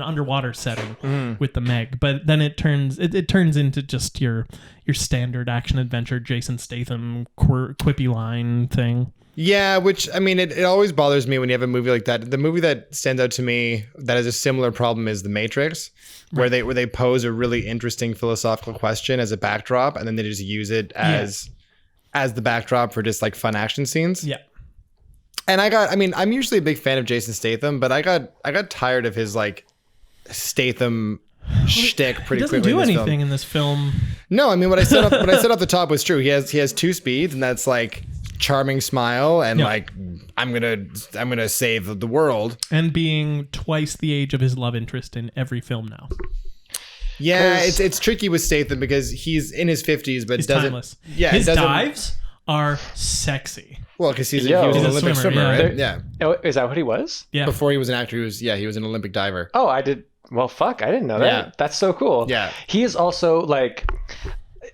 Speaker 1: underwater setting with the Meg, but then it turns into just your standard action adventure Jason Statham quippy line thing.
Speaker 3: Yeah, which I mean, it always bothers me when you have a movie like that. The movie that stands out to me that has a similar problem is The Matrix, where they pose a really interesting philosophical question as a backdrop, and then they just use it as the backdrop for just like fun action scenes.
Speaker 1: Yeah.
Speaker 3: And I'm usually a big fan of Jason Statham, but I got tired of his like Statham shtick pretty quickly.
Speaker 1: He doesn't do anything in this film.
Speaker 3: No, I mean what I said off the top was true. He has two speeds, and that's like charming smile and like I'm gonna save the world,
Speaker 1: and being twice the age of his love interest in every film now.
Speaker 3: Yeah, it's tricky with Statham because he's in his 50s, but
Speaker 1: he's
Speaker 3: doesn't.
Speaker 1: Timeless.
Speaker 3: Yeah,
Speaker 1: his dives are sexy.
Speaker 3: Well, because he was an Olympic swimmer, right? Yeah.
Speaker 2: Oh, is that what he was?
Speaker 1: Yeah.
Speaker 3: Before he was an actor, he was an Olympic diver.
Speaker 2: Oh, I did. Well, fuck, I didn't know that.
Speaker 3: Yeah.
Speaker 2: That's so cool.
Speaker 3: Yeah.
Speaker 2: He is also like,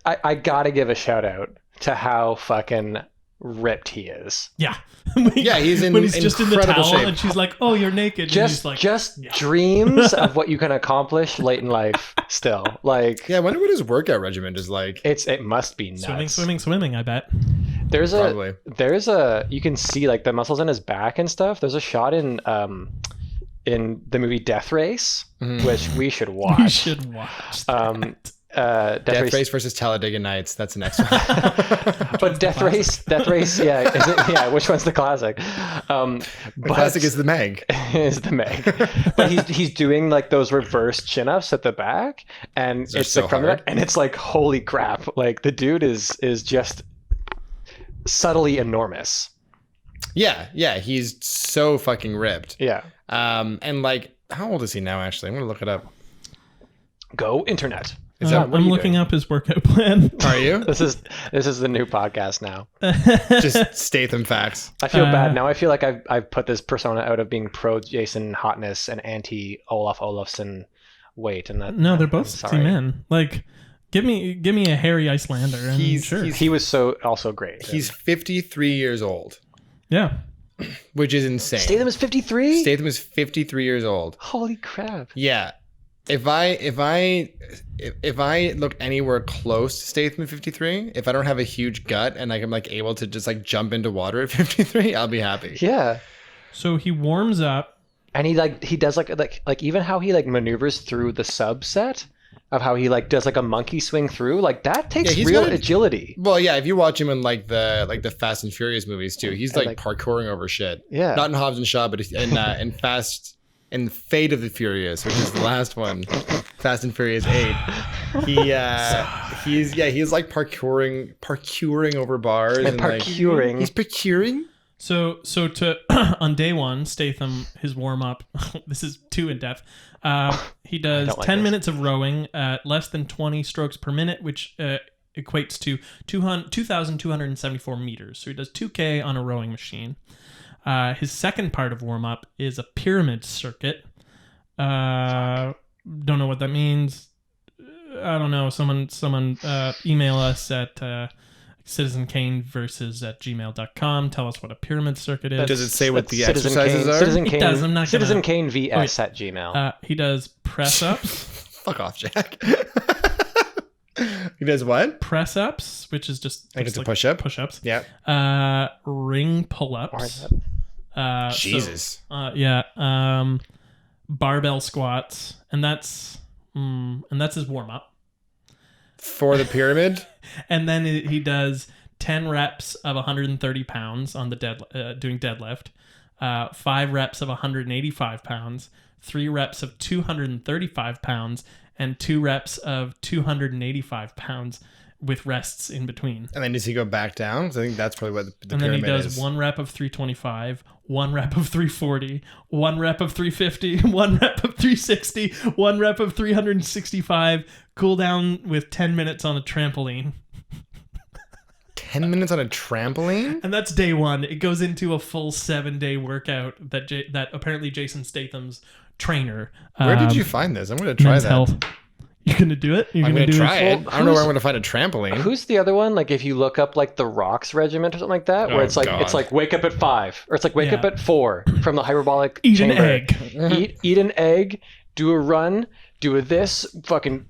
Speaker 2: I gotta give a shout out to how fucking ripped he is.
Speaker 1: Yeah.
Speaker 3: He's in
Speaker 1: when he's just in the towel
Speaker 3: shape.
Speaker 1: and she's like, "Oh, you're naked." And he's like,
Speaker 2: dreams of what you can accomplish late in life. Still, like,
Speaker 3: I wonder what his workout regimen is like.
Speaker 2: It must be nuts.
Speaker 1: Swimming. I bet.
Speaker 2: There's a you can see like the muscles in his back and stuff. There's a shot in in the movie Death Race, which we should watch.
Speaker 1: We should watch that.
Speaker 3: Death Race versus Talladega Nights. That's the next one.
Speaker 2: But Death Race, yeah, is it, yeah. Which one's the classic?
Speaker 3: The classic is the Meg.
Speaker 2: Is the Meg? But he's doing like those reverse chin-ups at the back, and
Speaker 3: They're
Speaker 2: it's
Speaker 3: so
Speaker 2: the front of
Speaker 3: hard.
Speaker 2: it, and it's like holy crap! Like the dude is just subtly enormous.
Speaker 3: Yeah, he's so fucking ripped.
Speaker 2: Yeah.
Speaker 3: And like, how old is he now? Actually, I'm gonna look it up.
Speaker 2: Go internet.
Speaker 3: Is that
Speaker 1: I'm looking up his workout plan.
Speaker 3: Are you?
Speaker 2: This is the new podcast now.
Speaker 3: Just Statham facts.
Speaker 2: I feel bad now. I feel like I've put this persona out of being pro Jason hotness and anti Olaf Olafsson weight, and that.
Speaker 1: No, they're both
Speaker 2: I'm
Speaker 1: 60
Speaker 2: sorry.
Speaker 1: men. Like, give me a hairy Icelander. And sure.
Speaker 2: He was also great.
Speaker 3: He's 53 years old,
Speaker 1: Yeah.
Speaker 3: which is insane.
Speaker 2: Statham is 53.
Speaker 3: Statham is 53 years old.
Speaker 2: Holy crap!
Speaker 3: Yeah. If I look anywhere close to Statham at 53, if I don't have a huge gut and like I'm like able to just like jump into water at 53, I'll be happy.
Speaker 2: Yeah.
Speaker 1: So he warms up.
Speaker 2: And he does like even how he like maneuvers through the subset of how he like does like a monkey swing through, like that takes
Speaker 3: he's
Speaker 2: real
Speaker 3: got a-
Speaker 2: agility.
Speaker 3: Well, yeah, if you watch him in like the Fast and Furious movies too, he's
Speaker 2: And,
Speaker 3: like parkouring over shit.
Speaker 2: Yeah.
Speaker 3: Not in Hobbs and Shaw, but in Fate of the Furious, which is the last one, Fast and Furious 8. He's like parkouring over bars
Speaker 2: And parkouring.
Speaker 3: He's parkouring.
Speaker 1: So to on day one, Statham, his warm up. This is too in depth. He does
Speaker 2: don't like
Speaker 1: 10
Speaker 2: this.
Speaker 1: minutes of rowing at less than 20 strokes per minute, which equates to 2,274 meters. So he does 2K on a rowing machine. His second part of warm up is a pyramid circuit. Don't know what that means. I don't know. Someone email us at citizenkaneversus@gmail.com. Tell us what a pyramid circuit is.
Speaker 3: Does it say what the
Speaker 2: Citizen
Speaker 3: exercises
Speaker 2: Kane,
Speaker 3: are?
Speaker 2: Citizen
Speaker 1: It
Speaker 2: Kane,
Speaker 1: does, I'm not gonna-
Speaker 2: Citizen Kane VS
Speaker 1: Wait.
Speaker 2: at Gmail.
Speaker 1: He does press ups.
Speaker 3: Fuck off, Jack. He does what?
Speaker 1: Press ups, which is just
Speaker 3: Like it's a push-up?
Speaker 1: Push ups.
Speaker 3: Yeah.
Speaker 1: Ring pull
Speaker 2: Or
Speaker 1: ups.
Speaker 2: is that-
Speaker 3: Jesus.
Speaker 1: Barbell squats, and that's his warm up.
Speaker 3: For the pyramid?
Speaker 1: And then he does 10 reps of 130 pounds on the doing deadlift, 5 reps of 185 pounds, 3 reps of 235 pounds, and 2 reps of 285 pounds with rests in between.
Speaker 3: And then does he go back down? 'Cause I think that's probably what the
Speaker 1: And then he
Speaker 3: pyramid
Speaker 1: does
Speaker 3: is.
Speaker 1: 1 rep of 325, 1 rep of 340, 1 rep of 350, 1 rep of 360, 1 rep of 365, cool down with 10 minutes on a trampoline.
Speaker 3: 10 minutes on a trampoline?
Speaker 1: And that's day one. It goes into a full 7-day workout that apparently Jason Statham's trainer.
Speaker 3: Where did you find this? I'm going to try
Speaker 1: Men's
Speaker 3: that.
Speaker 1: Health. You're gonna do it? You're
Speaker 3: I'm
Speaker 1: gonna
Speaker 3: going to
Speaker 1: do
Speaker 3: try it.
Speaker 2: Well,
Speaker 3: I don't know where
Speaker 2: who's-
Speaker 3: I'm going to find a trampoline.
Speaker 2: Who's the other one? Like if you look up like the Rock's regiment or something like that, where
Speaker 3: Oh,
Speaker 2: it's like
Speaker 3: God.
Speaker 2: wake up at 5, or it's like wake
Speaker 1: Yeah.
Speaker 2: up at 4 from the hyperbolic
Speaker 1: Eat
Speaker 2: chamber.
Speaker 1: an egg.
Speaker 2: Eat an egg, do a run, do a this, fucking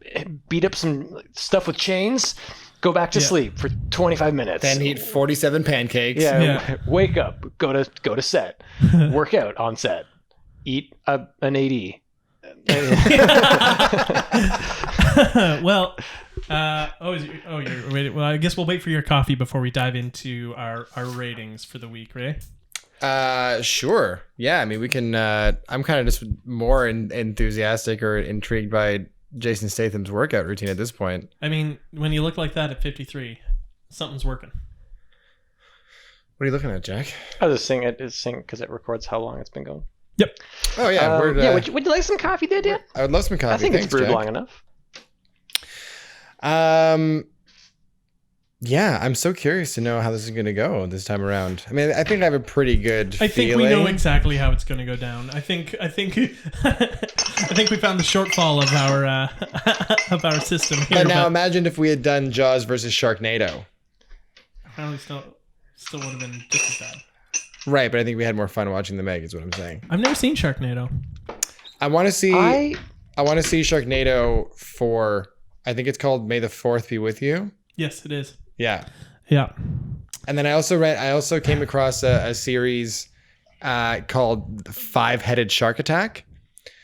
Speaker 2: beat up some stuff with chains, go back to
Speaker 1: Yeah.
Speaker 2: sleep for 25 minutes.
Speaker 3: Then eat 47 pancakes.
Speaker 2: Yeah,
Speaker 1: Yeah.
Speaker 2: wake up, go to set, work out on set, eat an AD.
Speaker 1: Well, you're waiting. Well, I guess we'll wait for your coffee before we dive into our ratings for the week, Ray.
Speaker 3: Sure. Yeah, I mean, we can. I'm kind of just more enthusiastic or intrigued by Jason Statham's workout routine at this point.
Speaker 1: I mean, when you look like that at 53, something's working.
Speaker 3: What are you looking at, Jack?
Speaker 2: I'll just sing it because it records how long it's been going.
Speaker 1: Yep.
Speaker 3: Oh, yeah.
Speaker 2: Would you like some coffee there, Dan?
Speaker 3: I would love some coffee.
Speaker 2: I think
Speaker 3: Thanks,
Speaker 2: it's brewed
Speaker 3: Jack.
Speaker 2: long enough.
Speaker 3: Yeah, I'm so curious to know how this is going to go this time around. I mean, I think I have a pretty good
Speaker 1: I think
Speaker 3: feeling.
Speaker 1: we know exactly how it's going to go down. I think I think we found the shortfall of our system here.
Speaker 3: But now imagine if we had done Jaws versus Sharknado.
Speaker 1: Apparently still would have been just as bad.
Speaker 3: Right, but I think we had more fun watching the Meg, is what I'm saying.
Speaker 1: I've never seen Sharknado.
Speaker 3: I want to see
Speaker 2: I
Speaker 3: Sharknado for, I think it's called May the 4th Be With You.
Speaker 1: Yes, it is.
Speaker 3: Yeah.
Speaker 1: Yeah.
Speaker 3: And then I also came across a series called Five-Headed Shark Attack.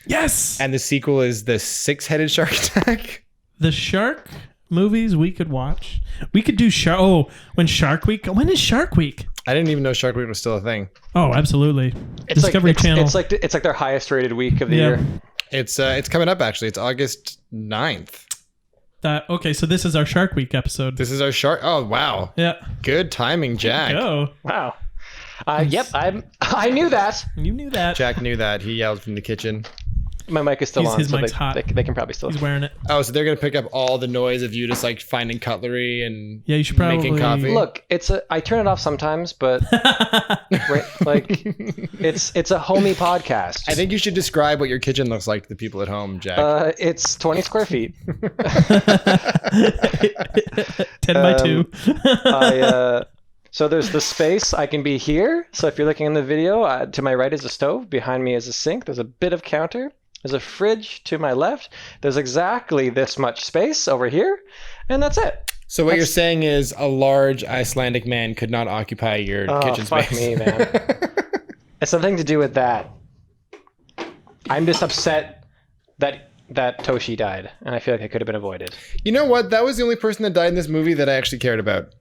Speaker 1: Yes.
Speaker 3: And the sequel is the Six-Headed Shark Attack.
Speaker 1: The shark movies we could watch. We could do when Shark Week. When is Shark Week?
Speaker 3: I didn't even know Shark Week was still a thing.
Speaker 1: Oh, absolutely.
Speaker 2: It's
Speaker 1: Discovery Channel.
Speaker 2: It's like their highest rated week of the year.
Speaker 3: It's coming up actually. It's August 9th.
Speaker 1: Okay, so this is our Shark Week episode.
Speaker 3: This is our shark. Oh wow.
Speaker 1: Yeah.
Speaker 3: Good timing, Jack.
Speaker 1: Oh,
Speaker 2: Wow. Yep, I knew that.
Speaker 1: you knew that.
Speaker 3: Jack knew that. He yelled from the kitchen.
Speaker 2: My mic is still on,
Speaker 1: His
Speaker 2: so
Speaker 1: mic's hot.
Speaker 2: they can probably still.
Speaker 1: He's wearing it.
Speaker 3: Oh, so they're gonna pick up all the noise of you just like finding cutlery and
Speaker 1: Yeah, you should probably
Speaker 3: making coffee.
Speaker 2: Look, I turn it off sometimes, but like it's a homey podcast.
Speaker 3: I think you should describe what your kitchen looks like to the people at home, Jack.
Speaker 2: It's 20 square feet.
Speaker 1: 10 by 2.
Speaker 2: So there's the space. I can be here. So if you're looking in the video, to my right is a stove. Behind me is a sink. There's a bit of counter. There's a fridge to my left. There's exactly this much space over here. And that's it.
Speaker 3: So what you're saying is a large Icelandic man could not occupy your kitchen
Speaker 2: fuck
Speaker 3: space.
Speaker 2: me, man. It's something to do with that. I'm just upset that Toshi died. And I feel like it could have been avoided.
Speaker 3: You know what? That was the only person that died in this movie that I actually cared about.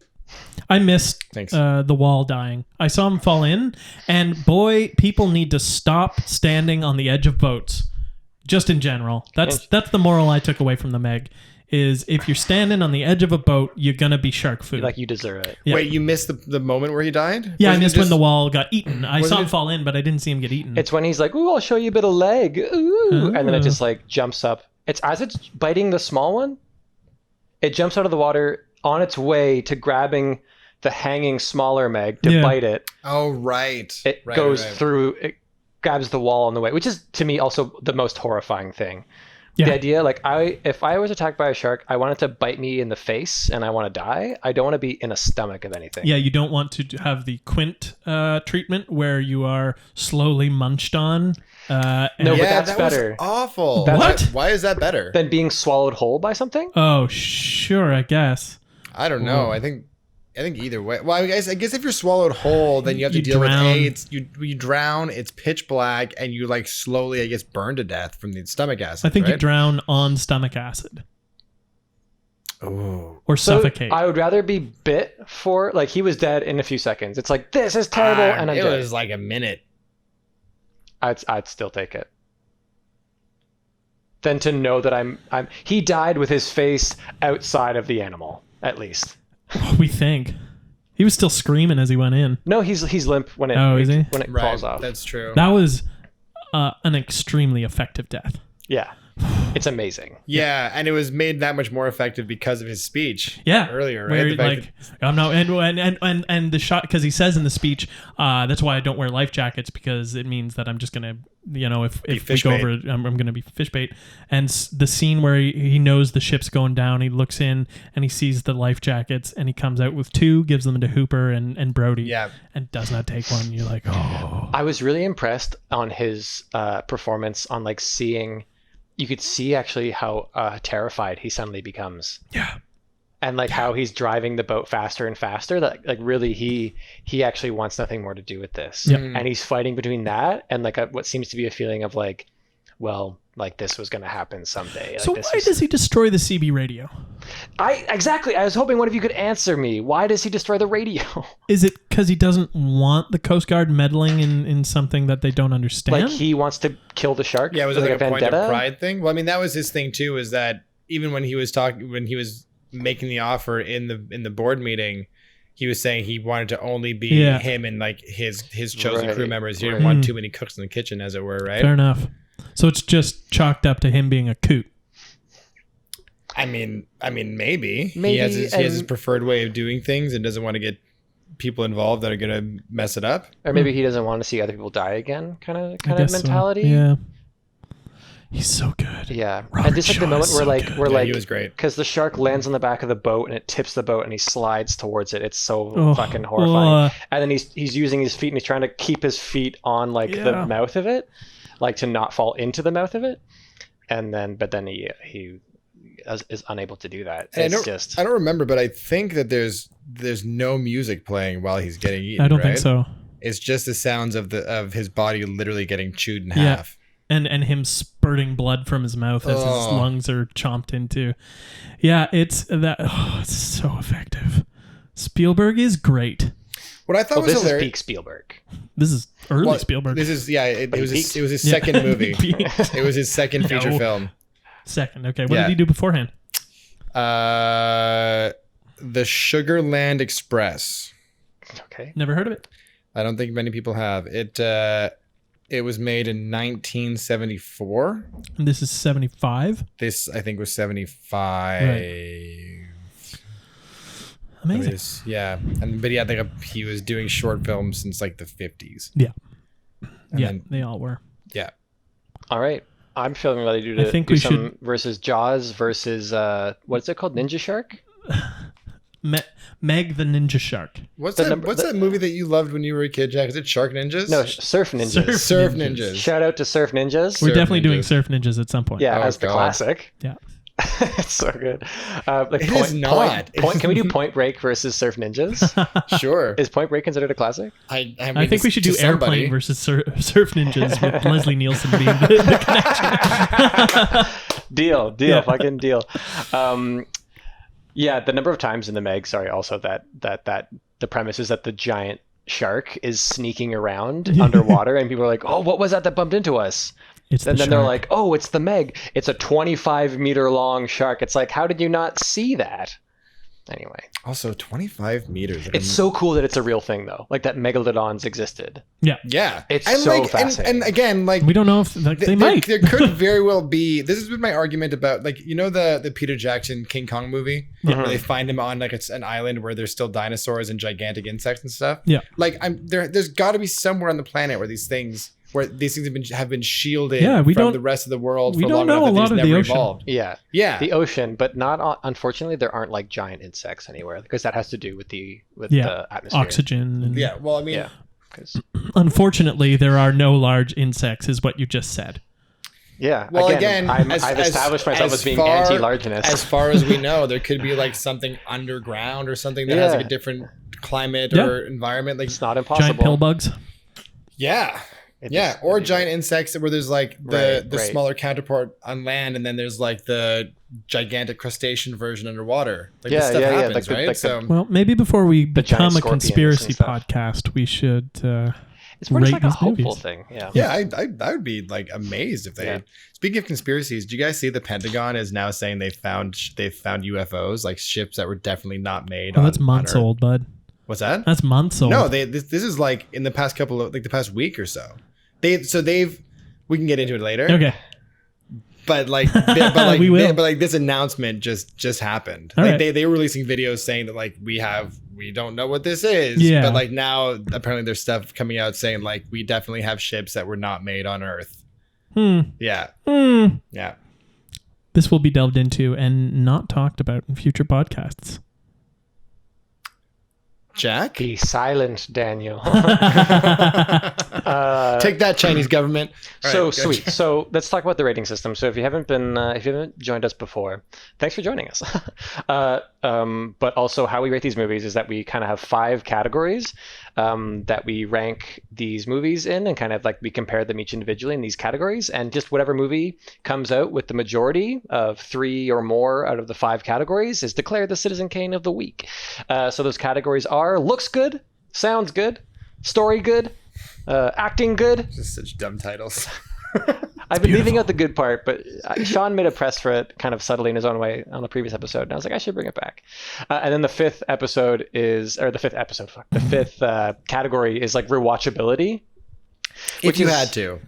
Speaker 1: I missed
Speaker 3: Thanks.
Speaker 1: the wall dying. I saw him fall in, and boy, people need to stop standing on the edge of boats. Just in general. That's the moral I took away from the Meg. Is if you're standing on the edge of a boat, you're gonna be shark food.
Speaker 2: Like you deserve it.
Speaker 1: Yeah.
Speaker 3: Wait, you missed the moment where he died?
Speaker 1: Yeah, I
Speaker 3: Wasn't
Speaker 1: missed
Speaker 3: it
Speaker 1: when
Speaker 3: just-
Speaker 1: the wall got eaten. I saw
Speaker 3: wasn't
Speaker 1: him
Speaker 3: it-
Speaker 1: fall in, but I didn't see him get eaten.
Speaker 2: It's when he's like, "Ooh, I'll show you a bit of leg." Ooh, and then it
Speaker 1: Oh.
Speaker 2: just like jumps up. It's as it's biting the small one, it jumps out of the water on its way to grabbing the hanging smaller Meg to
Speaker 1: Yeah.
Speaker 2: bite it.
Speaker 3: Oh, right.
Speaker 2: It
Speaker 3: Right,
Speaker 2: goes
Speaker 3: right.
Speaker 2: through. It grabs the wall on the way, which is to me also the most horrifying thing.
Speaker 1: Yeah.
Speaker 2: The idea, like, if I was attacked by a shark, I want it to bite me in the face and I want to die. I don't want to be in a stomach of anything.
Speaker 1: Yeah, you don't want to have the Quint treatment where you are slowly munched on.
Speaker 2: No,
Speaker 1: and-
Speaker 2: but
Speaker 3: Yeah,
Speaker 2: that's
Speaker 3: that
Speaker 2: better.
Speaker 3: was awful.
Speaker 1: What?
Speaker 3: Why is that better?
Speaker 2: Than being swallowed whole by something.
Speaker 1: Oh, sure, I guess.
Speaker 3: I don't know. I think either way. Well, I guess if you're swallowed whole, then you have to
Speaker 1: You
Speaker 3: deal
Speaker 1: drown.
Speaker 3: with you drown. It's pitch black, and you like slowly, I guess, burn to death from the stomach acid.
Speaker 1: I think you
Speaker 3: right?
Speaker 1: drown on stomach acid
Speaker 3: Oh,
Speaker 1: or
Speaker 2: So
Speaker 1: suffocate.
Speaker 2: I would rather be bit for like he was dead in a few seconds. It's like this is terrible, and I'm
Speaker 3: it
Speaker 2: dead.
Speaker 3: was like a minute.
Speaker 2: I'd still take it. Than to know that I'm he died with his face outside of the animal, at least.
Speaker 1: We think he was still screaming as he went in.
Speaker 2: No, he's limp when it
Speaker 1: Oh, is he?
Speaker 2: when it
Speaker 3: Right,
Speaker 2: falls off.
Speaker 3: that's true.
Speaker 1: That was an extremely effective death.
Speaker 2: Yeah. It's amazing.
Speaker 3: Yeah, and it was made that much more effective because of his speech.
Speaker 1: Yeah,
Speaker 3: earlier, right?
Speaker 1: Where,
Speaker 3: The fact
Speaker 1: like I'm not, and the shot because he says in the speech, that's why I don't wear life jackets because it means that I'm just gonna, if we
Speaker 3: fish
Speaker 1: go
Speaker 3: bait.
Speaker 1: over, I'm gonna be fish bait. And the scene where he knows the ship's going down, he looks in and he sees the life jackets and he comes out with 2, gives them to Hooper and Brody,
Speaker 3: Yeah.
Speaker 1: and does not take one. You're like, oh,
Speaker 2: I was really impressed on his performance on like seeing. You could see actually how terrified he suddenly becomes.
Speaker 1: yeah.
Speaker 2: And like how he's driving the boat faster and faster. That like really he actually wants nothing more to do with this.
Speaker 1: Yep.
Speaker 2: And he's fighting between that and like what seems to be a feeling of like, well, like this was going to happen someday. Like,
Speaker 1: So
Speaker 2: this
Speaker 1: why does he destroy the CB radio?
Speaker 2: Exactly. I was hoping one of you could answer me. Why does he destroy the radio?
Speaker 1: Is it because he doesn't want the Coast Guard meddling in something that they don't understand?
Speaker 2: Like he wants to kill the shark?
Speaker 3: Yeah, was it
Speaker 2: like
Speaker 3: like a point of pride thing? Well, I mean, that was his thing too. Is that even when he was making the offer in the board meeting, he was saying he wanted to only be him and like his chosen crew members. He didn't want too many cooks in the kitchen, as it were, right?
Speaker 1: Fair enough. So it's just chalked up to him being a coot.
Speaker 3: I mean, maybe he
Speaker 2: Maybe,
Speaker 3: has his preferred way of doing things and doesn't want to get people involved that are gonna mess it up.
Speaker 2: Or maybe he doesn't want to see other people die again, kind of
Speaker 1: I guess so.
Speaker 2: mentality.
Speaker 1: Yeah. He's so good.
Speaker 2: Yeah.
Speaker 1: Robert
Speaker 2: And just like
Speaker 1: Shaw
Speaker 2: the moment
Speaker 1: is
Speaker 2: where
Speaker 1: so
Speaker 2: like
Speaker 1: good.
Speaker 2: we're
Speaker 3: Yeah,
Speaker 2: like
Speaker 3: he was great.
Speaker 2: because the shark lands on the back of the boat and it tips the boat and he slides towards it. It's so
Speaker 1: Oh,
Speaker 2: fucking horrifying.
Speaker 1: uh,
Speaker 2: And then he's using his feet and he's trying to keep his feet on like
Speaker 1: Yeah.
Speaker 2: the mouth of it, like to not fall into the mouth of it. And then he is unable to do that.
Speaker 3: And
Speaker 2: It's
Speaker 3: I don't remember, but I think that there's no music playing while he's getting eaten.
Speaker 1: I don't
Speaker 3: right?
Speaker 1: think so.
Speaker 3: It's just the sounds of his body literally getting chewed in half.
Speaker 1: And him spurting blood from his mouth as his lungs are chomped into. Yeah, it's so effective. Spielberg is great.
Speaker 3: What I thought was
Speaker 2: this
Speaker 3: hilarious.
Speaker 2: is peak Spielberg.
Speaker 1: This is early Spielberg.
Speaker 3: This is it was his second movie. It was his second feature film.
Speaker 1: Second. Okay. What did he do beforehand?
Speaker 3: The Sugarland Express.
Speaker 2: Okay.
Speaker 1: Never heard of it.
Speaker 3: I don't think many people have. It was made in 1974.
Speaker 1: And this is 75.
Speaker 3: This, I think, was 75.
Speaker 1: Right. Amazing.
Speaker 3: But he was doing short films since like the 50s.
Speaker 1: Yeah.
Speaker 3: And then,
Speaker 1: they all were.
Speaker 3: Yeah.
Speaker 2: All right. I'm feeling ready to do some versus Jaws versus what's it called? Ninja Shark?
Speaker 1: Meg the Ninja Shark.
Speaker 3: What's that movie that you loved when you were a kid, Jack? Is it Shark Ninjas?
Speaker 2: No, Surf Ninjas.
Speaker 3: Surf Ninjas.
Speaker 2: Shout out to Surf Ninjas.
Speaker 1: We're definitely doing Surf Ninjas at some point.
Speaker 2: Yeah, as the classic.
Speaker 1: Yeah.
Speaker 2: It's so good.
Speaker 3: It is not.
Speaker 2: Can we do Point Break versus Surf Ninjas?
Speaker 3: Sure.
Speaker 2: Is Point Break considered a classic?
Speaker 1: I think we should do Airplane versus Surf Ninjas with Leslie Nielsen being the connection.
Speaker 2: Deal. Fucking deal. Yeah, the number of times in the Meg, also that the premise is that the giant shark is sneaking around underwater and people are like, oh, what was that bumped into us? Then they're like, oh, it's the Meg. It's a 25-meter long shark. It's like, how did you not see that? Anyway.
Speaker 3: Also, 25 meters.
Speaker 2: It's so cool that it's a real thing, though. Like that megalodons existed.
Speaker 1: Yeah.
Speaker 3: Yeah.
Speaker 2: It's so fascinating.
Speaker 3: And again, like...
Speaker 1: We don't know if they might.
Speaker 3: There could very well be... This has been my argument about, like, you know the Peter Jackson King Kong movie?
Speaker 1: Yeah.
Speaker 3: Where they find him on, like, it's an island where there's still dinosaurs and gigantic insects and stuff?
Speaker 1: Yeah.
Speaker 3: Like, there's got to be somewhere on the planet where these things have been shielded from the rest of the world for long enough that these never evolved.
Speaker 2: Yeah. The ocean, but not unfortunately there aren't like giant insects anywhere because that has to do with the atmosphere.
Speaker 1: Oxygen and
Speaker 3: well, I mean
Speaker 1: unfortunately there are no large insects is what you just said.
Speaker 2: Yeah.
Speaker 3: Well, again
Speaker 2: I've established myself as being anti-largeness.
Speaker 3: As far as we know, there could be like something underground or something that has like a different climate or environment. Like
Speaker 2: it's not impossible.
Speaker 1: Giant pill bugs.
Speaker 3: Yeah. Or giant insects where there's like the smaller counterpart on land, and then there's like the gigantic crustacean version underwater. Like this stuff happens, right?
Speaker 1: Well, maybe before we become a conspiracy podcast, we should
Speaker 2: it's more just like a hopeful thing.
Speaker 3: Yeah, I would be like amazed if they. Yeah. Speaking of conspiracies, do you guys see the Pentagon is now saying they found UFOs, like ships that were definitely not made?
Speaker 1: That's months old, bud.
Speaker 3: What's that?
Speaker 1: That's months old.
Speaker 3: No, this is like in the past the past week or so. We can get into it later.
Speaker 1: Okay.
Speaker 3: But like, we will. But like this announcement just happened.
Speaker 1: All
Speaker 3: like
Speaker 1: right.
Speaker 3: they were releasing videos saying that like we don't know what this is.
Speaker 1: Yeah.
Speaker 3: But like now apparently there's stuff coming out saying like we definitely have ships that were not made on Earth. Yeah. Yeah.
Speaker 1: This will be delved into and not talked about in future podcasts.
Speaker 3: Jack?
Speaker 2: Be silent, Daniel.
Speaker 3: Take that, Chinese government.
Speaker 2: So sweet. So let's talk about the rating system. So if you haven't joined us before, thanks for joining us. But also how we rate these movies is that we kind of have 5 categories that we rank these movies in, and kind of like we compare them each individually in these categories, and just whatever movie comes out with the majority of 3 or more out of the 5 categories is declared the Citizen Kane of the week. So those categories are looks good, sounds good, story good, acting good.
Speaker 3: Just such dumb titles.
Speaker 2: I've been leaving out the good part, but Sean made a press for it kind of subtly in his own way on the previous episode, and I was like, I should bring it back. And then the fifth category is like rewatchability.
Speaker 3: If you had to.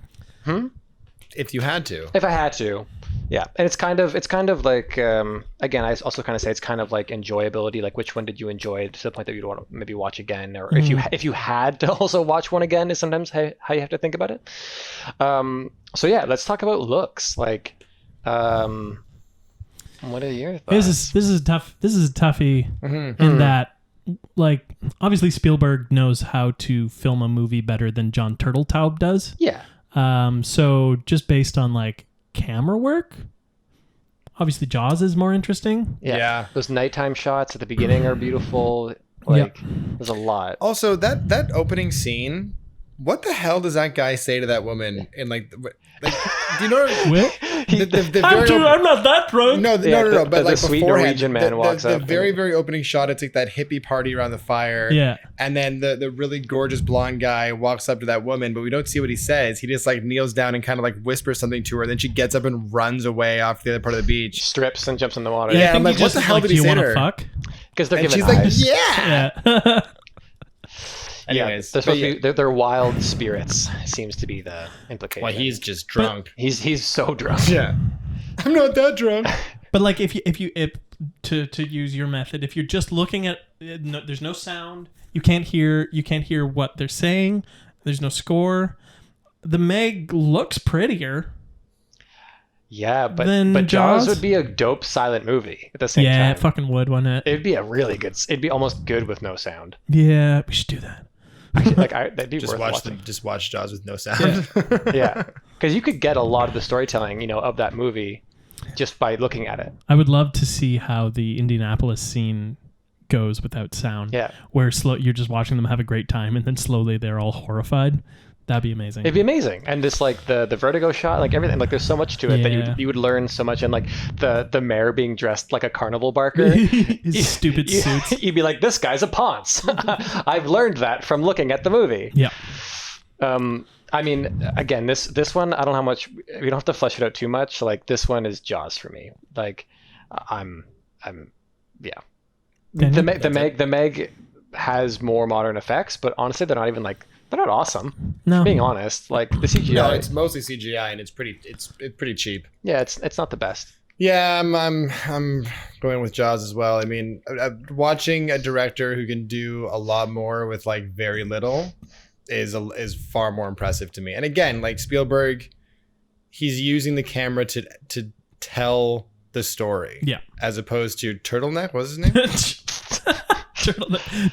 Speaker 3: If you had to.
Speaker 2: If I had to. Yeah, and it's kind of like again, I also kind of say it's kind of like enjoyability, like which one did you enjoy to the point that you'd want to maybe watch again, or if you had to also watch one again is sometimes how you have to think about it. So yeah, let's talk about looks. Like, what are your thoughts?
Speaker 1: This is tough. This is a toughie in that, like, obviously Spielberg knows how to film a movie better than John Turteltaub does.
Speaker 2: Yeah.
Speaker 1: So just based on like camera work, obviously Jaws is more interesting.
Speaker 2: Yeah. Those nighttime shots at the beginning are beautiful. Like, There's a lot.
Speaker 3: Also, that opening scene, what the hell does that guy say to that woman in like do you know
Speaker 1: What?
Speaker 3: the
Speaker 1: I'm not that drunk.
Speaker 3: no, but
Speaker 2: the
Speaker 3: like
Speaker 2: sweet
Speaker 3: beforehand,
Speaker 2: Norwegian man walks
Speaker 3: the
Speaker 2: up.
Speaker 3: very, very opening shot, it's like that hippie party around the fire.
Speaker 1: Yeah.
Speaker 3: And then the really gorgeous blonde guy walks up to that woman, but we don't see what he says. He just like kneels down and kind of like whispers something to her. Then she gets up and runs away off the other part of the beach.
Speaker 2: Strips and jumps in the water.
Speaker 3: Yeah,
Speaker 1: I think
Speaker 3: I'm like,
Speaker 1: he
Speaker 3: what
Speaker 1: just
Speaker 3: the hell
Speaker 1: like,
Speaker 3: did
Speaker 1: do
Speaker 3: he
Speaker 1: you
Speaker 3: say
Speaker 1: want
Speaker 3: to
Speaker 1: to
Speaker 3: her?
Speaker 1: fuck?
Speaker 2: Because they're
Speaker 3: And
Speaker 2: giving
Speaker 3: she's like,
Speaker 2: eyes.
Speaker 3: yeah.
Speaker 1: Yeah.
Speaker 3: Anyways,
Speaker 2: they're supposed
Speaker 3: but
Speaker 2: to be, they're wild spirits. Seems to be the implication.
Speaker 3: well, he's just drunk.
Speaker 2: he's so drunk.
Speaker 3: Yeah. I'm not that drunk.
Speaker 1: But like if to use your method, if you're just looking at there's no sound, you can't hear what they're saying. There's no score. The Meg looks prettier.
Speaker 2: Yeah, but
Speaker 1: Then
Speaker 2: Jaws
Speaker 1: Jaws?
Speaker 2: would be a dope silent movie at the same
Speaker 1: Yeah,
Speaker 2: time.
Speaker 1: it fucking would, wouldn't it?
Speaker 2: It'd be a really good. It'd be almost good with no sound.
Speaker 1: Yeah, we should do that.
Speaker 2: Like that'd be
Speaker 3: Just
Speaker 2: worth watching.
Speaker 3: just watch Jaws with no sound.
Speaker 2: Yeah, because you could get a lot of the storytelling, of that movie, just by looking at it.
Speaker 1: I would love to see how the Indianapolis scene goes without sound.
Speaker 2: Yeah.
Speaker 1: Where you're just watching them have a great time, and then slowly they're all horrified. That'd be amazing.
Speaker 2: It'd be amazing, and just like the vertigo shot, like everything, like there's so much to it
Speaker 1: Yeah.
Speaker 2: that you would learn so much, and like the mayor being dressed like a carnival barker.
Speaker 1: His stupid suits.
Speaker 2: You'd be like, this guy's a ponce. I've learned that from looking at the movie.
Speaker 1: Yeah.
Speaker 2: I mean, again, this one, I don't know how much. We don't have to flesh it out too much. Like this one is Jaws for me. Like, yeah. The Meg has more modern effects, but honestly, they're not even like they're not awesome.
Speaker 1: No.
Speaker 2: Being honest, like the CGI.
Speaker 3: No, it's mostly CGI, and it's pretty cheap.
Speaker 2: Yeah, it's not the best.
Speaker 3: Yeah, I'm going with Jaws as well. I mean, watching a director who can do a lot more with like very little is far more impressive to me. And again, like Spielberg, he's using the camera to tell the story.
Speaker 1: Yeah.
Speaker 3: As opposed to Turtleneck, what's his name?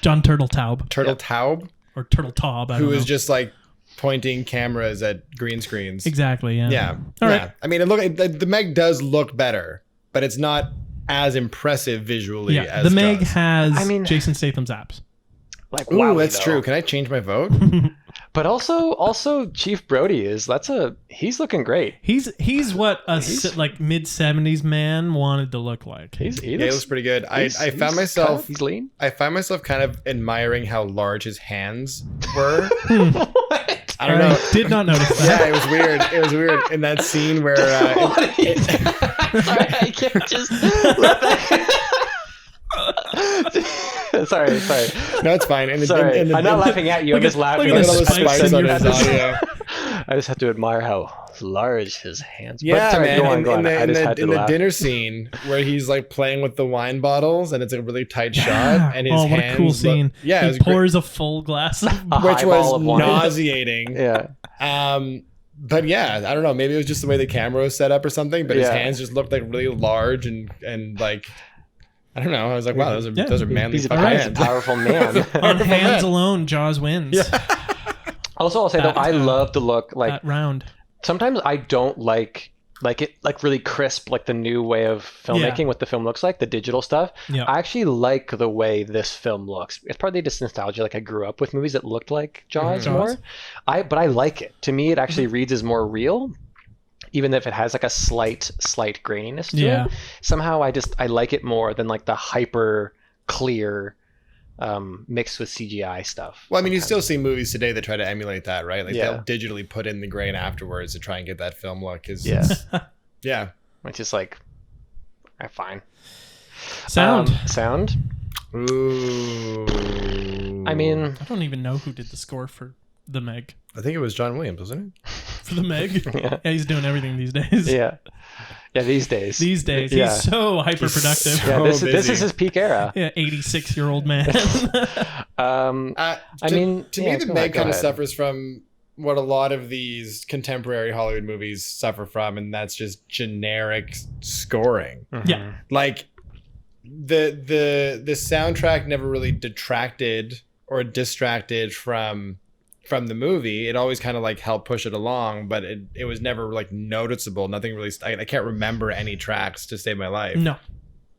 Speaker 1: John Turtletaub.
Speaker 3: Turtletaub,
Speaker 1: Or Turtletaub, I
Speaker 3: who
Speaker 1: don't know.
Speaker 3: is just like pointing cameras at green screens.
Speaker 1: Exactly, yeah.
Speaker 3: Yeah.
Speaker 1: All
Speaker 3: yeah.
Speaker 1: right.
Speaker 3: I mean, the Meg does look better, but it's not as impressive visually
Speaker 1: Yeah,
Speaker 3: as
Speaker 1: the Meg
Speaker 3: Jaws.
Speaker 1: has Jason Statham's apps.
Speaker 2: Like,
Speaker 3: Ooh,
Speaker 2: wow,
Speaker 3: that's
Speaker 2: though.
Speaker 3: true. Can I change my vote?
Speaker 2: But also Chief Brody he's looking great.
Speaker 1: He's what a like mid-70s man wanted to look like.
Speaker 2: He
Speaker 3: Yeah, it looks pretty good. I found myself
Speaker 2: he's lean.
Speaker 3: I find myself kind of admiring how large his hands were.
Speaker 2: What?
Speaker 3: I don't know.
Speaker 1: Did not notice that.
Speaker 3: Yeah, it was weird. It was weird in that scene where
Speaker 2: Sorry, I can't just let that. sorry.
Speaker 3: no, it's fine.
Speaker 2: Sorry, I'm not laughing at you. I'm just laughing
Speaker 1: look
Speaker 3: Look
Speaker 1: at
Speaker 3: at all
Speaker 1: the
Speaker 3: the
Speaker 1: spikes
Speaker 3: spikes
Speaker 1: in
Speaker 3: on
Speaker 1: your
Speaker 3: his
Speaker 1: face.
Speaker 3: audio.
Speaker 2: I just have to admire how large his hands.
Speaker 3: Yeah,
Speaker 2: but sorry,
Speaker 3: man.
Speaker 2: Go on. I just had to
Speaker 3: in the
Speaker 2: laugh.
Speaker 3: dinner scene where he's like playing with the wine bottles and it's a really tight shot and his
Speaker 1: what
Speaker 3: hands
Speaker 1: a cool
Speaker 3: look-
Speaker 1: scene.
Speaker 3: yeah, it
Speaker 1: he
Speaker 3: was great.
Speaker 1: pours a full glass of
Speaker 2: A
Speaker 3: Which
Speaker 2: highball
Speaker 3: was
Speaker 2: of wine.
Speaker 3: nauseating.
Speaker 2: Yeah.
Speaker 3: But yeah, I don't know. Maybe it was just the way the camera was set up or something. But his
Speaker 2: Yeah.
Speaker 3: hands just looked like really large and like I don't know. I was like, wow, those are manly
Speaker 2: He's a
Speaker 3: hands.
Speaker 2: powerful man.
Speaker 1: On hands alone, Jaws wins.
Speaker 2: Also, I'll say though, I love the look. Like
Speaker 1: That round.
Speaker 2: sometimes I don't like it like really crisp, like the new way of filmmaking,
Speaker 1: Yeah.
Speaker 2: what the film looks like, the digital stuff.
Speaker 1: Yeah.
Speaker 2: I actually like the way this film looks. It's partly just nostalgia. Like I grew up with movies that looked like Jaws more. But I like it. To me, it actually reads as more real, even if it has like a slight graininess to
Speaker 1: Yeah.
Speaker 2: it. Somehow I like it more than like the hyper clear mixed with CGI stuff.
Speaker 3: Well, I mean, you still see movies today that try to emulate that, right? Like
Speaker 2: Yeah.
Speaker 3: they'll digitally put in the grain afterwards to try and get that film look.
Speaker 2: Yeah.
Speaker 3: Yeah.
Speaker 2: Which is like, fine.
Speaker 1: Sound.
Speaker 2: Sound.
Speaker 3: Ooh.
Speaker 2: I mean,
Speaker 1: I don't even know who did the score for the Meg.
Speaker 3: I think it was John Williams, wasn't it?
Speaker 1: For the Meg?
Speaker 2: Yeah.
Speaker 1: Yeah, he's doing everything these days.
Speaker 2: yeah. These days.
Speaker 1: These days.
Speaker 2: Yeah.
Speaker 1: He's so hyper-productive.
Speaker 3: so-
Speaker 2: Yeah, this
Speaker 3: busy.
Speaker 2: is his peak era.
Speaker 1: Yeah, 86-year-old man.
Speaker 2: I mean,
Speaker 3: to
Speaker 2: yeah,
Speaker 3: me, the
Speaker 2: go
Speaker 3: Meg
Speaker 2: ahead, go
Speaker 3: kind of
Speaker 2: ahead.
Speaker 3: suffers from what a lot of these contemporary Hollywood movies suffer from, and that's just generic scoring.
Speaker 1: Yeah.
Speaker 3: Like the soundtrack never really detracted or distracted from the movie. It always kind of like helped push it along, but it was never like noticeable. Nothing really. I can't remember any tracks to save my life.
Speaker 1: No.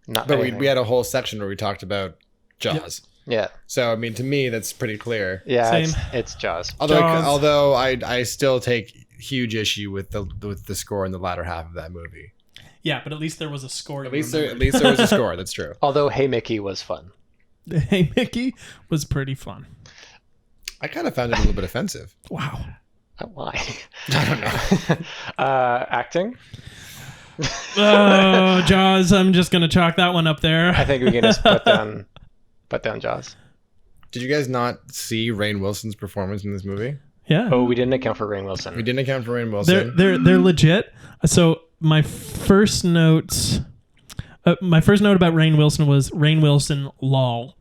Speaker 2: Not
Speaker 3: But
Speaker 2: anything.
Speaker 3: we had a whole section where we talked about Jaws.
Speaker 2: Yeah.
Speaker 3: So I mean, to me, that's pretty clear.
Speaker 2: Yeah.
Speaker 1: Same.
Speaker 2: It's Jaws.
Speaker 3: Although I still take huge issue with the score in the latter half of that movie.
Speaker 1: Yeah, but at least there was a score.
Speaker 3: At least there was a score. That's true.
Speaker 2: Although Hey Mickey was fun.
Speaker 1: Hey Mickey was pretty fun.
Speaker 3: I kind of found it a little bit offensive.
Speaker 1: Wow.
Speaker 2: Why?
Speaker 3: I don't know.
Speaker 2: Acting.
Speaker 1: Oh, Jaws. I'm just gonna chalk that one up there.
Speaker 2: I think we can just put down Jaws.
Speaker 3: Did you guys not see Rainn Wilson's performance in this movie?
Speaker 1: Yeah.
Speaker 2: Oh, we didn't account for Rainn Wilson.
Speaker 3: We didn't account for Rainn Wilson.
Speaker 1: They're legit. So my first note about Rainn Wilson was Rainn Wilson lol.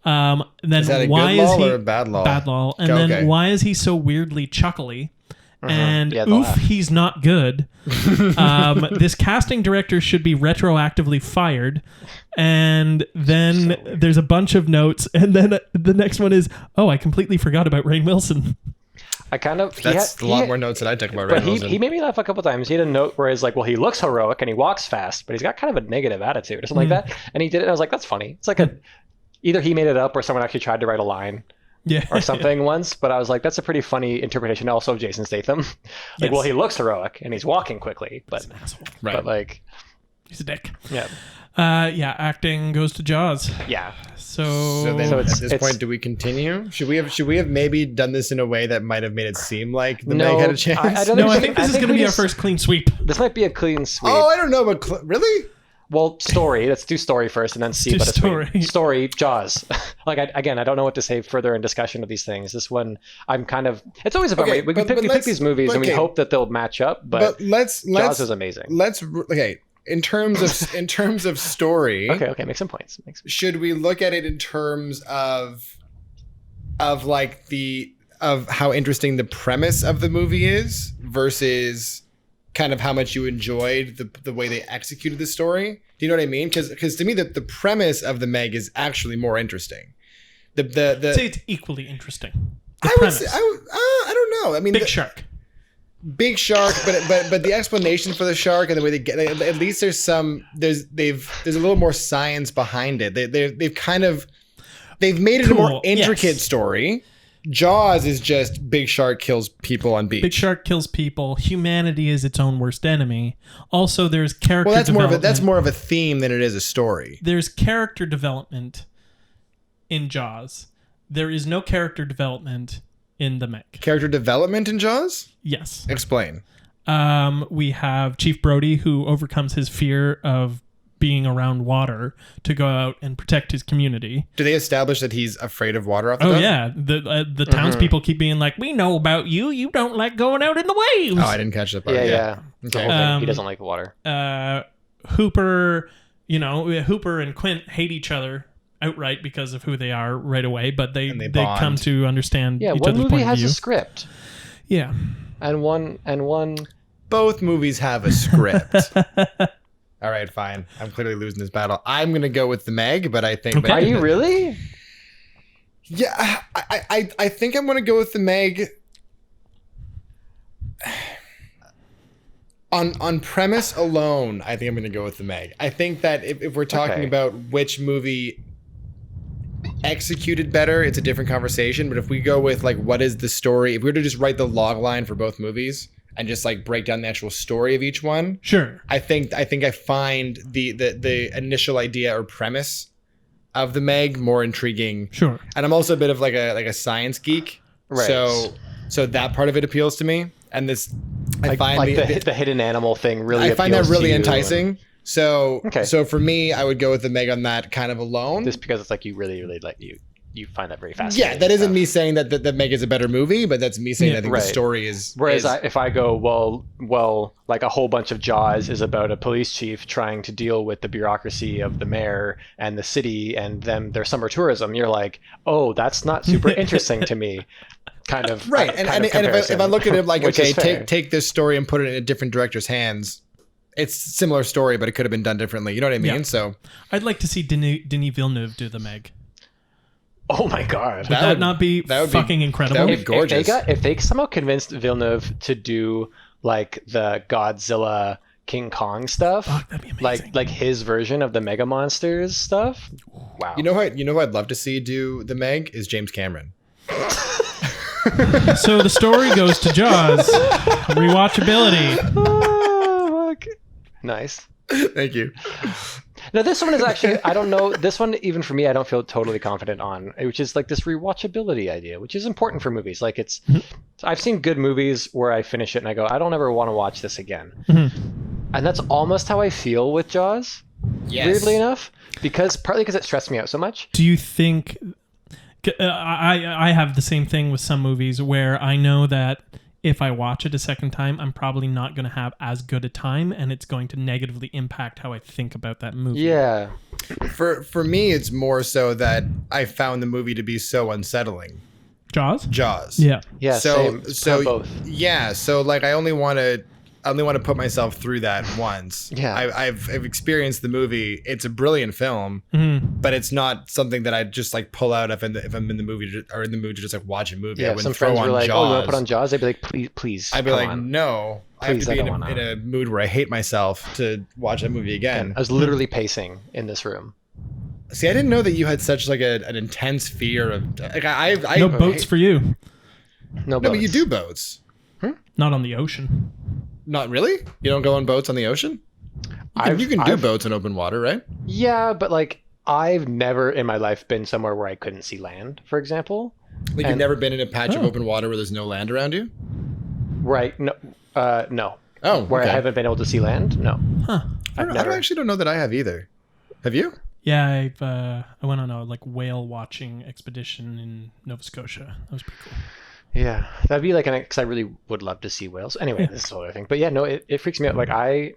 Speaker 1: Then
Speaker 3: Is that a
Speaker 1: why
Speaker 3: good
Speaker 1: is
Speaker 3: lol
Speaker 1: he
Speaker 3: or a bad lol?
Speaker 1: bad lol? And
Speaker 3: Okay.
Speaker 1: then why is he so weirdly chuckly? And
Speaker 2: Yeah, the
Speaker 1: oof,
Speaker 2: laugh.
Speaker 1: he's not good. This casting director should be retroactively fired. And then there's a bunch of notes, and then the next one is, oh, I completely forgot about Rainn Wilson.
Speaker 2: I kind of.
Speaker 3: That's a lot more notes that I took about
Speaker 2: But
Speaker 3: Rainn Wilson.
Speaker 2: he made me laugh a couple times. He had a note where he's like, well, he looks heroic and he walks fast, but he's got kind of a negative attitude or something like that. And he did it, and I was like, that's funny. It's like either he made it up or someone actually tried to write a line
Speaker 1: Yeah.
Speaker 2: or something once, but I was like, that's a pretty funny interpretation also of Jason Statham.
Speaker 1: Yes.
Speaker 2: Well, he looks heroic and he's walking quickly, but
Speaker 1: He's an asshole.
Speaker 3: Right.
Speaker 2: but like,
Speaker 1: He's a dick.
Speaker 2: yeah.
Speaker 1: Acting goes to Jaws.
Speaker 2: Yeah.
Speaker 3: So then
Speaker 2: So
Speaker 3: at
Speaker 2: it's-
Speaker 3: this point, do we continue? Should we have maybe done this in a way that might have made it seem like the
Speaker 2: No,
Speaker 3: Meg had a chance?
Speaker 2: I don't
Speaker 1: No, I
Speaker 2: think-
Speaker 1: think this
Speaker 2: I
Speaker 1: is
Speaker 2: think
Speaker 1: going to
Speaker 2: we
Speaker 1: be our
Speaker 2: just-
Speaker 1: first clean sweep.
Speaker 2: This might be a clean sweep.
Speaker 3: Oh, I don't know, but really?
Speaker 2: Well, story. Let's do story first and then see.
Speaker 1: do
Speaker 2: But it's
Speaker 1: story.
Speaker 2: weird. Story, Jaws. Like, I don't know what to say further in discussion of these things. This one, I'm kind of. It's always about.
Speaker 3: Okay,
Speaker 2: we
Speaker 3: but
Speaker 2: pick
Speaker 3: let's-
Speaker 2: these movies and we
Speaker 3: okay.
Speaker 2: hope that they'll match up. But
Speaker 3: let's
Speaker 2: Jaws is amazing.
Speaker 3: okay. In terms of story,
Speaker 2: Okay. Make some points.
Speaker 3: should we look at it in terms of like of how interesting the premise of the movie is versus kind of how much you enjoyed the way they executed the story? Do you know what I mean? Because to me the premise of the Meg is actually more interesting.
Speaker 1: I'd say it's equally interesting. The
Speaker 3: I would
Speaker 1: premise.
Speaker 3: say, I don't know. I mean,
Speaker 1: Big Shark.
Speaker 3: Big shark, but the explanation for the shark and the way they get at least there's a little more science behind it. They've made it a more
Speaker 1: Cool,
Speaker 3: intricate
Speaker 1: yes.
Speaker 3: story. Jaws is just big shark kills people on beach.
Speaker 1: Big Shark kills people. Humanity is its own worst enemy. Also, there's character
Speaker 3: Well, that's
Speaker 1: development.
Speaker 3: more of a theme than it is a story.
Speaker 1: There's character development in Jaws. There is no character development in the Meg.
Speaker 3: Character development in Jaws?
Speaker 1: Yes.
Speaker 3: Explain.
Speaker 1: We have Chief Brody, who overcomes his fear of being around water to go out and protect his community.
Speaker 3: Do they establish that he's afraid of water off the
Speaker 1: Oh
Speaker 3: top?
Speaker 1: yeah, the townspeople keep being like, "We know about you. You don't like going out in the waves."
Speaker 3: Oh, I didn't catch that part.
Speaker 2: Yeah. The whole thing. He
Speaker 1: Um,
Speaker 2: doesn't like water.
Speaker 1: Hooper, Hooper and Quint hate each other outright because of who they are right away, but they
Speaker 3: bond.
Speaker 1: come to understand
Speaker 2: Yeah.
Speaker 1: each
Speaker 2: One
Speaker 1: other's
Speaker 2: movie
Speaker 1: point of
Speaker 2: has
Speaker 1: view.
Speaker 2: a script,
Speaker 1: Yeah.
Speaker 2: and one.
Speaker 3: Both movies have a script. All right, fine. I'm clearly losing this battle. I'm gonna go with the Meg, but I think.
Speaker 1: Okay.
Speaker 2: Are you really?
Speaker 3: Yeah, I think I'm gonna go with the Meg. On premise alone, I think I'm gonna go with the Meg. I think that if we're talking
Speaker 2: Okay.
Speaker 3: about which movie executed better, it's a different conversation. But if we go with like what is the story, if we were to just write the log line for both movies and just like break down the actual story of each one,
Speaker 1: Sure.
Speaker 3: I think I find the initial idea or premise of the Meg more intriguing.
Speaker 1: Sure.
Speaker 3: And I'm also a bit of like a science geek.
Speaker 2: Right.
Speaker 3: So that part of it appeals to me. And this I find
Speaker 2: the hidden animal thing really.
Speaker 3: I find that
Speaker 2: appeals
Speaker 3: really
Speaker 2: to you,
Speaker 3: enticing. So
Speaker 2: Okay.
Speaker 3: so for me, I would go with the Meg on that kind of alone.
Speaker 2: Just because it's like you really like you find that very fascinating.
Speaker 3: Yeah, that isn't
Speaker 2: stuff.
Speaker 3: me saying that the Meg is a better movie, but that's me saying
Speaker 1: Yeah.
Speaker 3: I think
Speaker 2: Right.
Speaker 3: the story is.
Speaker 2: Whereas
Speaker 3: is-
Speaker 2: if I go, well, like a whole bunch of Jaws is about a police chief trying to deal with the bureaucracy of the mayor and the city and them their summer tourism, you're like, oh, that's not super interesting to me. Kind of
Speaker 3: right, and if I look at it like,
Speaker 2: Which
Speaker 3: okay,
Speaker 2: is fair.
Speaker 3: take this story and put it in a different director's hands, it's a similar story, but it could have been done differently. You know what I mean?
Speaker 1: Yeah.
Speaker 3: So
Speaker 1: I'd like to see Denis Villeneuve do the Meg.
Speaker 2: Oh my god.
Speaker 1: Would that not be fucking incredible?
Speaker 3: that would be gorgeous.
Speaker 2: If they somehow convinced Villeneuve to do like the Godzilla King Kong stuff,
Speaker 1: Fuck, that'd be amazing.
Speaker 2: like his version of the Mega Monsters stuff, Wow.
Speaker 3: You know who I'd love to see do the Meg is James Cameron.
Speaker 1: So the story goes to Jaws. Rewatchability.
Speaker 2: Oh, fuck. Nice.
Speaker 3: Thank you.
Speaker 2: Now this one is actually, I don't know, this one even for me I don't feel totally confident on, which is like this rewatchability idea, which is important for movies. Like I've seen good movies where I finish it and I go, I don't ever want to watch this again. And that's almost how I feel with Jaws.
Speaker 3: Yes.
Speaker 2: Weirdly enough, partly because it stressed me out so much.
Speaker 1: Do you think... I have the same thing with some movies where I know that if I watch it a second time, I'm probably not going to have as good a time, and it's going to negatively impact how I think about that movie.
Speaker 2: Yeah.
Speaker 3: For me, it's more so that I found the movie to be so unsettling.
Speaker 1: Jaws?
Speaker 3: Yeah.
Speaker 2: Yeah.
Speaker 3: So
Speaker 2: both.
Speaker 3: Yeah. So like I only want to put myself through that once.
Speaker 2: Yeah.
Speaker 3: I've experienced the movie. It's a brilliant film, but it's not something that I just like pull out if I'm in the movie or in the mood to just like watch a movie.
Speaker 2: Yeah.
Speaker 3: I wouldn't
Speaker 2: Some
Speaker 3: throw
Speaker 2: friends
Speaker 3: on
Speaker 2: were like,
Speaker 3: Jaws.
Speaker 2: "Oh, you want to put on Jaws?" I'd be like, "Please."
Speaker 3: I'd be
Speaker 2: come
Speaker 3: like,
Speaker 2: on.
Speaker 3: "No, I have to be in a mood where I hate myself to watch that movie again."
Speaker 2: I was literally pacing in this room.
Speaker 3: See, I didn't know that you had such like an intense fear of like I
Speaker 1: No boats for you.
Speaker 2: No,
Speaker 3: No, but you do boats.
Speaker 1: Not on the ocean.
Speaker 3: Not really? You don't go on boats on the ocean? You can do boats in open water, right?
Speaker 2: Yeah, but like I've never in my life been somewhere where I couldn't see land, for example.
Speaker 3: Like you've never been in a patch of open water where there's no land around you?
Speaker 2: Right. No. No.
Speaker 3: Oh,
Speaker 2: Where
Speaker 3: okay.
Speaker 2: I haven't been able to see land? No.
Speaker 1: Huh.
Speaker 3: I actually don't know that I have either. Have you?
Speaker 1: Yeah, I went on a like whale watching expedition in Nova Scotia. That was pretty cool.
Speaker 2: Yeah, that'd be like because I really would love to see whales. Anyway, this is another thing. But yeah, no, it freaks me out. Like I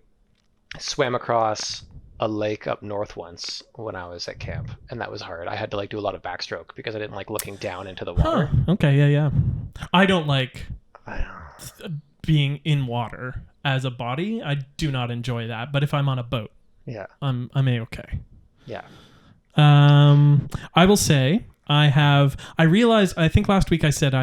Speaker 2: swam across a lake up north once when I was at camp, and that was hard. I had to like do a lot of backstroke because I didn't like looking down into the water.
Speaker 1: Okay, yeah. I don't like being in water as a body. I do not enjoy that. But if I'm on a boat,
Speaker 2: yeah,
Speaker 1: I'm A-okay.
Speaker 2: Yeah.
Speaker 1: I will say I realized, I think last week I said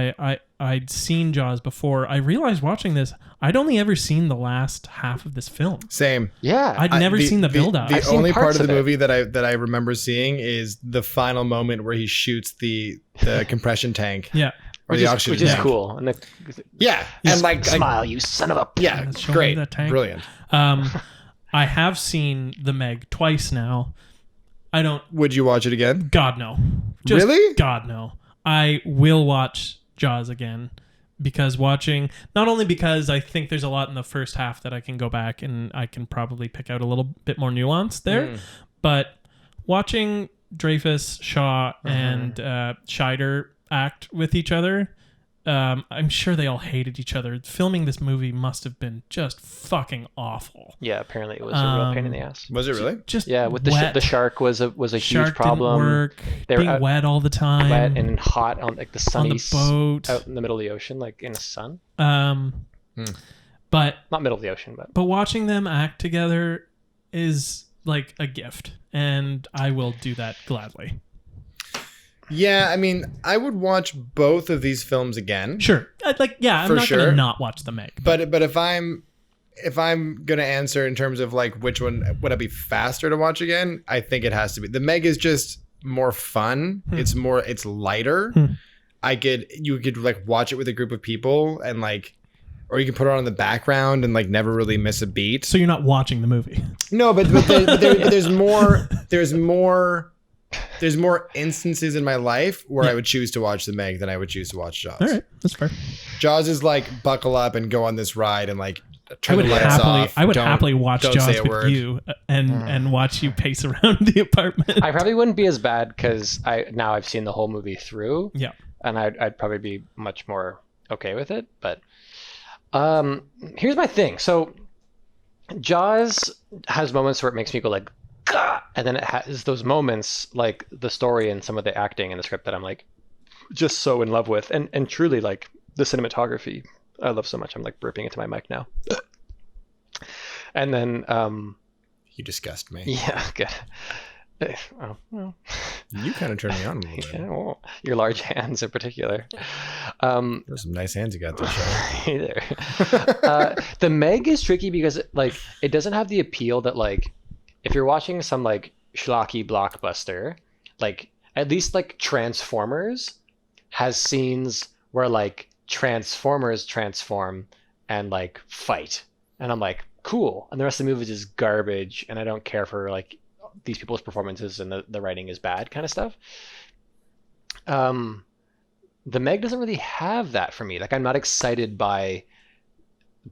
Speaker 1: I'd seen Jaws before. I realized watching this, I'd only ever seen the last half of this film.
Speaker 3: Same.
Speaker 2: Yeah.
Speaker 1: I'd never seen the build-up.
Speaker 3: The
Speaker 2: I've seen
Speaker 3: only part
Speaker 2: parts
Speaker 3: of the
Speaker 2: of it.
Speaker 3: movie that I remember seeing is the final moment where he shoots the compression tank.
Speaker 1: Yeah.
Speaker 3: Or
Speaker 2: which
Speaker 3: the
Speaker 2: is,
Speaker 3: oxygen
Speaker 2: which is
Speaker 3: tank.
Speaker 2: cool. And
Speaker 3: Yeah. And like
Speaker 2: smile, you son of a...
Speaker 3: yeah,
Speaker 1: Let's show
Speaker 3: great.
Speaker 1: me that tank.
Speaker 3: Brilliant.
Speaker 1: I have seen The Meg twice now. I don't...
Speaker 3: Would you watch it again?
Speaker 1: God, no.
Speaker 3: Really?
Speaker 1: God, no. I will watch Jaws again because not only because I think there's a lot in the first half that I can go back and I can probably pick out a little bit more nuance there, but watching Dreyfuss, Shaw, and Scheider act with each other, I'm sure they all hated each other. Filming this movie must have been just fucking awful.
Speaker 2: Yeah, apparently it was a real pain in the ass.
Speaker 3: Was it really?
Speaker 1: Just
Speaker 2: Yeah, with
Speaker 1: wet.
Speaker 2: the shark was a huge
Speaker 1: Shark
Speaker 2: problem.
Speaker 1: didn't work.
Speaker 2: They were
Speaker 1: Being wet all the time.
Speaker 2: Wet and hot on like the sunny
Speaker 1: on the boat.
Speaker 2: out in the middle of the ocean, like in the sun.
Speaker 1: But
Speaker 2: Not middle of the ocean, but
Speaker 1: watching them act together is like a gift, and I will do that gladly.
Speaker 3: Yeah, I mean, I would watch both of these films again.
Speaker 1: Sure, I'm
Speaker 3: For
Speaker 1: not
Speaker 3: sure.
Speaker 1: gonna not watch The Meg.
Speaker 3: But if I'm gonna answer in terms of like which one would I be faster to watch again, I think it has to be The Meg is just more fun. It's lighter. You could like watch it with a group of people and like, or you can put it on in the background and like never really miss a beat.
Speaker 1: So you're not watching the movie.
Speaker 3: No, but there's more instances in my life where I would choose to watch The Meg than I would choose to watch Jaws.
Speaker 1: All right, that's fair.
Speaker 3: Jaws is like buckle up and go on this ride and like
Speaker 1: I would
Speaker 3: Don't-
Speaker 1: happily watch
Speaker 3: don't
Speaker 1: Jaws
Speaker 3: say a
Speaker 1: with
Speaker 3: word.
Speaker 1: you and watch you pace around the apartment.
Speaker 2: I probably wouldn't be as bad because I've seen the whole movie through.
Speaker 1: Yeah.
Speaker 2: And I'd probably be much more okay with it. But here's my thing. So Jaws has moments where it makes me go like, "Gah!" And then it has those moments like the story and some of the acting in the script that I'm like just so in love with. And truly like the cinematography I love so much. I'm like burping into my mic now. And then
Speaker 3: You disgust me.
Speaker 2: yeah, good. Oh, well.
Speaker 3: You kind of turned me on a little bit.
Speaker 2: Yeah, well, your large hands in particular.
Speaker 3: There's some nice hands you got there, Sean.
Speaker 2: Either. The Meg is tricky because it doesn't have the appeal that like if you're watching some like schlocky blockbuster, like at least like Transformers has scenes where like Transformers transform and like fight, and I'm like, cool. And the rest of the movie is just garbage, and I don't care for like these people's performances, and the writing is bad kind of stuff. The Meg doesn't really have that for me. Like, I'm not excited by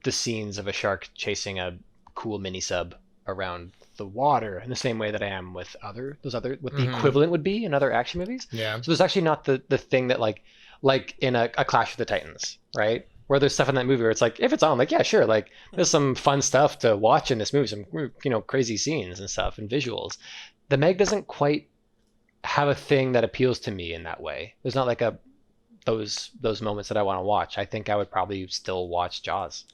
Speaker 2: the scenes of a shark chasing a cool mini sub around the water in the same way that I am with what the equivalent would be in other action movies.
Speaker 3: Yeah.
Speaker 2: So there's actually not the thing that like in a Clash of the Titans, right? Where there's stuff in that movie where it's like, if it's on, like, yeah, sure, like there's some fun stuff to watch in this movie, some, you know, crazy scenes and stuff and visuals. The Meg doesn't quite have a thing that appeals to me in that way. There's not like those moments that I want to watch. I think I would probably still watch Jaws.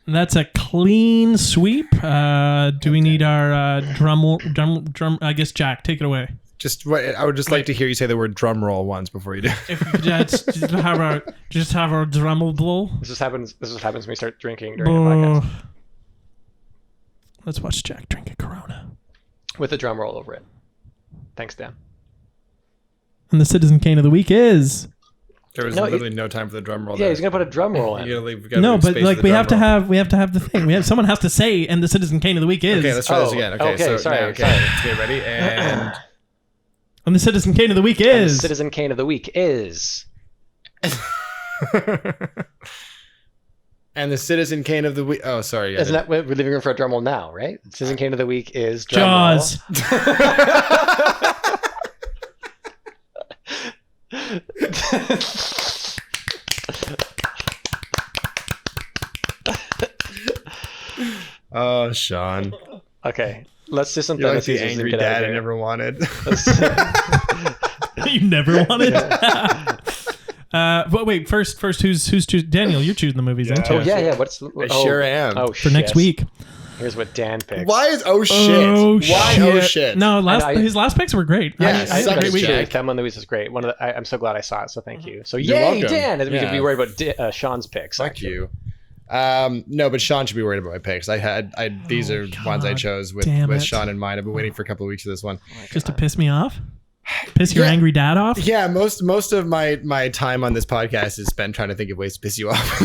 Speaker 1: That's a clean sweep. Do we need our drum? I guess Jack, take it away.
Speaker 3: I would just like to hear you say the word drum roll once before you do.
Speaker 1: If we could just have our drum blow.
Speaker 2: This just happens when we start drinking during a podcast.
Speaker 1: Let's watch Jack drink a Corona
Speaker 2: with a drum roll over it. Thanks, Dan.
Speaker 1: And the Citizen Kane of the week is.
Speaker 3: There was literally no time for the drum roll.
Speaker 2: Yeah, he's gonna put a drum roll in.
Speaker 1: No, but like we have to have the thing. Someone has to say, and the Citizen Kane of the week is.
Speaker 3: Okay, let's try this again. Okay, sorry. Let's get ready. And
Speaker 1: the Citizen Kane of the week is.
Speaker 2: The Citizen Kane of the week is.
Speaker 3: And the Citizen Kane of the week. Oh, sorry.
Speaker 2: Isn't that we're leaving room for a drum roll now, right? The Citizen Kane of the week is drum
Speaker 1: Jaws.
Speaker 3: Oh, Sean.
Speaker 2: Okay, let's do some.
Speaker 3: You're like the angry dad I never wanted.
Speaker 1: You never wanted. But wait, first, who's choosing? Daniel, you're choosing the movies, aren't you?
Speaker 2: Oh yeah.
Speaker 3: I sure am.
Speaker 2: Oh,
Speaker 1: for next week.
Speaker 2: Here's what Dan picked.
Speaker 3: Why is shit?
Speaker 1: No, his last picks were great.
Speaker 3: Yeah,
Speaker 1: I had a great week.
Speaker 2: That one of the weeks was great. I'm so glad I saw it. So thank you. So
Speaker 3: You're
Speaker 2: yay,
Speaker 3: welcome.
Speaker 2: Dan! We could be worried about Sean's picks.
Speaker 3: Fuck
Speaker 2: actually.
Speaker 3: you. No, but Sean should be worried about my picks. These are ones I chose with Sean in mind. I've been waiting for a couple of weeks for this one.
Speaker 1: Just to piss me off? Piss your angry dad off?
Speaker 3: Yeah, most of my time on this podcast is spent trying to think of ways to piss you off.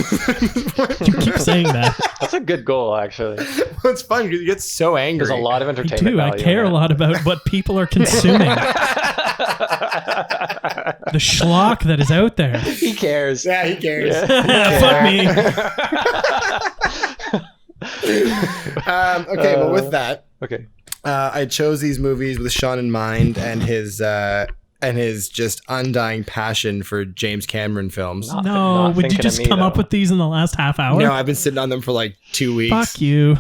Speaker 1: You keep saying that.
Speaker 2: That's a good goal, actually.
Speaker 3: Well, it's fun because you get so angry.
Speaker 2: There's a lot of entertainment value.
Speaker 1: I care a lot about what people are consuming. The schlock that is out there.
Speaker 2: He cares.
Speaker 3: Yeah, he cares.
Speaker 1: Yeah. Fuck me.
Speaker 3: Okay, well, with that,
Speaker 2: okay.
Speaker 3: I chose these movies with Sean in mind and his just undying passion for James Cameron films.
Speaker 1: Would you just come up with these in the last half hour?
Speaker 3: No, I've been sitting on them for like 2 weeks.
Speaker 1: Fuck you.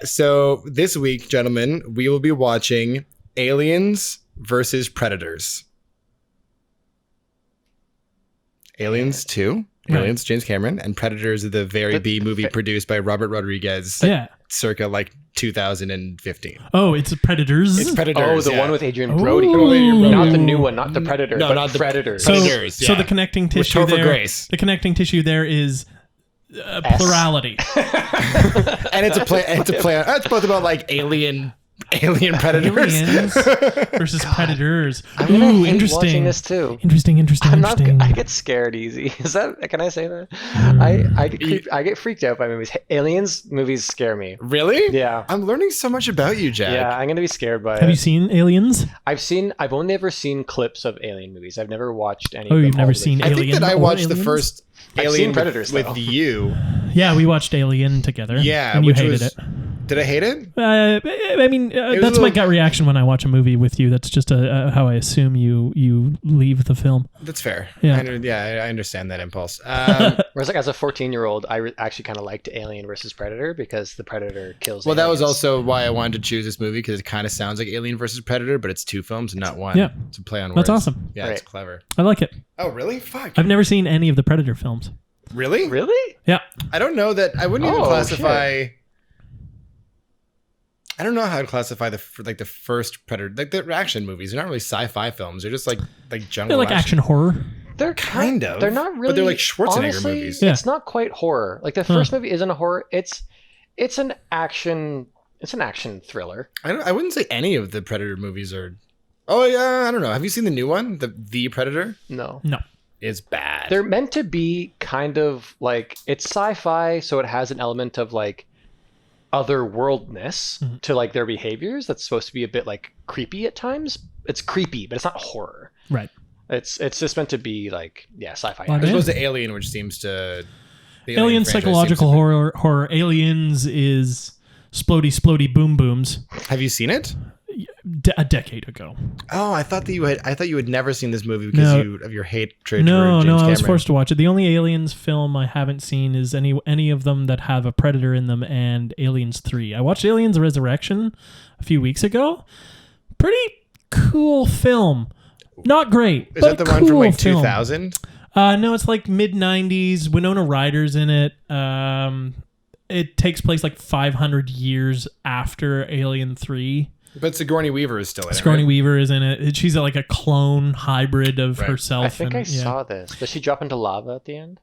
Speaker 3: So this week, gentlemen, we will be watching Aliens versus Predators. Aliens 2, Aliens, James Cameron, and Predators is the very B movie produced by Robert Rodriguez.
Speaker 1: Yeah.
Speaker 3: Circa like 2015.
Speaker 1: Oh, it's Predators?
Speaker 3: It's Predators.
Speaker 2: Oh, the one with Adrian Brody.
Speaker 1: Ooh.
Speaker 2: Not the new one, not the Predator,
Speaker 3: No,
Speaker 2: but
Speaker 3: not the
Speaker 2: Predators.
Speaker 3: Predators.
Speaker 1: So the connecting tissue
Speaker 3: Topher
Speaker 1: there.
Speaker 3: Grace.
Speaker 1: The connecting tissue there is plurality.
Speaker 3: And it's a play. It's both about like alien predators.
Speaker 1: Aliens versus Predators.
Speaker 2: I'm gonna hate
Speaker 1: interesting.
Speaker 2: watching this too.
Speaker 1: Interesting.
Speaker 2: I get scared easy. Is that? Can I say that? I get freaked out by movies. Aliens movies scare me.
Speaker 3: Really?
Speaker 2: Yeah.
Speaker 3: I'm learning so much about you, Jack.
Speaker 2: Yeah, I'm gonna be scared by it.
Speaker 1: Have you seen Aliens?
Speaker 2: I've only ever seen clips of alien movies. I've never watched any.
Speaker 1: Oh,
Speaker 2: of them
Speaker 1: you've never
Speaker 2: all
Speaker 1: seen
Speaker 2: the way.
Speaker 3: I think that I watched the first
Speaker 2: I've
Speaker 3: Alien
Speaker 2: seen Predators,
Speaker 3: with
Speaker 2: though.
Speaker 3: you.
Speaker 1: Yeah, we watched Alien together.
Speaker 3: Yeah,
Speaker 1: and you
Speaker 3: which
Speaker 1: hated
Speaker 3: was-
Speaker 1: it.
Speaker 3: Did I hate it?
Speaker 1: I mean,
Speaker 3: was
Speaker 1: that's
Speaker 3: a
Speaker 1: my
Speaker 3: little-
Speaker 1: gut reaction when I watch a movie with you. That's just how I assume you leave the film.
Speaker 3: That's fair.
Speaker 1: Yeah.
Speaker 3: I understand that impulse.
Speaker 2: Whereas, like, as a 14-year-old, I actually kind of liked Alien versus Predator because the Predator kills.
Speaker 3: Well, that was
Speaker 2: aliens.
Speaker 3: also why I wanted to choose this movie because it kind of sounds like Alien versus Predator, but it's two films and not one.
Speaker 1: Yeah.
Speaker 3: It's a play on words.
Speaker 1: That's awesome.
Speaker 3: Yeah,
Speaker 2: Right.
Speaker 3: it's clever.
Speaker 1: I like it.
Speaker 3: Oh, really? Fuck.
Speaker 1: I've never seen any of the Predator films.
Speaker 3: Really?
Speaker 2: Really?
Speaker 1: Yeah.
Speaker 3: I don't know that. I wouldn't even
Speaker 2: Oh,
Speaker 3: classify. I don't know how to classify the first Predator, like the action movies. They're not really sci-fi films. They're just like jungle.
Speaker 1: They're like action horror.
Speaker 2: They're
Speaker 3: Kind of,
Speaker 2: They're not really.
Speaker 3: but they're like Schwarzenegger
Speaker 2: honestly,
Speaker 3: movies.
Speaker 1: Yeah.
Speaker 2: It's not quite horror. Like the first movie isn't a horror. It's an action. It's an action thriller.
Speaker 3: I wouldn't say any of the Predator movies are Oh yeah, I don't know. Have you seen the new one, the Predator?
Speaker 2: No.
Speaker 1: No.
Speaker 3: It's bad.
Speaker 2: They're meant to be kind of like, it's sci-fi, so it has an element of like otherworldness to like their behaviors. That's supposed to be a bit like creepy at times. It's creepy, but it's not horror.
Speaker 1: Right.
Speaker 2: It's just meant to be like, yeah, sci-fi.
Speaker 1: Well,
Speaker 3: As opposed to Alien, which seems to
Speaker 1: Alien
Speaker 3: franchise
Speaker 1: psychological
Speaker 3: seems
Speaker 1: horror. Aliens is splody boom booms.
Speaker 3: Have you seen it?
Speaker 1: A decade ago.
Speaker 3: Oh, I thought you had never seen this movie because of your hatred.
Speaker 1: No,
Speaker 3: for James
Speaker 1: I was
Speaker 3: Cameron.
Speaker 1: forced to watch it. The only Aliens film I haven't seen is any of them that have a Predator in them, and Aliens 3. I watched Aliens Resurrection a few weeks ago. Pretty cool film. Not great.
Speaker 3: Is that the one from like
Speaker 1: film.
Speaker 3: 2000?
Speaker 1: No, it's like mid 90s. Winona Ryder's in it. It takes place like 500 years after Alien 3.
Speaker 3: But Sigourney Weaver is still in it.
Speaker 1: Sigourney
Speaker 3: right?
Speaker 1: Weaver is in it. She's like a clone hybrid of herself.
Speaker 2: I think I
Speaker 1: yeah.
Speaker 2: saw this. Does she drop into lava at the end?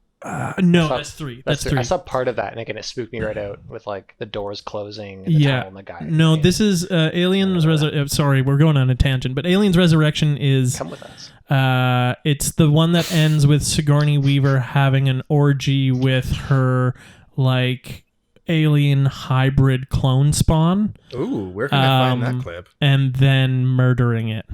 Speaker 1: No, that's 3. That's 3.
Speaker 2: I saw part of that, and again, it spooked me right out with like the doors closing and the tunnel and the guy.
Speaker 1: No, this is Aliens sorry, we're going on a tangent, but Aliens Resurrection is
Speaker 2: Come with us.
Speaker 1: It's the one that ends with Sigourney Weaver having an orgy with her like alien hybrid clone spawn.
Speaker 3: Ooh, where can I find that clip?
Speaker 1: And then murdering it.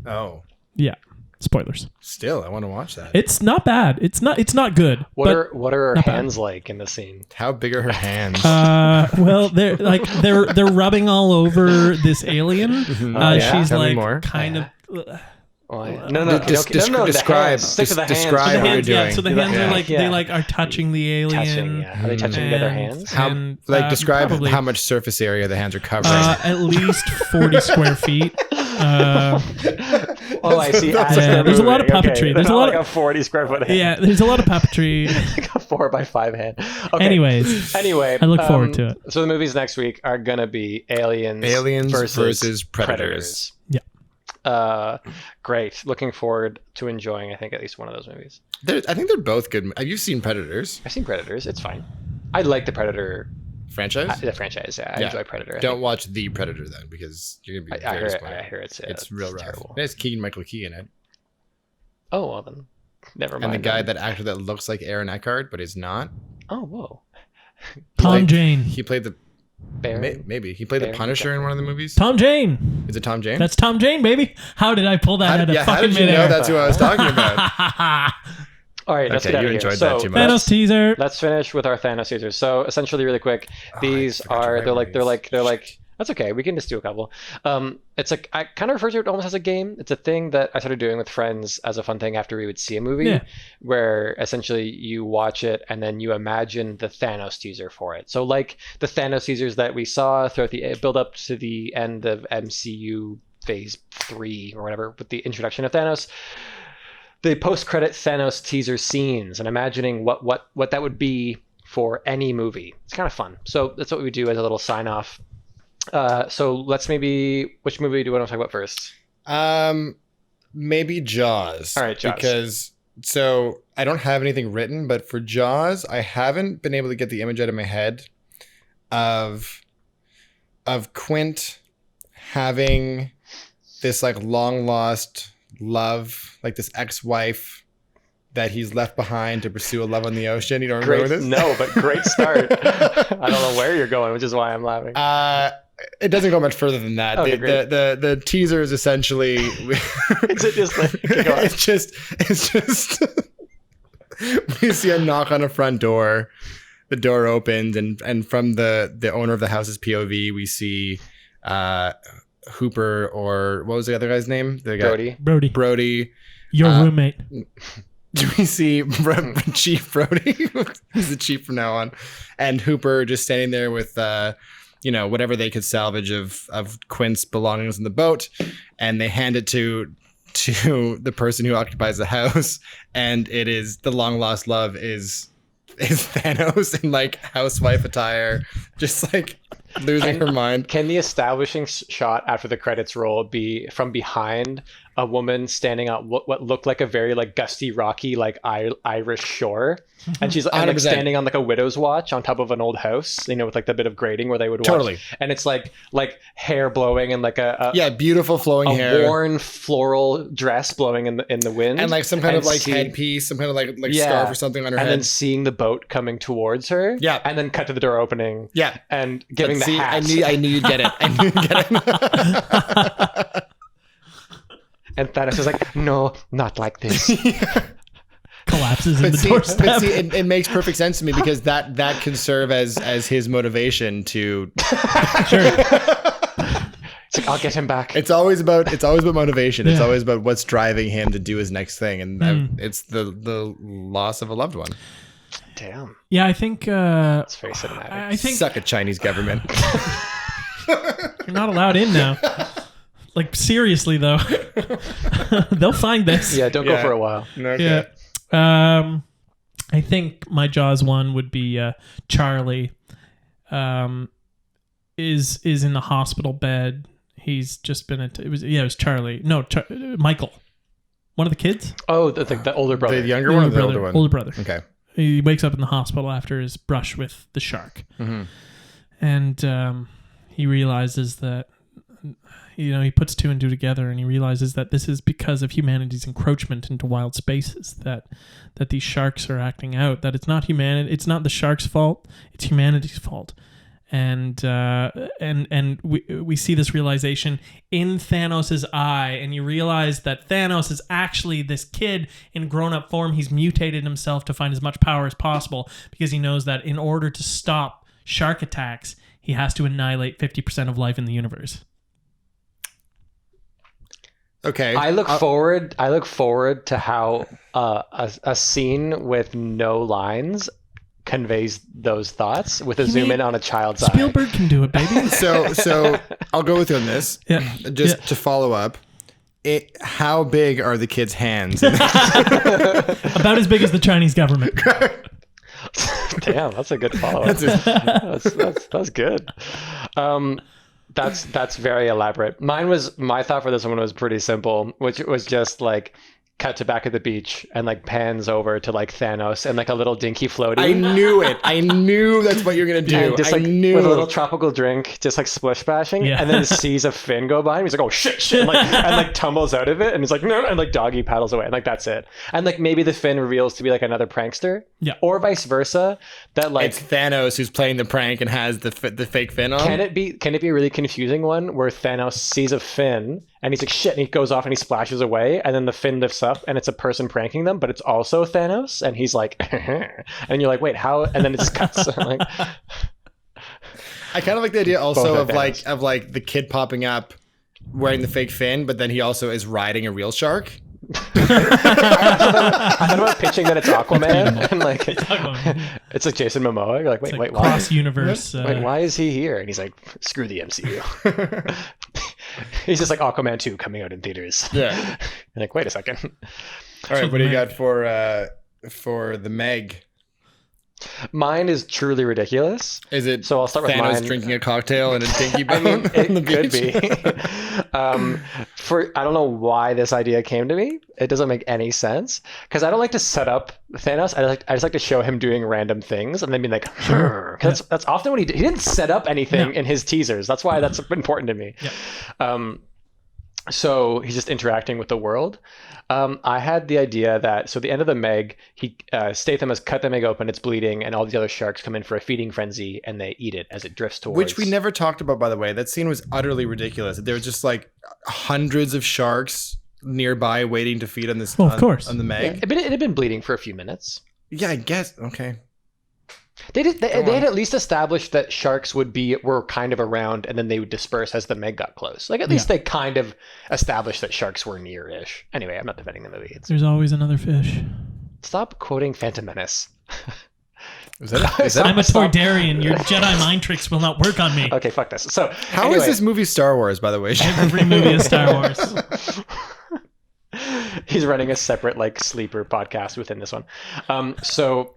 Speaker 3: Oh.
Speaker 1: Yeah. Spoilers.
Speaker 3: Still, I want to watch that.
Speaker 1: It's not bad. It's not good.
Speaker 2: What are her
Speaker 1: not bad.
Speaker 2: hands like in the scene?
Speaker 3: How big are her hands?
Speaker 1: Well, they're rubbing all over this alien. She's
Speaker 3: Tell me
Speaker 1: like
Speaker 3: more.
Speaker 1: kind of.
Speaker 3: Describe.
Speaker 2: Stick to the hands.
Speaker 3: Describe what you're doing.
Speaker 1: Yeah, so the hands are like
Speaker 2: Yeah.
Speaker 1: they are touching the alien.
Speaker 2: Are they touching the other hands?
Speaker 3: Describe
Speaker 1: probably,
Speaker 3: how much surface area the hands are covering.
Speaker 1: at least 40 square feet.
Speaker 2: Oh, I see.
Speaker 1: There's a lot of puppetry.
Speaker 2: Okay.
Speaker 1: There's a lot
Speaker 2: like
Speaker 1: of
Speaker 2: a 40 square foot hand.
Speaker 1: Yeah, there's a lot of puppetry.
Speaker 2: Like a 4x5 hand. Okay.
Speaker 1: Anyway, I look forward to it.
Speaker 2: So the movies next week are gonna be Aliens
Speaker 3: versus Predators.
Speaker 1: Yeah.
Speaker 2: Great. Looking forward to enjoying, I think, at least one of those movies.
Speaker 3: I think they're both good. Have you seen Predators?
Speaker 2: I've seen Predators. It's fine. I like the Predator
Speaker 3: franchise.
Speaker 2: The franchise. Yeah, I enjoy Predator.
Speaker 3: Don't watch the Predator then, because you're gonna be very disappointed.
Speaker 2: I hear it's
Speaker 3: real rough.
Speaker 2: terrible.
Speaker 3: It has Keegan-Michael Key in it,
Speaker 2: Oh well, then never mind.
Speaker 3: and the guy,
Speaker 2: then.
Speaker 3: that actor that looks like Aaron Eckhart but is not.
Speaker 2: Oh whoa.
Speaker 1: Tom Jane.
Speaker 3: He played the maybe he played the Punisher in one of the movies.
Speaker 1: Tom Jane.
Speaker 3: Is it Tom Jane?
Speaker 1: That's Tom Jane, baby. How did I pull that out of
Speaker 3: how
Speaker 1: fucking
Speaker 3: did you know
Speaker 1: midair?
Speaker 3: that's who I was talking about?
Speaker 2: All right, let's get out
Speaker 3: you
Speaker 2: of here.
Speaker 3: enjoyed
Speaker 2: So,
Speaker 3: that too much.
Speaker 1: Thanos teaser.
Speaker 2: Let's finish with our Thanos teasers. So essentially, really quick, these are they're like that's okay. We can just do a couple. It's like I kind of refer to it almost as a game. It's a thing that I started doing with friends as a fun thing after we would see a movie, where essentially you watch it and then you imagine the Thanos teaser for it. So like the Thanos teasers that we saw throughout the build up to the end of MCU Phase 3 or whatever with the introduction of Thanos. The post-credit Thanos teaser scenes and imagining what that would be for any movie. It's kind of fun. So that's what we do as a little sign-off. So let's which movie do you want to talk about first?
Speaker 3: Maybe Jaws.
Speaker 2: All right, Jaws.
Speaker 3: Because I don't have anything written, but for Jaws, I haven't been able to get the image out of my head of Quint having this like long lost love, like this ex-wife that he's left behind to pursue a love on the ocean. You don't remember this?
Speaker 2: No, but great start. I don't know where you're going, which is why I'm laughing.
Speaker 3: It doesn't go much further than that.
Speaker 2: Okay,
Speaker 3: the teaser is essentially
Speaker 2: Is it just like
Speaker 3: it's just we see a knock on a front door. The door opens and from the owner of the house's POV we see Hooper, or what was the other guy's name? The guy, Brody.
Speaker 1: Your roommate.
Speaker 3: Do we see Chief Brody? He's the chief from now on. And Hooper just standing there with, whatever they could salvage of Quint's belongings in the boat. And they hand it to the person who occupies the house. And it is the long lost love is Thanos in like housewife attire. Just like losing her mind.
Speaker 2: Can the establishing shot after the credits roll be from behind a woman standing on what looked like a very like gusty, rocky, like Irish shore, and she's and, like standing on like a widow's watch on top of an old house, with like the bit of grating where they would watch.
Speaker 3: Totally.
Speaker 2: And it's like hair blowing and like a
Speaker 3: beautiful flowing hair,
Speaker 2: worn floral dress blowing in the wind,
Speaker 3: and like some kind of like headpiece, some kind of like scarf or something on her head,
Speaker 2: and then seeing the boat coming towards her, and then cut to the door opening, and giving the hat.
Speaker 3: I knew you'd get it. I knew you'd get it.
Speaker 2: And Thanos is like, no, not like this.
Speaker 1: Collapses in the doorstep.
Speaker 3: But see, it makes perfect sense to me because that can serve as his motivation to.
Speaker 1: Sure.
Speaker 2: It's like, I'll get him back.
Speaker 3: It's always about motivation. It's always about what's driving him to do his next thing, and it's the loss of a loved one.
Speaker 2: Damn.
Speaker 1: Yeah, I think.
Speaker 2: It's very cinematic.
Speaker 1: I think
Speaker 3: suck a Chinese government.
Speaker 1: You're not allowed in now. Like, seriously, though. They'll find this.
Speaker 2: Yeah, don't go for a while.
Speaker 3: Okay.
Speaker 1: Yeah. I think my Jaws one would be Charlie is in the hospital bed. He's just been... It was Charlie. No, Michael. One of the kids?
Speaker 2: Oh, the older brother.
Speaker 3: The younger one or the older one?
Speaker 1: Older brother.
Speaker 3: Okay.
Speaker 1: He wakes up in the hospital after his brush with the shark.
Speaker 3: Mm-hmm.
Speaker 1: And he realizes that... he puts two and two together, and he realizes that this is because of humanity's encroachment into wild spaces, that these sharks are acting out, that it's not it's not the sharks' fault, it's humanity's fault. And we see this realization in Thanos' eye, and you realize that Thanos is actually this kid in grown-up form. He's mutated himself to find as much power as possible because he knows that in order to stop shark attacks, he has to annihilate 50% of life in the universe.
Speaker 3: Okay.
Speaker 2: I look forward to how a scene with no lines conveys those thoughts with a zoom in on a child's eye.
Speaker 1: Spielberg can do it, baby.
Speaker 3: So I'll go with you on this.
Speaker 1: Yeah.
Speaker 3: Just to follow up. How big are the kids' hands?
Speaker 1: About as big as the Chinese government.
Speaker 2: Damn, that's a good follow-up. That's good. That's very elaborate. My thought for this one was pretty simple, which was just like cut to back at the beach and like pans over to like Thanos and like a little dinky floaty.
Speaker 3: I knew it. I knew that's what you're gonna do.
Speaker 2: And just
Speaker 3: I
Speaker 2: like
Speaker 3: knew
Speaker 2: with a little tropical drink, just like splish splashing, and then sees a fin go by him. He's like, "Oh shit!" and like tumbles out of it, and he's like, "No!" and like doggy paddles away, and like that's it. And like maybe the fin reveals to be like another prankster, or vice versa. That like
Speaker 3: it's Thanos who's playing the prank and has the fake fin on.
Speaker 2: Can it be a really confusing one where Thanos sees a fin and he's like shit, and he goes off and he splashes away, and then the fin lifts up and it's a person pranking them, but it's also Thanos, and he's like, and you're like, wait, how? And then it just cuts. Like,
Speaker 3: I kind of like the idea also of like the kid popping up wearing the fake fin, but then he also is riding a real shark.
Speaker 2: I thought about pitching that it's Aquaman, and like it's like Jason Momoa. You're like, wait, why?
Speaker 1: Cross universe.
Speaker 2: Wait, why is he here? And he's like, screw the MCU. He's just like Aquaman 2 coming out in theaters.
Speaker 3: Yeah.
Speaker 2: You're like, wait a second.
Speaker 3: All right, what do you got for the Meg?
Speaker 2: Mine is truly ridiculous.
Speaker 3: Is it?
Speaker 2: So I'll start with
Speaker 3: Thanos
Speaker 2: mine.
Speaker 3: drinking a cocktail in a dinky boat on the
Speaker 2: Could
Speaker 3: beach?
Speaker 2: be. I don't know why this idea came to me. It doesn't make any sense because I don't like to set up Thanos. I just like to show him doing random things and then be like, sure. That's often what he did. He didn't set up anything in his teasers. That's why that's important to me. Yeah. So he's just interacting with the world. I had the idea that, so the end of the Meg, Statham has cut the Meg open, it's bleeding, and all the other sharks come in for a feeding frenzy, and they eat it as it drifts towards.
Speaker 3: Which we never talked about, by the way. That scene was utterly ridiculous. There was just like hundreds of sharks nearby waiting to feed on this.
Speaker 1: Of course.
Speaker 3: On the Meg.
Speaker 2: Yeah, it had been bleeding for a few minutes.
Speaker 3: Yeah, I guess. Okay.
Speaker 2: They had at least established that sharks were kind of around, and then they would disperse as the Meg got close. Like at least they kind of established that sharks were near-ish. Anyway, I'm not defending the movie.
Speaker 1: There's always another fish.
Speaker 2: Stop quoting Phantom Menace.
Speaker 3: Is that
Speaker 1: I'm a Toydarian. Your Jedi mind tricks will not work on me.
Speaker 2: Okay, fuck this. So
Speaker 3: how is this movie Star Wars, by the way?
Speaker 1: Every movie is Star Wars.
Speaker 2: He's running a separate like sleeper podcast within this one. So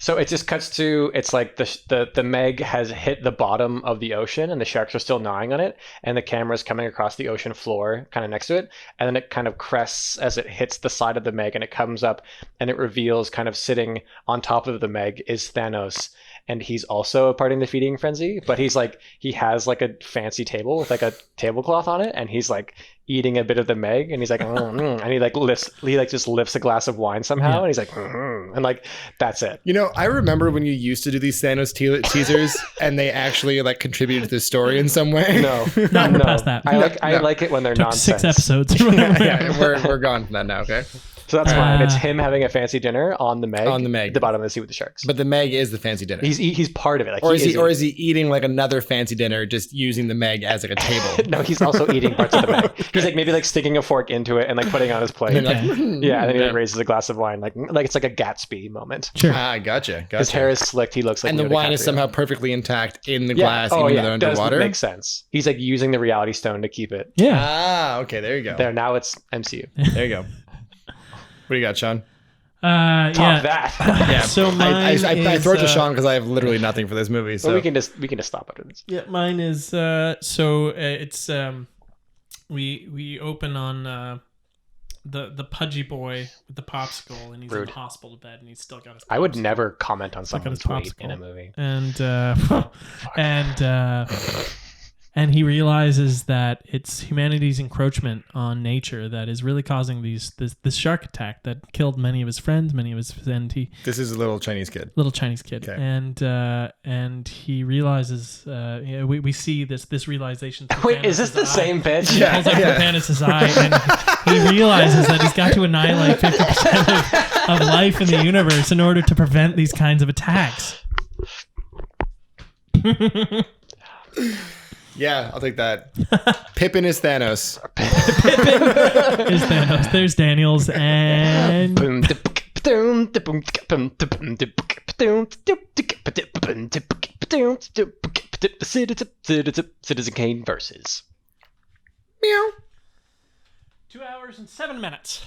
Speaker 2: So it just cuts to, it's like the Meg has hit the bottom of the ocean and the sharks are still gnawing on it, and the camera's coming across the ocean floor kind of next to it, and then it kind of crests as it hits the side of the Meg, and it comes up and it reveals kind of sitting on top of the Meg is Thanos. And he's also parting the feeding frenzy, but he has like a fancy table with like a tablecloth on it, and he's like eating a bit of the Meg, and he's like, and he just lifts a glass of wine somehow, and he's like, and like that's it.
Speaker 3: You know, I remember when you used to do these Thanos teasers, and they actually like contributed to the story in some way.
Speaker 2: No,
Speaker 1: past that.
Speaker 2: I like it when they're
Speaker 1: Took
Speaker 2: nonsense.
Speaker 1: 6 episodes. Or whatever.
Speaker 3: Yeah, we're gone from that now. Okay.
Speaker 2: So that's fine. It's him having a fancy dinner on the Meg.
Speaker 3: At
Speaker 2: the bottom of the sea with the sharks.
Speaker 3: But the Meg is the fancy dinner.
Speaker 2: He's part of it. Like,
Speaker 3: or is he eating like another fancy dinner, just using the Meg as like a table?
Speaker 2: No, he's also eating parts of the Meg. He's like maybe like sticking a fork into it and like putting it on his plate.
Speaker 3: And
Speaker 1: Okay.
Speaker 2: Yeah, and then he like, raises a glass of wine, like it's like a Gatsby moment.
Speaker 1: Sure.
Speaker 3: Gotcha.
Speaker 2: His hair is slicked. He looks like.
Speaker 3: And the
Speaker 2: Leo
Speaker 3: wine is
Speaker 2: DiCaprio.
Speaker 3: somehow perfectly intact in the glass, even though they're
Speaker 2: it does
Speaker 3: underwater.
Speaker 2: make sense. He's like using the reality stone to keep it.
Speaker 1: Yeah.
Speaker 3: Okay, there you go.
Speaker 2: There, now it's MCU.
Speaker 3: There you go. What do you got, Sean?
Speaker 2: Top
Speaker 1: Yeah.
Speaker 2: that.
Speaker 3: Yeah,
Speaker 1: So
Speaker 3: I
Speaker 1: mine
Speaker 3: throw it to
Speaker 1: is,
Speaker 3: Sean because I have literally nothing for this movie. So
Speaker 2: Well, we can just stop after this.
Speaker 1: Yeah, mine is it's we open on the pudgy boy with the popsicle, and he's in
Speaker 2: Rude.
Speaker 1: the hospital bed, and he's still got his.
Speaker 2: I would
Speaker 1: popsicle.
Speaker 2: never comment on
Speaker 1: his
Speaker 2: someone's weight
Speaker 1: popsicle.
Speaker 2: in a movie.
Speaker 1: And he realizes that it's humanity's encroachment on nature that is really causing this shark attack that killed many of his friends, and he
Speaker 3: this is a little Chinese kid.
Speaker 1: little Chinese kid,
Speaker 3: Okay.
Speaker 1: and he realizes we see this realization. through
Speaker 2: Wait, is this the
Speaker 1: Thanos'
Speaker 2: same bitch?
Speaker 1: He pulls out Thanos' eye, and he realizes that he's got to annihilate 50% of life in the universe in order to prevent these kinds of attacks.
Speaker 3: Yeah, I'll take that. Pippin is Thanos.
Speaker 1: There's Thanos. There's Daniels, and
Speaker 2: Citizen Kane versus.
Speaker 3: Meow.
Speaker 1: 2 hours and 7 minutes.